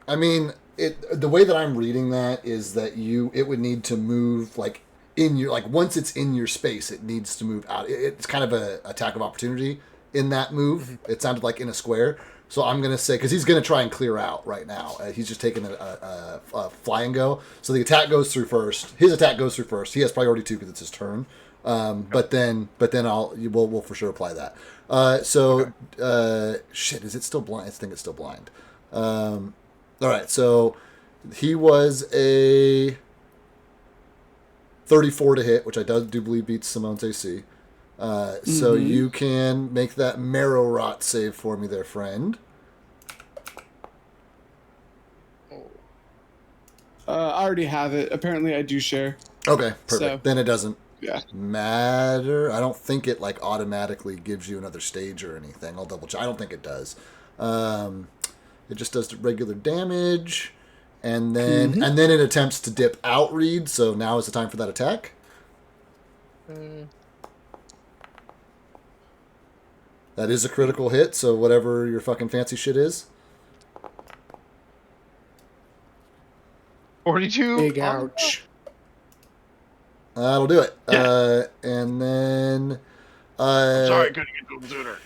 I mean, the way that I'm reading that is that it would need to move once it's in your space, it needs to move out. It's kind of a attack of opportunity in that move. Mm-hmm. It sounded like in a square. So I'm going to say, because he's going to try and clear out right now. He's just taking a fly and go. So the attack goes through first. His attack goes through first. He has priority 2 because it's his turn. But then we'll for sure apply that. Shit, is it still blind? I think it's still blind. All right, so he was a 34 to hit, which I do believe beats Simone's AC. So you can make that marrow rot save for me there, friend. I already have it. Apparently I do share. Okay, perfect. So, then it doesn't yeah. matter. I don't think it automatically gives you another stage or anything. I'll double check. I don't think it does. It just does regular damage, and then it attempts to dip out Reed. So now is the time for that attack. That is a critical hit, so whatever your fucking fancy shit is. 42. Big on the- ouch. That'll do it. Yeah. And then... Sorry, I couldn't get to him sooner.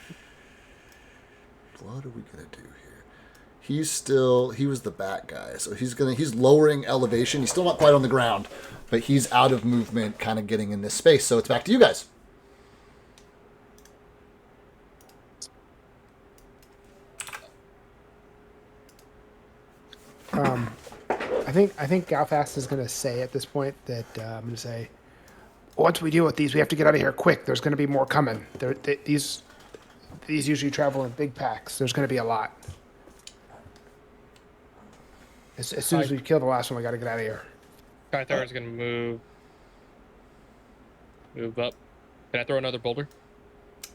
What are we gonna do here? He was the bat guy, so he's lowering elevation. He's still not quite on the ground, but he's out of movement, kind of getting in this space. So it's back to you guys. I think Galfast is going to say at this point that I'm going to say, once we deal with these, we have to get out of here quick. There's going to be more coming. These usually travel in big packs. There's going to be a lot. As soon as we kill the last one, we got to get out of here. Skythar is going to move up. Can I throw another boulder?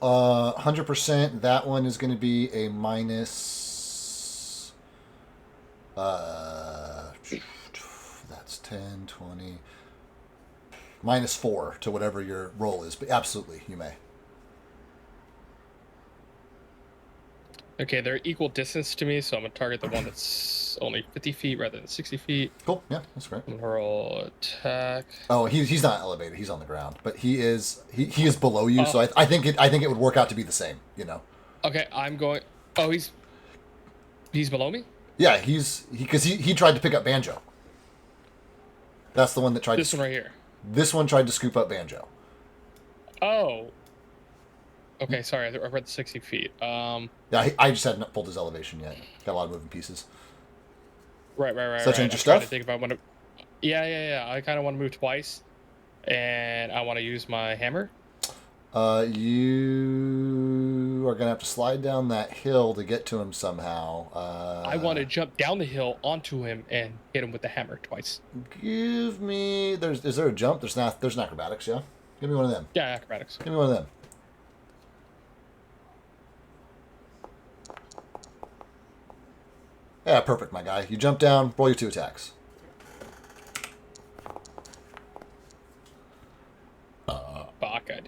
100%. That one is going to be a minus. That's 10, 20. -4 to whatever your roll is, but absolutely, you may. Okay, they're equal distance to me, so I'm going to target the one that's only 50 feet rather than 60 feet. Cool. Yeah, that's great. I'm going to roll attack. Oh, he's not elevated. He's on the ground, but he is below you. So I think it would work out to be the same. You know. Okay, I'm going. Oh, he's below me. Yeah, because he tried to pick up Banjo. That's the one that tried. This one right here. This one tried to scoop up Banjo. Oh. Okay, sorry. I read the 60 feet. Yeah, I just hadn't pulled his elevation yet. Got a lot of moving pieces. Right. Does that change your I'm trying stuff? to think about when. Yeah. I kind of want to move twice, and I want to use my hammer. You are gonna have to slide down that hill to get to him somehow. I want to jump down the hill onto him and hit him with the hammer twice. Give me. Is there a jump? There's not. There's an acrobatics. Yeah. Give me one of them. Yeah, acrobatics. Give me one of them. Yeah, perfect, my guy. You jump down. Roll your 2 attacks. Fuck, I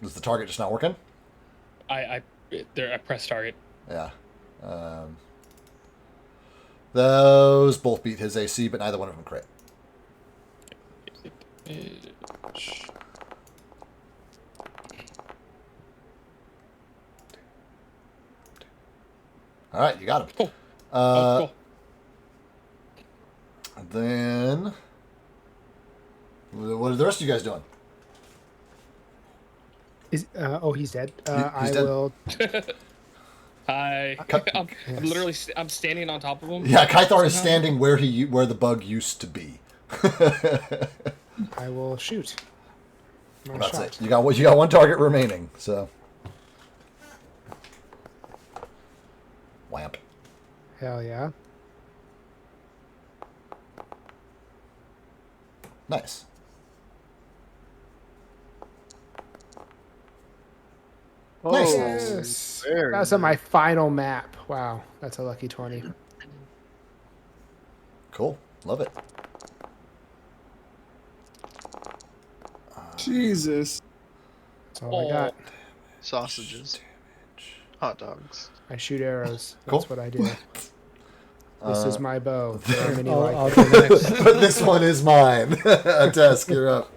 Is the target just not working? I press target. Yeah. Those both beat his AC, but neither one of them crit. All right, you got him. Cool. Cool. Cool. Then, what are the rest of you guys doing? He's dead. He's I dead. will. I'm Yes. literally I'm standing on top of him. Yeah, Kythar is standing where the bug used to be. I will shoot. My That's shot. it. You got one target remaining. So, whamp. Hell yeah. Nice. Nice. Yes. very That's on my final map. Wow, that's a lucky 20. Cool. Love it. Jesus. That's all I got. sausages, hot dogs. I shoot arrows. Cool. That's what I do. This is my bow. There are many like I'll it. go next. But this one is mine. Tusk, you're up.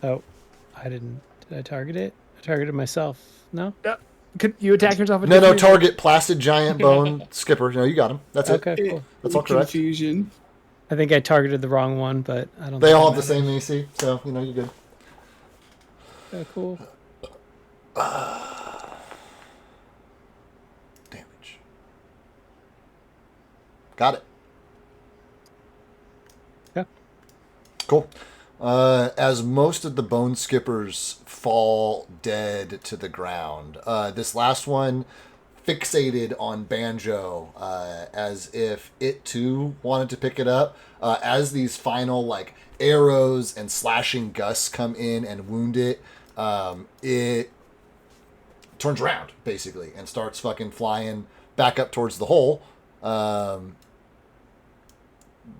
Oh, I didn't. Did I target it? I targeted myself. No. Could you attack yourself? No, target placid giant bone skipper. No, you got him. That's it. Okay, cool. That's all correct. Confusion. I think I targeted the wrong one, but I don't. They think all it have the matters. same AC, so you're good. Yeah, cool. Damage. Got it. Yeah. Cool. As most of the bone skippers fall dead to the ground, this last one fixated on Banjo as if it too wanted to pick it up. As these final like arrows and slashing gusts come in and wound it, it turns around basically and starts fucking flying back up towards the hole.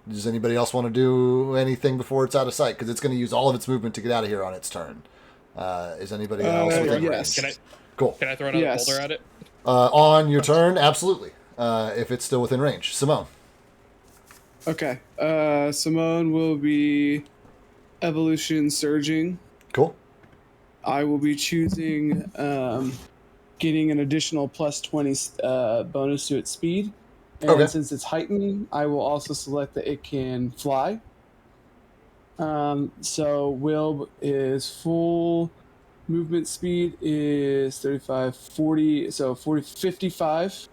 Does anybody else want to do anything before it's out of sight? Because it's going to use all of its movement to get out of here on its turn. Is anybody else within yes. range? Cool. Can I throw another Yes. boulder at it? On your turn, absolutely. If it's still within range. Simone. Okay. Simone will be evolution surging. Cool. I will be choosing getting an additional plus 20 bonus to its speed. And Okay. since it's heightened, I will also select that it can fly. So Will is full movement speed is 35, 40, so 40, 55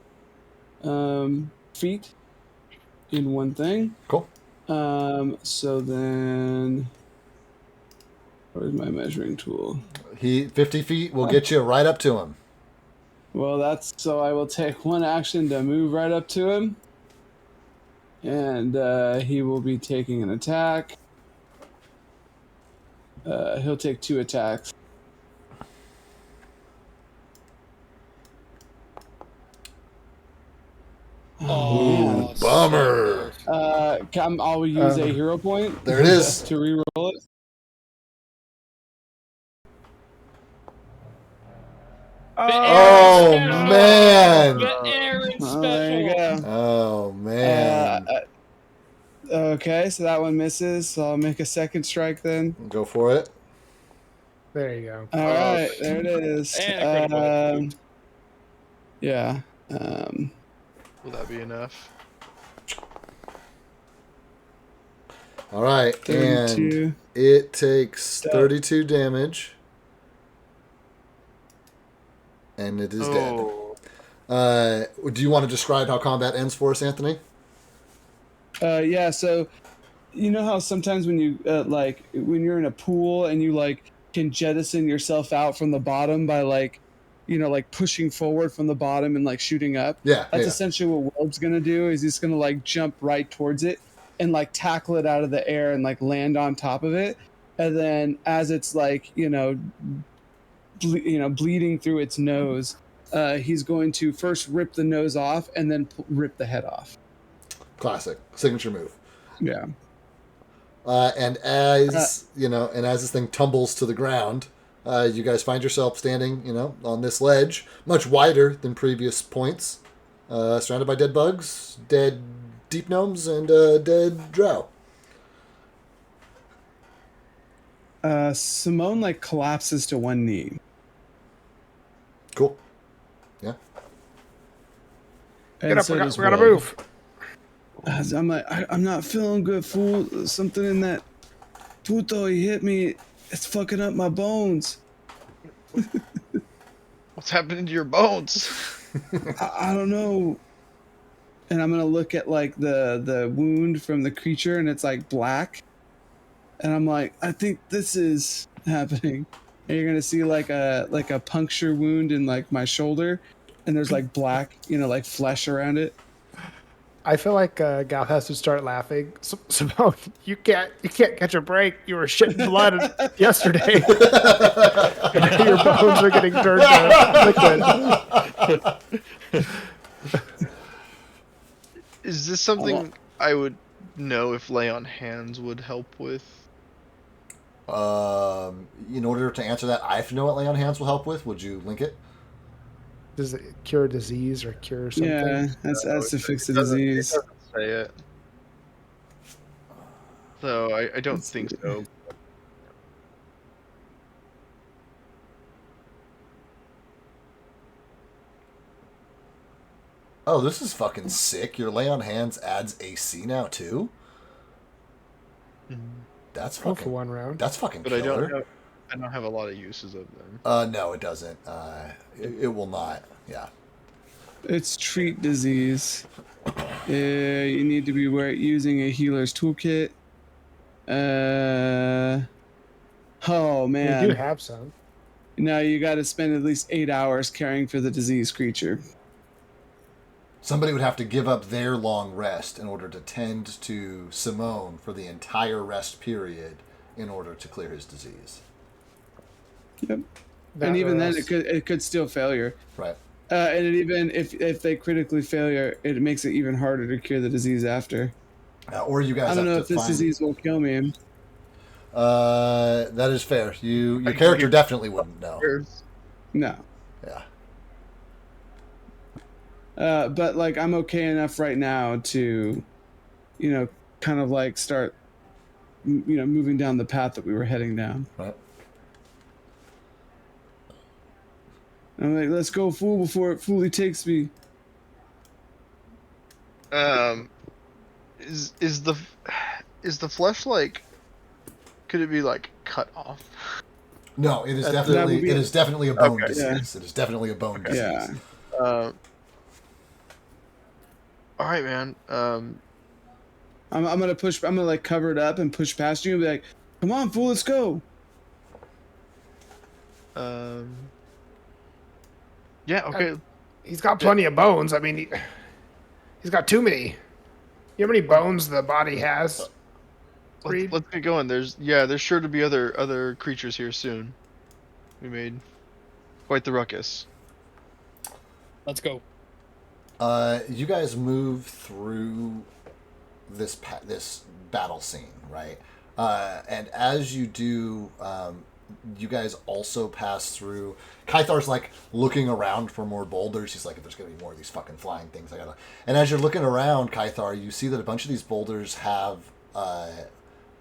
feet in one thing. Cool. So then, where's my measuring tool? 50 feet will get you right up to him. Well, that's so I will take one action to move right up to him. And he will be taking an attack. He'll take 2 attacks. Oh, bummer. I'll use a hero point. There it is. To reroll it. Oh, man. The Aaron Oh, there you special. go. Oh, man. Okay, so that one misses. So I'll make a second strike then. Go for it. There you go. All right, there it is. And a critical hit. Yeah. Will that be enough? All right. 32. And it takes 32 damage. And it is dead. Do you want to describe how combat ends for us, Anthony? Yeah, so you know how sometimes when you like when you're in a pool and you like can jettison yourself out from the bottom by like like pushing forward from the bottom and like shooting up. Yeah. That's essentially what Will's gonna do. Is he's gonna like jump right towards it and like tackle it out of the air and like land on top of it, and then as it's like bleeding through its nose, he's going to first rip the nose off and then rip the head off. Classic. Signature move. Yeah. And as as this thing tumbles to the ground, you guys find yourself standing, on this ledge, much wider than previous points, surrounded by dead bugs, dead deep gnomes, and dead drow. Simone like collapses to one knee. Cool. Yeah. And Get up, so we does gotta Will. move. I'm like, I'm not feeling good, fool. Something in that puto he hit me. It's fucking up my bones. What's happening to your bones? I don't know. And I'm gonna look at like the wound from the creature, and it's like black. And I'm like, I think this is happening. And you're gonna see like a puncture wound in like my shoulder, and there's like black, like flesh around it. I feel like Gal has to start laughing. Simone, you can't catch a break. You were shitting blood yesterday. Your bones are getting turned to liquid. Is this something I would know if lay on hands would help with? In order to answer that, I have to know what lay on hands will help with. Would you link it? Does it cure disease or cure something? Yeah, that's to fix the It disease. doesn't say it. So I don't think so. Oh, this is fucking sick. Your lay on hands adds AC now too. That's Oh, fucking. for one round. That's fucking But killer. I don't have a lot of uses of them. No, it doesn't. It will not. Yeah. It's treat disease. You need to be using a healer's toolkit. Oh We do man. have some. Now you got to spend at least 8 hours caring for the diseased creature. Somebody would have to give up their long rest in order to tend to Simone for the entire rest period in order to clear his disease. Yep. That And even or then, else- it could still failure. Right. And even if they critically failure, it makes it even harder to cure the disease after. Or you guys I don't know have if to this find. disease will kill me. That is fair. Your Like, character you're- definitely wouldn't know. No. Yeah. But like I'm okay enough right now to, kind of like start, moving down the path that we were heading down. Right. I'm like, let's go, fool, before it fully takes me. Is the flesh like? Could it be like cut off? No, it is That definitely would be- it is definitely a bone Okay. disease. It is definitely a bone disease. Yeah. All right, man. I'm gonna push. I'm gonna like cover it up and push past you and be like, "Come on, fool, let's go." Yeah. Okay. He's got plenty of bones. I mean, he's got too many. You know how many bones the body has? Reed? Let's get going. There's sure to be other creatures here soon. We made quite the ruckus. Let's go. You guys move through this battle scene, right? And as you do, you guys also pass through. Kythar's like looking around for more boulders. He's like, if there's gonna be more of these fucking flying things, I gotta. And as you're looking around, Kythar, you see that a bunch of these boulders have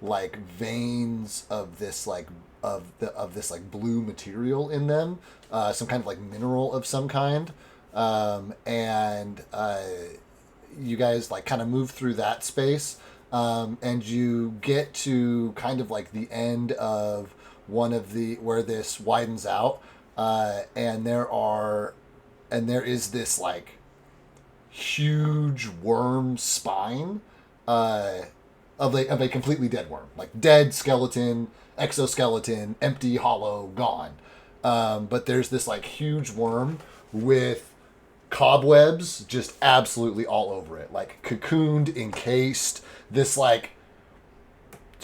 like veins of this like this like blue material in them, some kind of like mineral of some kind. And you guys like kind of move through that space, and you get to kind of like the end of one of the where this widens out, and there is this like huge worm spine, of a completely dead worm, like dead skeleton, exoskeleton, empty, hollow, gone. But there's this like huge worm with cobwebs just absolutely all over it, like cocooned, encased. This like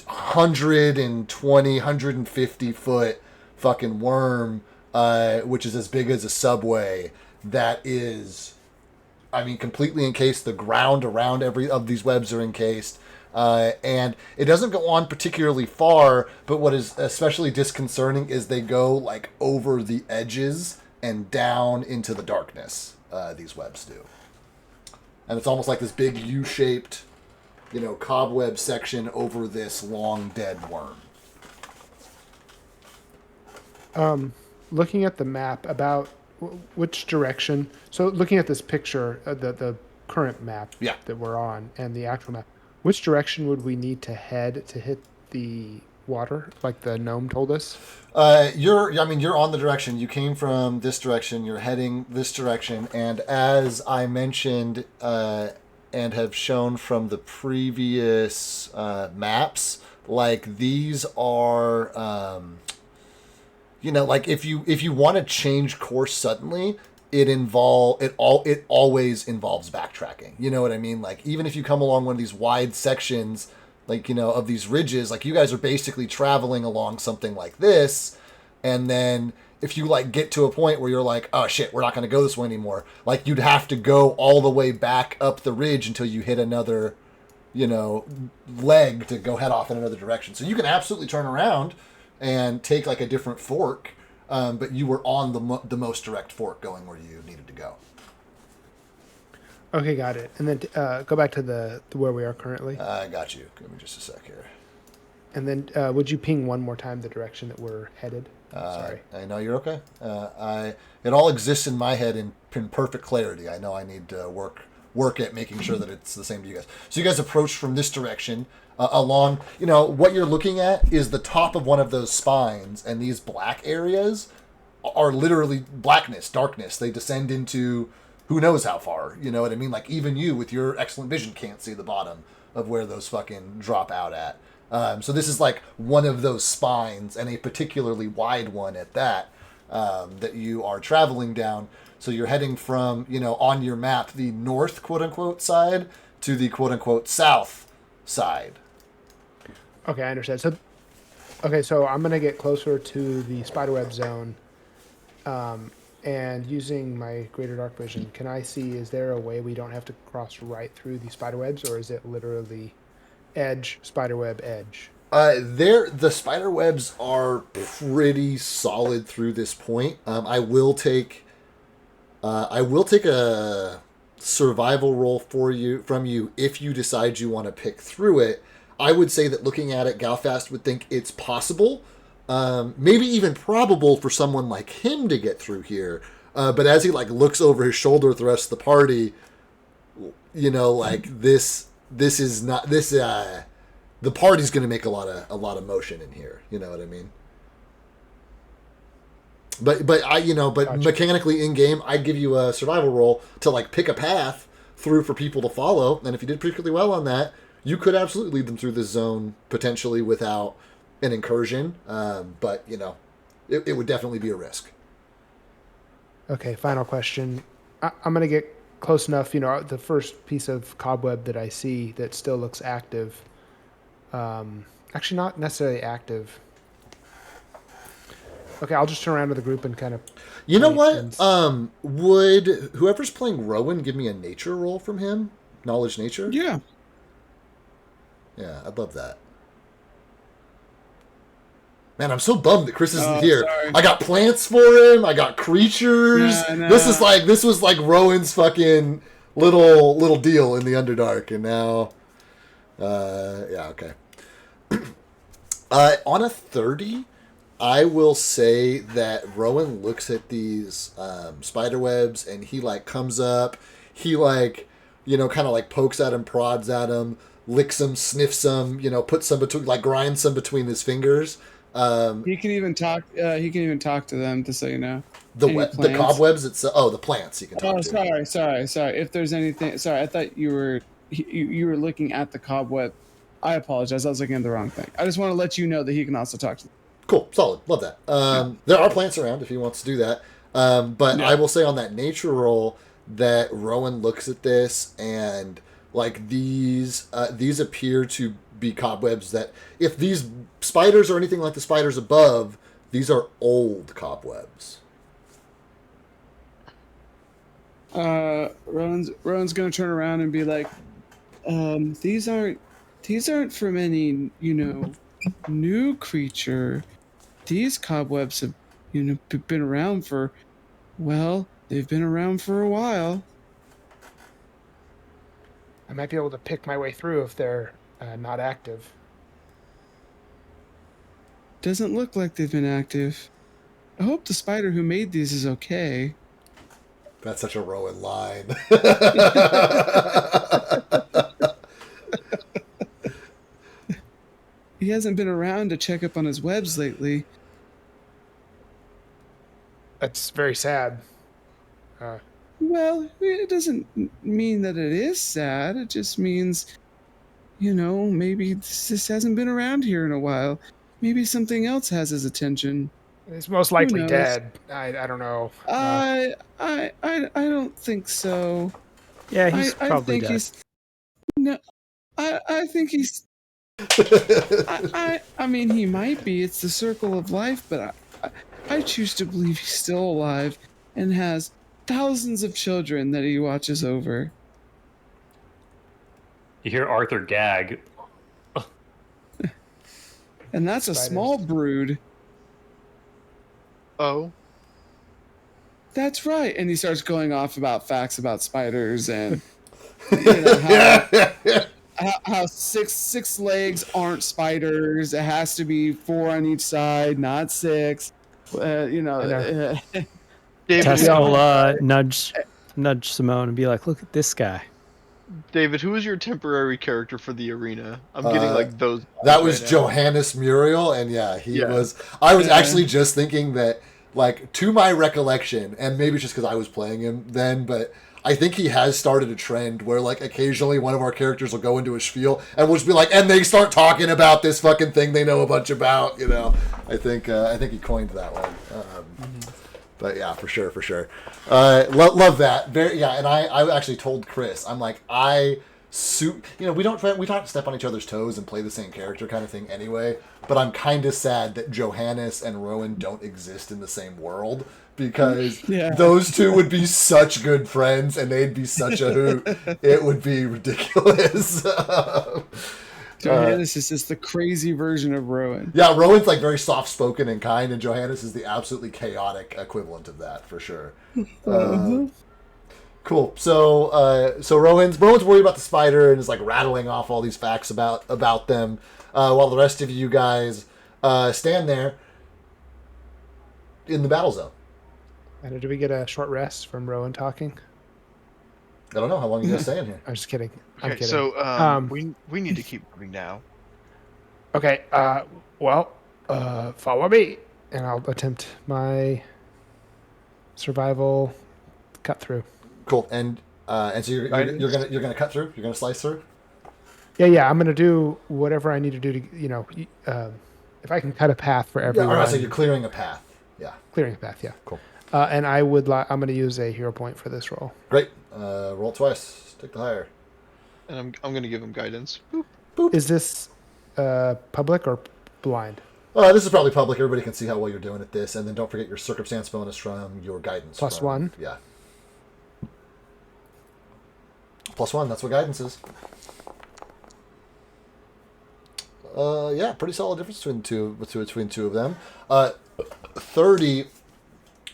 150 foot fucking worm, which is as big as a subway, that is, I mean, completely encased. The ground around every of these webs are encased. And it doesn't go on particularly far, but what is especially disconcerting is they go like over the edges and down into the darkness. These webs do. And it's almost like this big U-shaped, cobweb section over this long dead worm. Looking at the map, about which direction? So looking at this picture, the current map Yeah. that we're on, and the actual map, which direction would we need to head to hit the water, like the gnome told us? You're on the direction. You came from this direction. You're heading this direction. And as I mentioned, and have shown from the previous maps, like these are, like if you want to change course suddenly, it always involves backtracking. You know what I mean? Like even if you come along one of these wide sections, like, of these ridges, like you guys are basically traveling along something like this. And then if you like get to a point where you're like, oh shit, we're not going to go this way anymore. Like you'd have to go all the way back up the ridge until you hit another, leg to go head off in another direction. So you can absolutely turn around and take like a different fork. But you were on the most direct fork going where you needed to go. Okay, got it. And then go back to where we are currently. I got you. Give me just a sec here. And then would you ping one more time the direction that we're headed? Sorry. I know you're okay. It all exists in my head in perfect clarity. I know I need to work at making sure that it's the same to you guys. So you guys approach from this direction along. What you're looking at is the top of one of those spines, and these black areas are literally blackness, darkness. They descend into who knows how far. You know what I mean? Like even you with your excellent vision can't see the bottom of where those fucking drop out at. So this is like one of those spines, and a particularly wide one at that, that you are traveling down. So you're heading from, on your map, the north, quote-unquote, side to the, quote-unquote, south side. Okay, I understand. So I'm going to get closer to the spiderweb zone, and using my greater dark vision, can I see, is there a way we don't have to cross right through the spiderwebs, or is it literally edge, spiderweb, edge. The spider webs are pretty solid through this point. I will take a survival roll from you if you decide you want to pick through it. I would say that looking at it, Galfast would think it's possible, maybe even probable for someone like him to get through here. But as he like looks over his shoulder at the rest of the party, like this is not this. The party's going to make a lot of motion in here. You know what I mean? But Gotcha. mechanically in game, I'd give you a survival roll to like pick a path through for people to follow, and if you did particularly well on that, you could absolutely lead them through this zone potentially without an incursion. But it would definitely be a risk. Okay, final question. I'm going to get close enough. The first piece of cobweb that I see that still looks active. Actually, not necessarily active. Okay, I'll just turn around to the group and kind of... You know what? and- Would whoever's playing Rowan give me a nature roll from him? Knowledge nature? Yeah. Yeah, I'd love that. Man, I'm so bummed that Chris isn't Oh, here. sorry. I got plants for him. I got creatures. Yeah, I know. This was like Rowan's fucking little deal in the Underdark, and now, yeah, okay. On a 30, I will say that Rowan looks at these spider webs and he like comes up, he like kind of like pokes at him, prods at him, licks them, sniffs them, puts some between, like grinds some between his fingers. He can even talk. He can even talk to them, just so you know. The Any the plants? cobwebs. The plants you can talk Oh, to. sorry. If there's anything, sorry, I thought you were looking at the cobweb. I apologize. I was looking at the wrong thing. I just want to let you know that he can also talk to them. Cool, solid, love that. There are plants around if he wants to do that. But Yeah. I will say on that nature roll that Rowan looks at this and like these appear to be cobwebs that if these spiders are anything like the spiders above, these are old cobwebs. Rowan's gonna turn around and be like, these aren't from any new creature. These cobwebs have been around for, well, they've been around for a while. I might be able to pick my way through if they're not active. Doesn't look like they've been active. I hope the spider who made these is okay. That's such a Rowan line. He hasn't been around to check up on his webs lately. That's very sad. Well, it doesn't mean that it is sad. It just means, maybe this hasn't been around here in a while. Maybe something else has his attention. He's most likely knows? dead. I don't know. I don't think so. Yeah, he's I probably think dead. he's no. I think he's. I mean, he might be. It's the circle of life, but I choose to believe he's still alive and has thousands of children that he watches over. You hear Arthur gag. And that's a Spiders. small brood. Oh, That's right. And he starts going off about facts about spiders and how six legs aren't spiders. It has to be 4 on each side, not 6. David, Tesco will nudge Simone and be like, "Look at this guy." David, who is your temporary character for the arena? I'm getting like those. That was right now. Johannes Muriel, and yeah, he Yeah. was. I was Yeah. actually just thinking that, like, to my recollection, and maybe it's just because I was playing him then, but I think he has started a trend where, like, occasionally one of our characters will go into a spiel and we'll just be like, and they start talking about this fucking thing they know a bunch about. I think he coined that one. But yeah, for sure. Love that. And I actually told Chris, I'm like, we don't step on each other's toes and play the same character kind of thing anyway. But I'm kind of sad that Johannes and Rowan don't exist in the same world because Yeah. those two would be such good friends and they'd be such a hoot. It would be ridiculous. Johannes is just the crazy version of Rowan. Yeah, Rowan's like very soft-spoken and kind, and Johannes is the absolutely chaotic equivalent of that for sure. Cool. So Rowan's worried about the spider and is like rattling off all these facts about them, while the rest of you guys stand there in the battle zone. And do we get a short rest from Rowan talking? I don't know how long you guys staying here. I'm just kidding. I'm Okay, kidding. so we need to keep moving now. Okay. Follow me, and I'll attempt my survival cut through. Cool. And so you're gonna cut through. You're gonna slice through. Yeah. I'm gonna do whatever I need to do to if I can cut a path for Yeah. everyone. All right. So you're clearing a path. Yeah. Clearing a path. Yeah. Cool. And I'm gonna use a hero point for this roll. Great. Roll twice. Take the higher. And I'm gonna give him guidance. Boop. Is this public or blind? This is probably public. Everybody can see how well you're doing at this. And then don't forget your circumstance bonus from your guidance. +1. Yeah. +1. That's what guidance is. Yeah, pretty solid difference between two of them. 30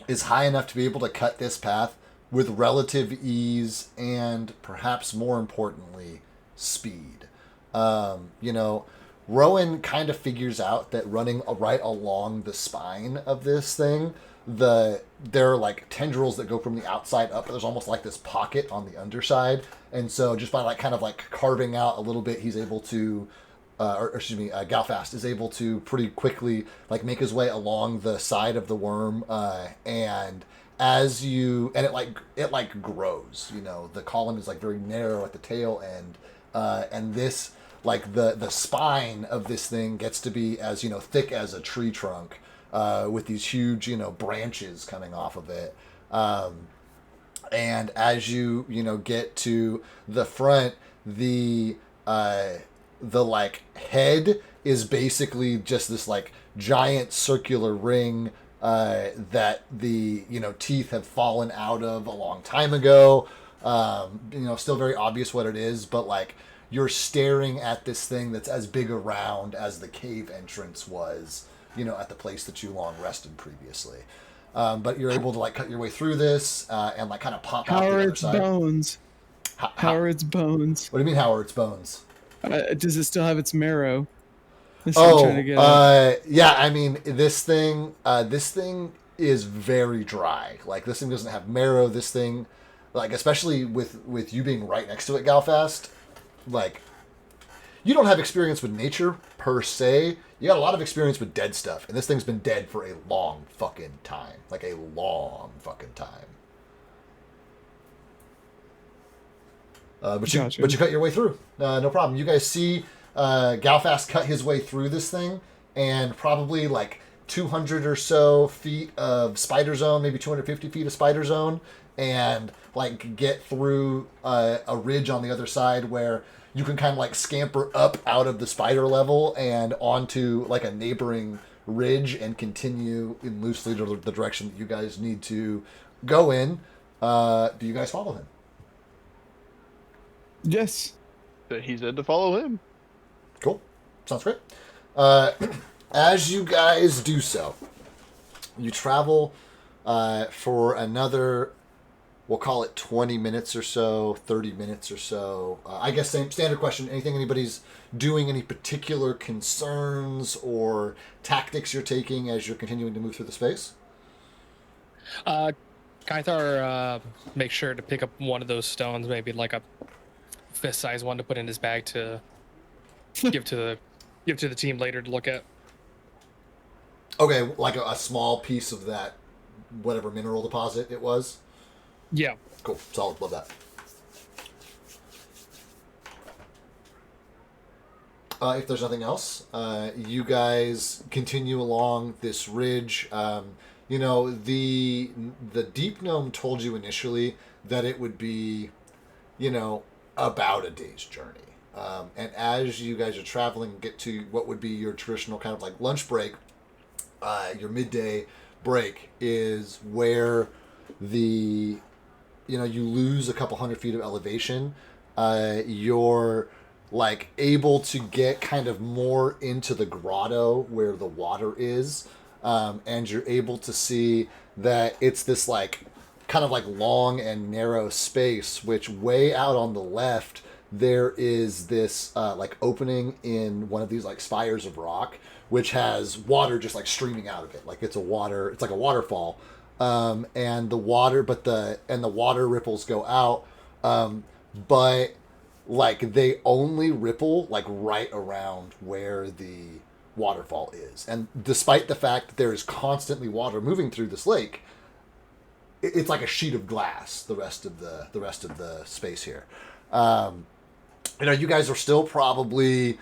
is high enough to be able to cut this path with relative ease and perhaps more importantly, speed. Rowan kind of figures out that running right along the spine of this thing, there are like tendrils that go from the outside up, but there's almost like this pocket on the underside. And so just by like kind of like carving out a little bit, he's able to Galfast is able to pretty quickly like make his way along the side of the worm, and it grows. The column is like very narrow at the tail end, and this like the spine of this thing gets to be as thick as a tree trunk, with these huge branches coming off of it. And as you get to the front, the like head is basically just this like giant circular ring that the teeth have fallen out of a long time ago. Still very obvious what it is, but like you're staring at this thing that's as big around as the cave entrance was, at the place that you long rested previously. But you're able to like cut your way through this and like kind of pop out the other side. How are its bones? What do you mean, how are its bones? Does it still have its marrow? That's what I'm trying to get at. Yeah. I mean, this thing is very dry. Like this thing doesn't have marrow. This thing, like especially with you being right next to it, Galfast, like you don't have experience with nature per se. You got a lot of experience with dead stuff, and this thing's been dead for a long fucking time. Like a long fucking time. But you cut your way through. No problem. You guys see Galfast cut his way through this thing, and probably like 200 or so feet of spider zone, maybe 250 feet of spider zone, and like get through a ridge on the other side where you can kind of like scamper up out of the spider level and onto like a neighboring ridge and continue in loosely to the direction that you guys need to go in. Do you guys follow him? Yes. He said to follow him. Cool. Sounds great. As you guys do so, you travel for another, we'll call it 20 minutes or so, 30 minutes or so. I guess same standard question. Anything anybody's doing, any particular concerns or tactics you're taking as you're continuing to move through the space? Kythar, make sure to pick up one of those stones, maybe like a fist-sized one to put in his bag to give to the team later to look at. Okay, like a small piece of that, whatever mineral deposit it was? Yeah. Cool, solid, love that. If there's nothing else, you guys continue along this ridge. The Deep Gnome told you initially that it would be, about a day's journey. And as you guys are traveling, get to what would be your traditional kind of like lunch break, your midday break is where you lose a couple hundred feet of elevation. Your like able to get kind of more into the grotto where the water is, and you're able to see that it's this like kind of like long and narrow space, which way out on the left there is this like opening in one of these like spires of rock, which has water just like streaming out of it, like it's like a waterfall, and the water ripples go out, but like they only ripple like right around where the waterfall is, and despite the fact that there is constantly water moving through this lake, it's like a sheet of glass the rest of the space here. You guys are still probably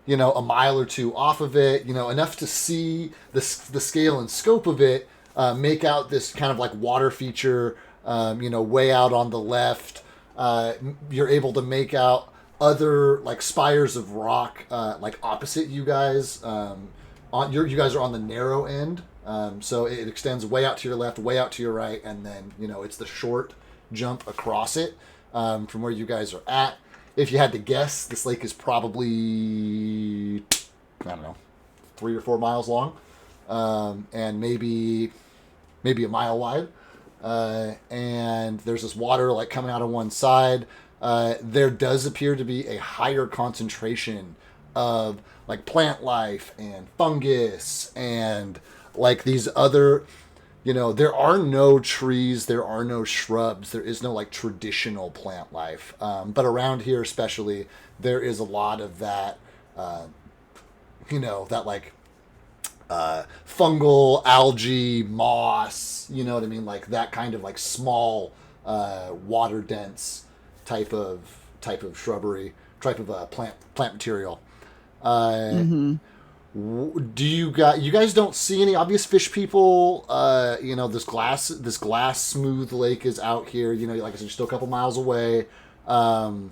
a mile or two off of it, enough to see the scale and scope of it, make out this kind of like water feature, way out on the left. You're able to make out other like spires of rock, like opposite you guys. You guys are on the narrow end, so it extends way out to your left, way out to your right, and then it's the short jump across it, from where you guys are at. If you had to guess, this lake is probably, I don't know, 3 or 4 miles long, and maybe a mile wide. And there's this water like coming out of one side. There does appear to be a higher concentration of like plant life and fungus and like these other, there are no trees, there are no shrubs, there is no like traditional plant life. But around here especially, there is a lot of that, that like fungal, algae, moss, you know what I mean? Like that kind of like small, water dense type of shrubbery, type of plant material. Do you guys don't see any obvious fish people? This glass smooth lake is out here. Like I said, you're still a couple miles away. The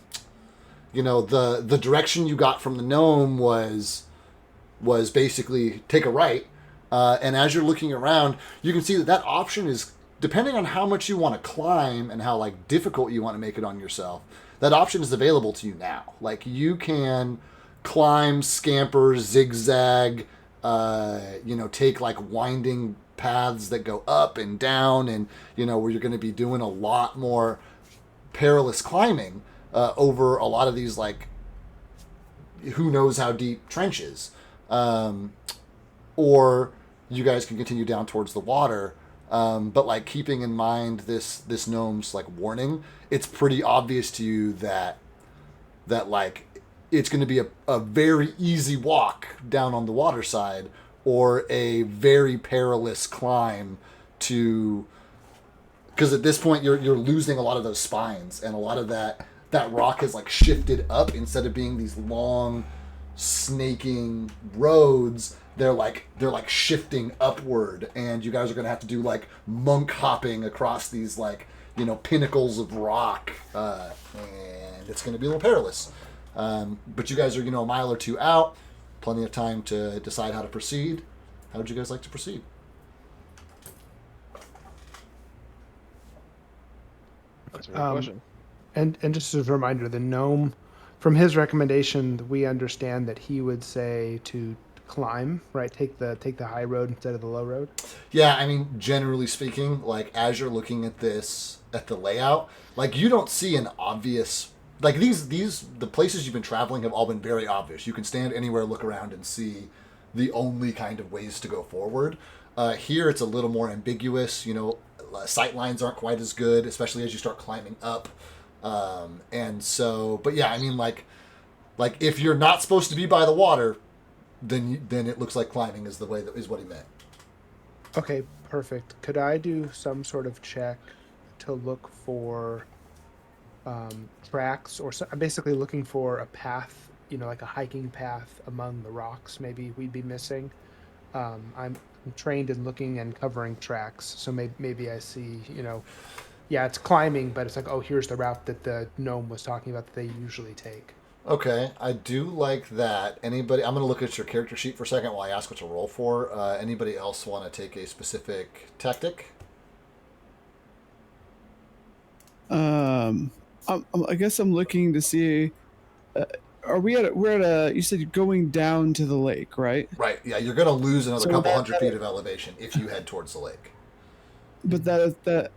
direction you got from the gnome was basically take a right, and as you're looking around, you can see that option is, depending on how much you want to climb and how like difficult you want to make it on yourself, that option is available to you now. Like you can climb, scamper, zigzag, take like winding paths that go up and down, and where you're going to be doing a lot more perilous climbing, over a lot of these like who knows how deep trenches, or you guys can continue down towards the water. But like keeping in mind this gnome's like warning, it's pretty obvious to you that like it's going to be a very easy walk down on the water side, or a very perilous climb to, because at this point you're losing a lot of those spines, and a lot of that rock has like shifted up. Instead of being these long snaking roads, they're like shifting upward, and you guys are going to have to do like monk hopping across these like pinnacles of rock, and it's going to be a little perilous. But you guys are, a mile or two out, plenty of time to decide how to proceed. How would you guys like to proceed? That's a good question. And just as a reminder, the gnome, from his recommendation, we understand that he would say to climb, right? Take the high road instead of the low road. Yeah, I mean, generally speaking, like as you're looking at the layout, like you don't see an obvious, like the places you've been traveling have all been very obvious. You can stand anywhere, look around, and see the only kind of ways to go forward. Here it's a little more ambiguous. Sight lines aren't quite as good, especially as you start climbing up. And so, but yeah, I mean, like if you're not supposed to be by the water, then it looks like climbing is what he meant. Okay, perfect. Could I do some sort of check to look for tracks, or I'm basically looking for a path, like a hiking path among the rocks maybe we'd be missing. I'm trained in looking and covering tracks, so maybe I see, yeah, it's climbing, but it's like, oh, here's the route that the gnome was talking about that they usually take. Okay, I do like that. Anybody? I'm going to look at your character sheet for a second while I ask what to roll for. Anybody else want to take a specific tactic? I guess I'm looking to see are we at? We're at a. You said you're going down to the lake, right? Right. Yeah, you're going to lose another So couple that- hundred feet of elevation if you head towards the lake. But that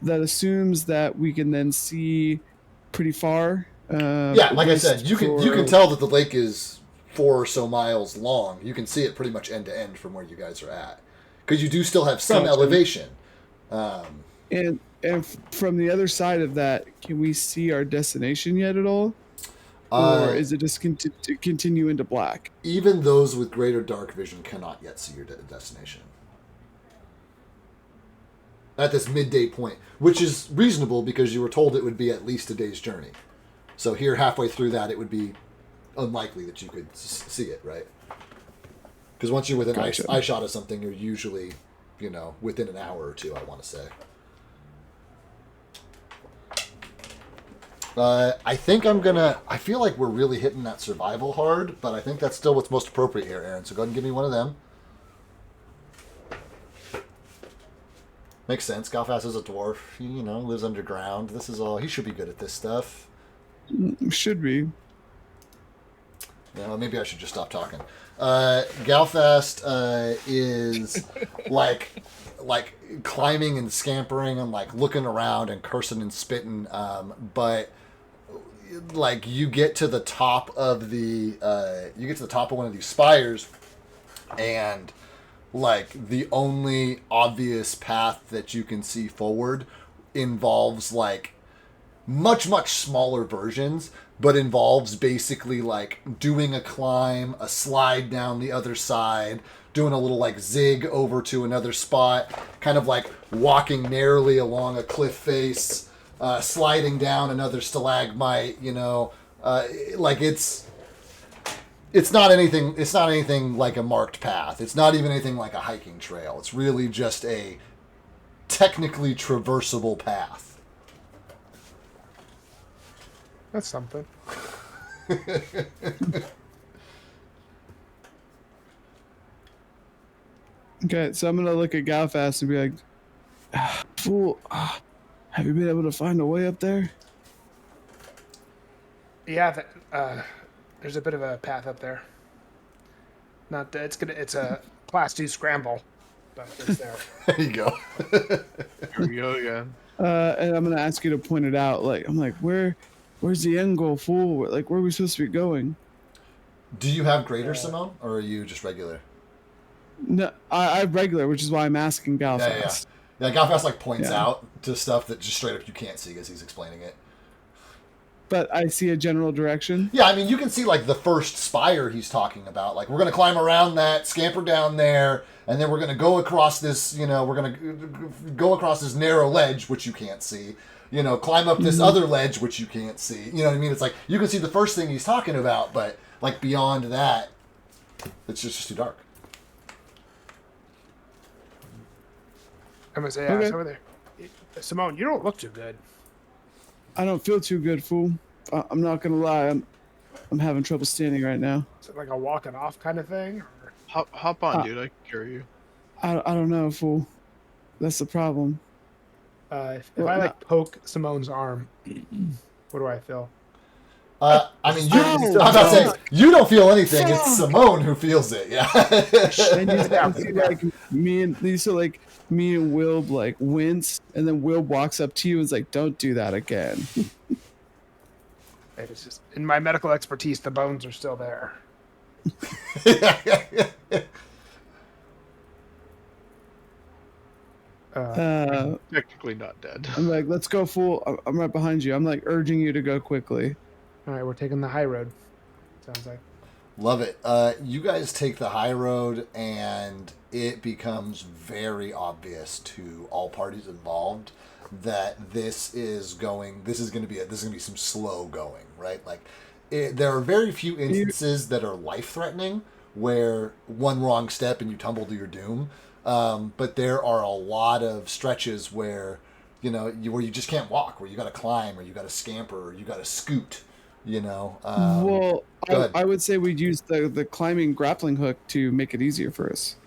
assumes that we can then see pretty far. Yeah, like I said, west you can for- tell that the lake is 4 or so miles long. You can see it pretty much end to end from where you guys are at, because you do still have some Gotcha. elevation. And from the other side of that, can we see our destination yet at all, or is it just continue into black? Even those with greater dark vision cannot yet see your destination at this midday point, which is reasonable because you were told it would be at least a day's journey. So here, halfway through that, it would be unlikely that you could see it, right? Because once you're within Gotcha. eye shot of something, you're usually, within an hour or two, I want to say. I think I feel like we're really hitting that survival hard, but I think that's still what's most appropriate here, Aaron. So go ahead and give me one of them. Makes sense. Galfast is a dwarf. He, lives underground. This is all. He should be good at this stuff. Should be. Maybe I should just stop talking. Galfast is like climbing and scampering and like looking around and cursing and spitting. But like you get to the top of one of these spires, and like the only obvious path that you can see forward involves like much smaller versions, but involves basically like doing a climb, a slide down the other side, doing a little like zig over to another spot, kind of like walking narrowly along a cliff face, sliding down another stalagmite, like it's not anything like a marked path. It's not even anything like a hiking trail. It's really just a technically traversable path. That's something. Okay, so I'm gonna look at Galfast and be like, "Fool, have you been able to find a way up there?" Yeah, there's a bit of a path up there. Not it's a class 2 scramble, but it's there. There you go. Here we go again. And I'm gonna ask you to point it out. Like, I'm like, where's the end goal, fool? Like, where are we supposed to be going? Do you have greater, Simone, or are you just regular? No, I have regular, which is why I'm asking Galfast. Yeah, Galfast like points Yeah. out to stuff that just straight up you can't see as he's explaining it. But I see a general direction. Yeah, I mean, you can see like the first spire he's talking about. Like, we're going to climb around that, scamper down there, and then we're going to go across this, we're going to go across this narrow ledge, which you can't see. Climb up this other ledge, which you can't see. You know what I mean? It's like, you can see the first thing he's talking about, but like beyond that, it's just too dark. I'm gonna say, Okay. it's over there. Simone, you don't look too good. I don't feel too good, fool. I'm not gonna lie. I'm having trouble standing right now. Is it like a walking off kind of thing? Or... Hop on, dude. I can carry you. I don't know, fool. That's the problem. If Well, I no. like poke Simone's arm, what do I feel? I mean, Ow! I'm not saying you don't feel anything. It's Simone who feels it. Yeah. And you see, like me and Will like wince, and then Will walks up to you and is like, "Don't do that again." It's just in my medical expertise, the bones are still there. Technically not dead. I'm like, "Let's go, fool." I'm right behind you. I'm like urging you to go quickly. All right, we're taking the high road. Sounds like. Love it. You guys take the high road, and it becomes very obvious to all parties involved that this is going to be some slow going, right? Like, there are very few instances that are life threatening where one wrong step and you tumble to your doom. But there are a lot of stretches where where you just can't walk, where you got to climb, or you got to scamper, or you got to scoot. Well, I would say we'd use the climbing grappling hook to make it easier for us.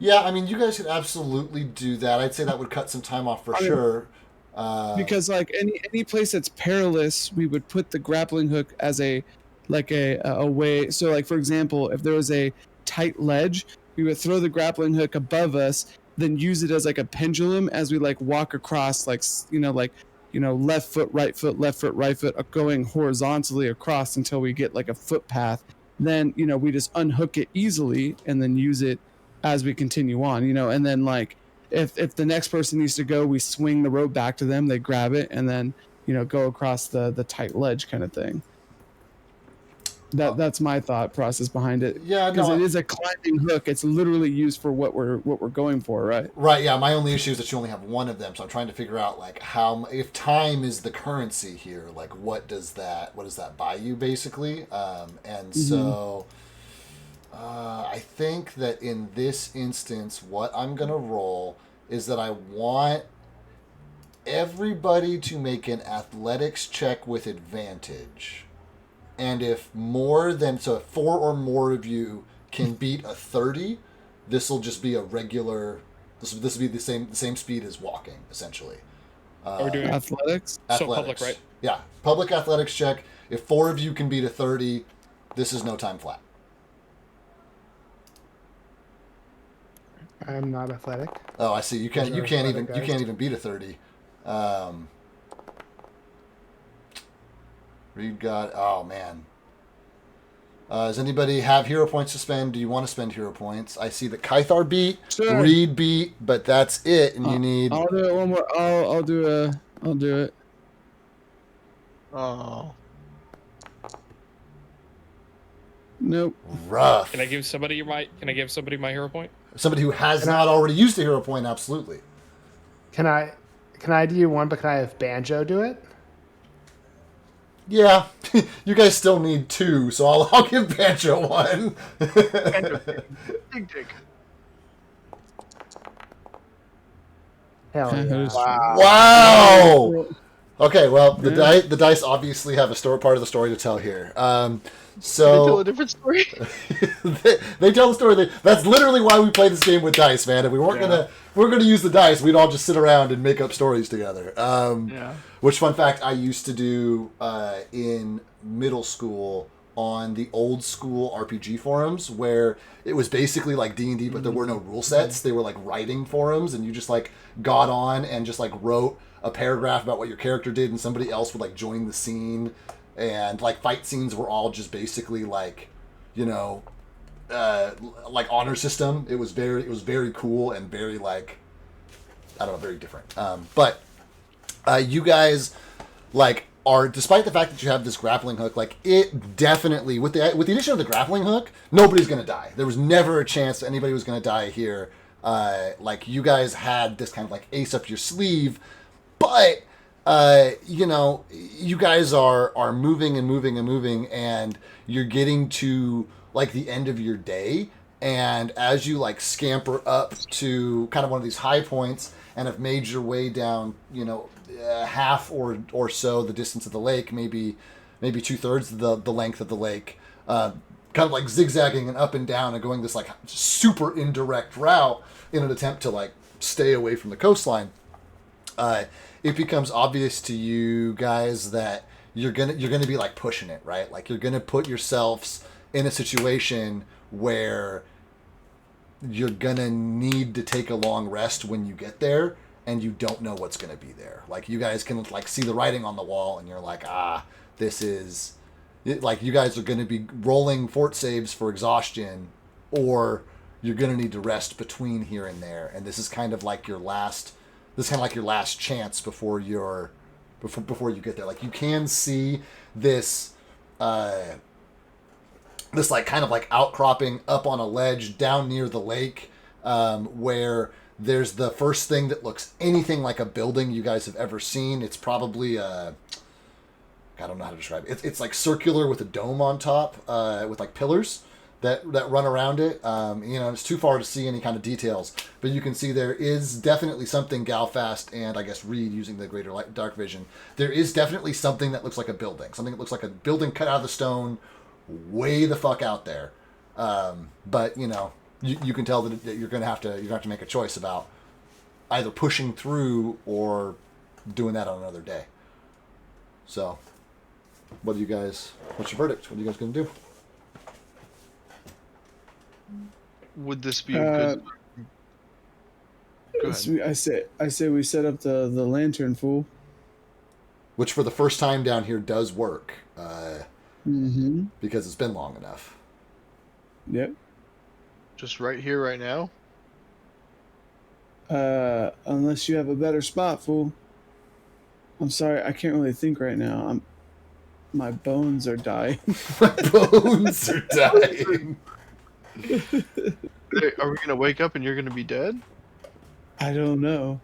Yeah, I mean, you guys could absolutely do that. I'd say that would cut some time off for sure. Because like any place that's perilous, we would put the grappling hook as a way. So like for example, if there was a tight ledge, we would throw the grappling hook above us, then use it as like a pendulum as we like walk across, like left foot, right foot, left foot, right foot, going horizontally across until we get like a footpath. Then we just unhook it easily and then use it as we continue on. And then like if the next person needs to go, we swing the rope back to them, they grab it, and then go across the tight ledge kind of thing. That's my thought process behind it. Yeah, because no, it is a climbing hook. It's literally used for what we're going for, right? Right. Yeah. My only issue is that you only have one of them, so I'm trying to figure out like how if time is the currency here, like what does that buy you basically? And so I think that in this instance, what I'm gonna roll is that I want everybody to make an athletics check with advantage. And if if 4 or more of you can beat a 30, this will just be a regular. This will be the same speed as walking, essentially. Are we doing athletics? So public, right? Yeah, public athletics check. If 4 of you can beat a 30, this is no time flat. I'm not athletic. Oh, I see. You can't Those are even athletic you guys. can't even beat a 30. Reed got. Oh man. Does anybody have hero points to spend? Do you want to spend hero points? I see that Kythar beat, Sure. Reed beat, but that's it. And you need. I'll do it one more. I'll do it. Oh. Nope. Rough. Can I give somebody my hero point? Somebody who has not already used a hero point, absolutely. Can I do one, but can I have Banjo do it? Yeah, you guys still need 2, so I'll give Banjo 1. Dig dig. Hell yeah. Wow. Okay, well the dice obviously have a part of the story to tell here. They tell So a different story. they tell the story. That's literally why we play this game with dice, man. If we weren't gonna use the dice, we'd all just sit around and make up stories together. Yeah. Which, fun fact, I used to do in middle school on the old school RPG forums, where it was basically like D&D, but there were no rule sets. They were like writing forums, and you just like got on and just like wrote a paragraph about what your character did, and somebody else would like join the scene. And like fight scenes were all just basically like, like honor system. It was very cool and very like, I don't know, very different. But you guys like are, despite the fact that you have this grappling hook, like it definitely with the addition of the grappling hook, nobody's gonna die. There was never a chance that anybody was gonna die here. Like you guys had this kind of like ace up your sleeve, but you guys are moving and moving and moving, and you're getting to like the end of your day. And as you like scamper up to kind of one of these high points and have made your way down, half or so the distance of the lake, maybe 2/3 of the length of the lake, kind of like zigzagging and up and down and going this like super indirect route in an attempt to like stay away from the coastline. It becomes obvious to you guys that you're gonna be like pushing it, right? Like you're gonna put yourselves in a situation where you're gonna need to take a long rest when you get there, and you don't know what's gonna be there. Like you guys can like see the writing on the wall, and you're like, this is like you guys are gonna be rolling fort saves for exhaustion, or you're gonna need to rest between here and there, and this is kind of like your last. This is kind of like your last chance before you get there. Like you can see this, this like kind of like outcropping up on a ledge down near the lake, where there's the first thing that looks anything like a building you guys have ever seen. It's probably I don't know how to describe it. It's like circular with a dome on top, with like pillars that run around it. It's too far to see any kind of details, but you can see there is definitely something. Galfast and I guess Reed using the greater dark vision. There is definitely something that looks like a building. Something that looks like a building cut out of the stone, way the fuck out there. But you can tell that you're gonna have to make a choice about either pushing through or doing that on another day. So, what's your verdict? What are you guys going to do? Would this be a good? Go ahead. I say we set up the lantern, fool. Which for the first time down here does work. Mm-hmm. Because it's been long enough. Yep. Just right here, right now. Unless you have a better spot, fool. I'm sorry, I can't really think right now. My bones are dying. My bones are dying. Hey, are we gonna wake up and you're gonna be dead? I don't know.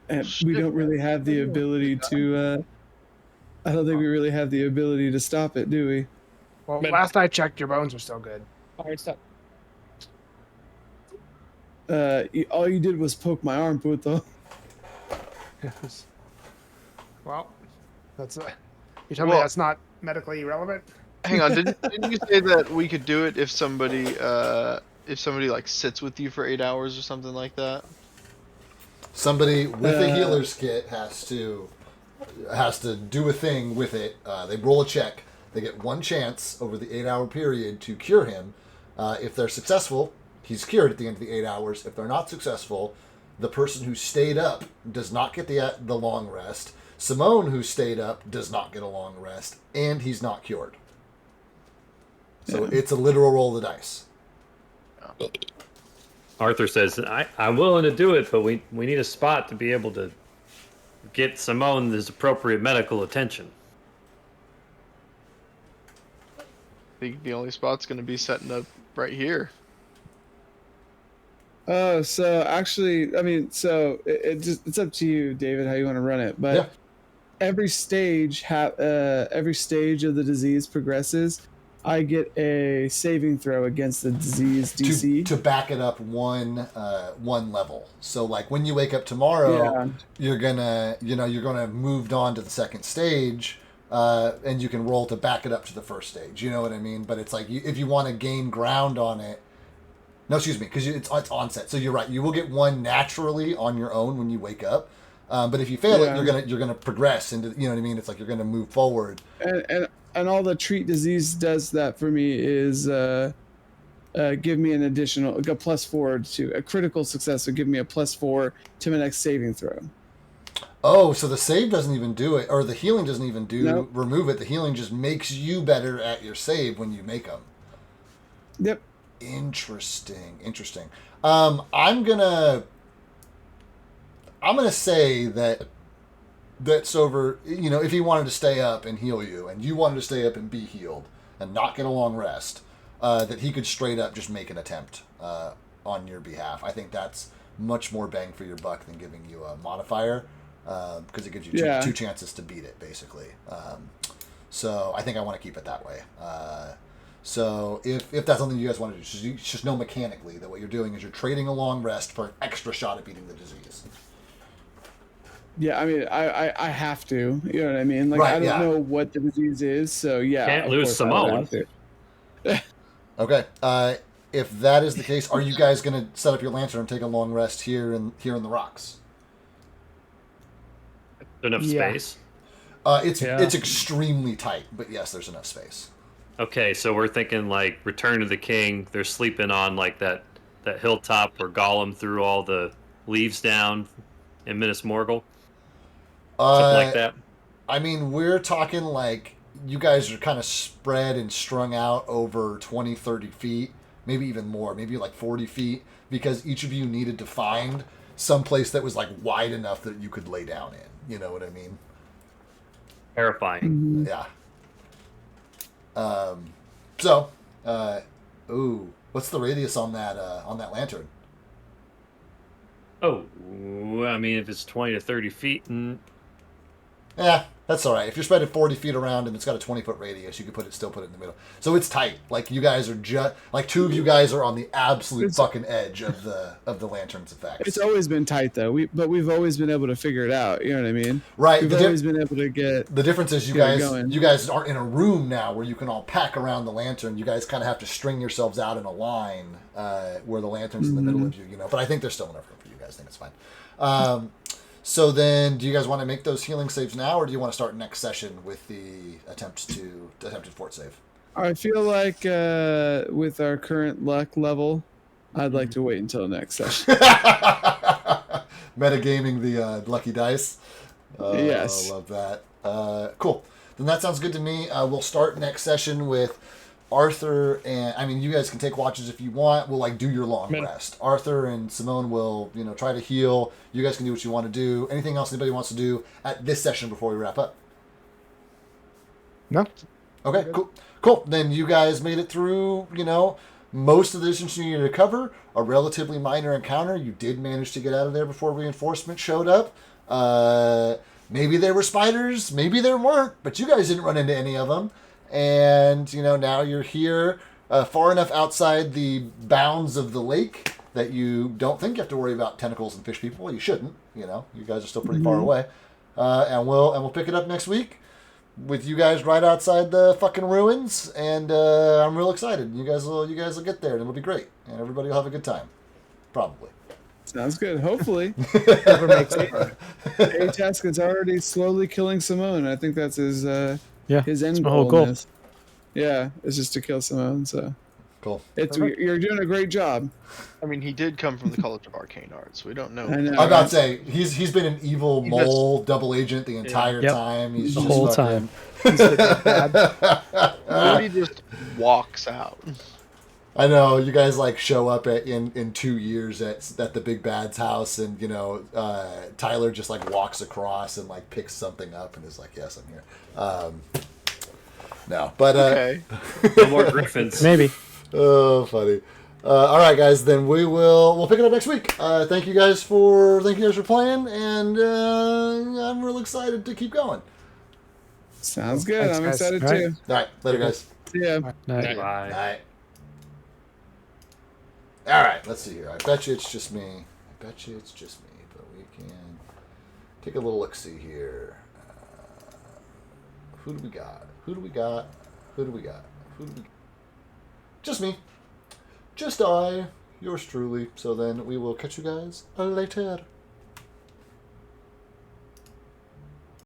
And we don't really have the ability to. I don't think we really have the ability to stop it, do we? Well, last I checked, your bones are still good. All right, stop. All you did was poke my arm, Puto. Well, that's you tell me that's not medically relevant. Hang on, didn't you say that we could do it if somebody like sits with you for 8 hours or something like that? Somebody with a healer's kit has to do a thing with it. They roll a check. They get one chance over the 8-hour period to cure him. If they're successful, he's cured at the end of the 8 hours. If they're not successful, the person who stayed up does not get the long rest. Simone, who stayed up, does not get a long rest, and he's not cured. So it's a literal roll of the dice. Arthur says, I'm willing to do it, but we need a spot to be able to get Simone his appropriate medical attention. I think the only spot's going to be setting up right here. Oh, so actually, I mean, so it's up to you, David, how you want to run it. But every stage of the disease progresses, I get a saving throw against the disease DC to back it up one level. So like when you wake up tomorrow, you're gonna moved on to the second stage, and you can roll to back it up to the first stage. You know what I mean? But it's like if you want to gain ground on it. No, excuse me, because it's onset. So you're right. You will get one naturally on your own when you wake up. But if you fail it, you're gonna progress into. You know what I mean? It's like you're gonna move forward. And all the treat disease does that for me is give me an additional a +4 to a critical success. Would give me a +4 to my next saving throw. Oh, so the save doesn't even do it, or the healing doesn't even remove it. The healing just makes you better at your save when you make them. Yep. Interesting. I'm gonna say that's over. You know, if he wanted to stay up and heal you, and you wanted to stay up and be healed and not get a long rest, that he could straight up just make an attempt on your behalf. I think that's much more bang for your buck than giving you a modifier, because it gives you two chances to beat it, basically. So I think I want to keep it that way. So if that's something you guys want to do, just know mechanically that what you're doing is you're trading a long rest for an extra shot at beating the disease. Yeah, I mean, I have to. You know what I mean? Like, I don't know what the disease is, so yeah. Can't lose Simone. Okay. If that is the case, are you guys going to set up your lantern and take a long rest here in the rocks? Enough space? It's extremely tight, but yes, there's enough space. Okay, so we're thinking like Return of the King. They're sleeping on like that hilltop where Gollum threw all the leaves down in Minas Morgul. Something like that. I mean, we're talking like you guys are kind of spread and strung out over 20, 30 feet, maybe even more, maybe like 40 feet, because each of you needed to find some place that was like wide enough that you could lay down in. You know what I mean? Terrifying. Mm-hmm. Yeah. What's the radius on that lantern? Oh, I mean, if it's 20 to 30 feet, Yeah, That's all right. If you're spreading 40 feet around and it's got a 20-foot radius, you could still put it in the middle. So it's tight. Like you guys are just like two of you guys are on the absolute fucking edge of the lantern's effects. It's always been tight though. We've always been able to figure it out. You know what I mean? Right. We've always been able to get. The difference is you get it guys going. aren't in a room now where you can all pack around the lantern. You guys kind of have to string yourselves out in a line where the lantern's in the middle of you. You know, but I think there's still enough room for you guys. I think it's fine. So then, do you guys want to make those healing saves now, or do you want to start next session with the attempted fort save? I feel like with our current luck level, I'd like to wait until next session. Metagaming the lucky dice. Yes. I love that. Cool. Then that sounds good to me. We'll start next session with Arthur and I mean, you guys can take watches if you want. We'll like do your long rest. Arthur and Simone will, try to heal. You guys can do what you want to do. Anything else anybody wants to do at this session before we wrap up? No. Okay, cool. Then you guys made it through, most of the distance you needed to cover. A relatively minor encounter. You did manage to get out of there before reinforcements showed up. Maybe there were spiders, maybe there weren't, but you guys didn't run into any of them. And, now you're here far enough outside the bounds of the lake that you don't think you have to worry about tentacles and fish people. You shouldn't, you guys are still pretty far away. And we'll pick it up next week with you guys right outside the fucking ruins. And I'm real excited. You guys will get there and it'll be great. And everybody will have a good time. Probably. Sounds good. Hopefully. Whatever makes it fun. Taskin's already slowly killing Simone. I think that's his his end my whole goal. goal. In this. Yeah, it's just to kill Simone. So Cool. you're doing a great job. I mean, he did come from the College of Arcane Arts. We don't know. I know. I'm about to say he's been an evil mole double agent the entire time. He's The just whole fucking- Nobody just walks out. I know you guys like show up in 2 years at the big bad's house, and Tyler just like walks across and like picks something up and is like, "Yes, I'm here." No, but Okay. No more griffins. Maybe. oh, funny. All right, guys. Then we'll pick it up next week. Thank you guys for playing, and I'm real excited to keep going. Sounds good. Thanks, I'm guys. excited All right. too. All right, later, guys. Yeah. Night. Bye. All right. All right, let's see here. I bet you it's just me. But we can take a little look-see here. Who do we got? Just me. Just I. Yours truly. So then we will catch you guys later.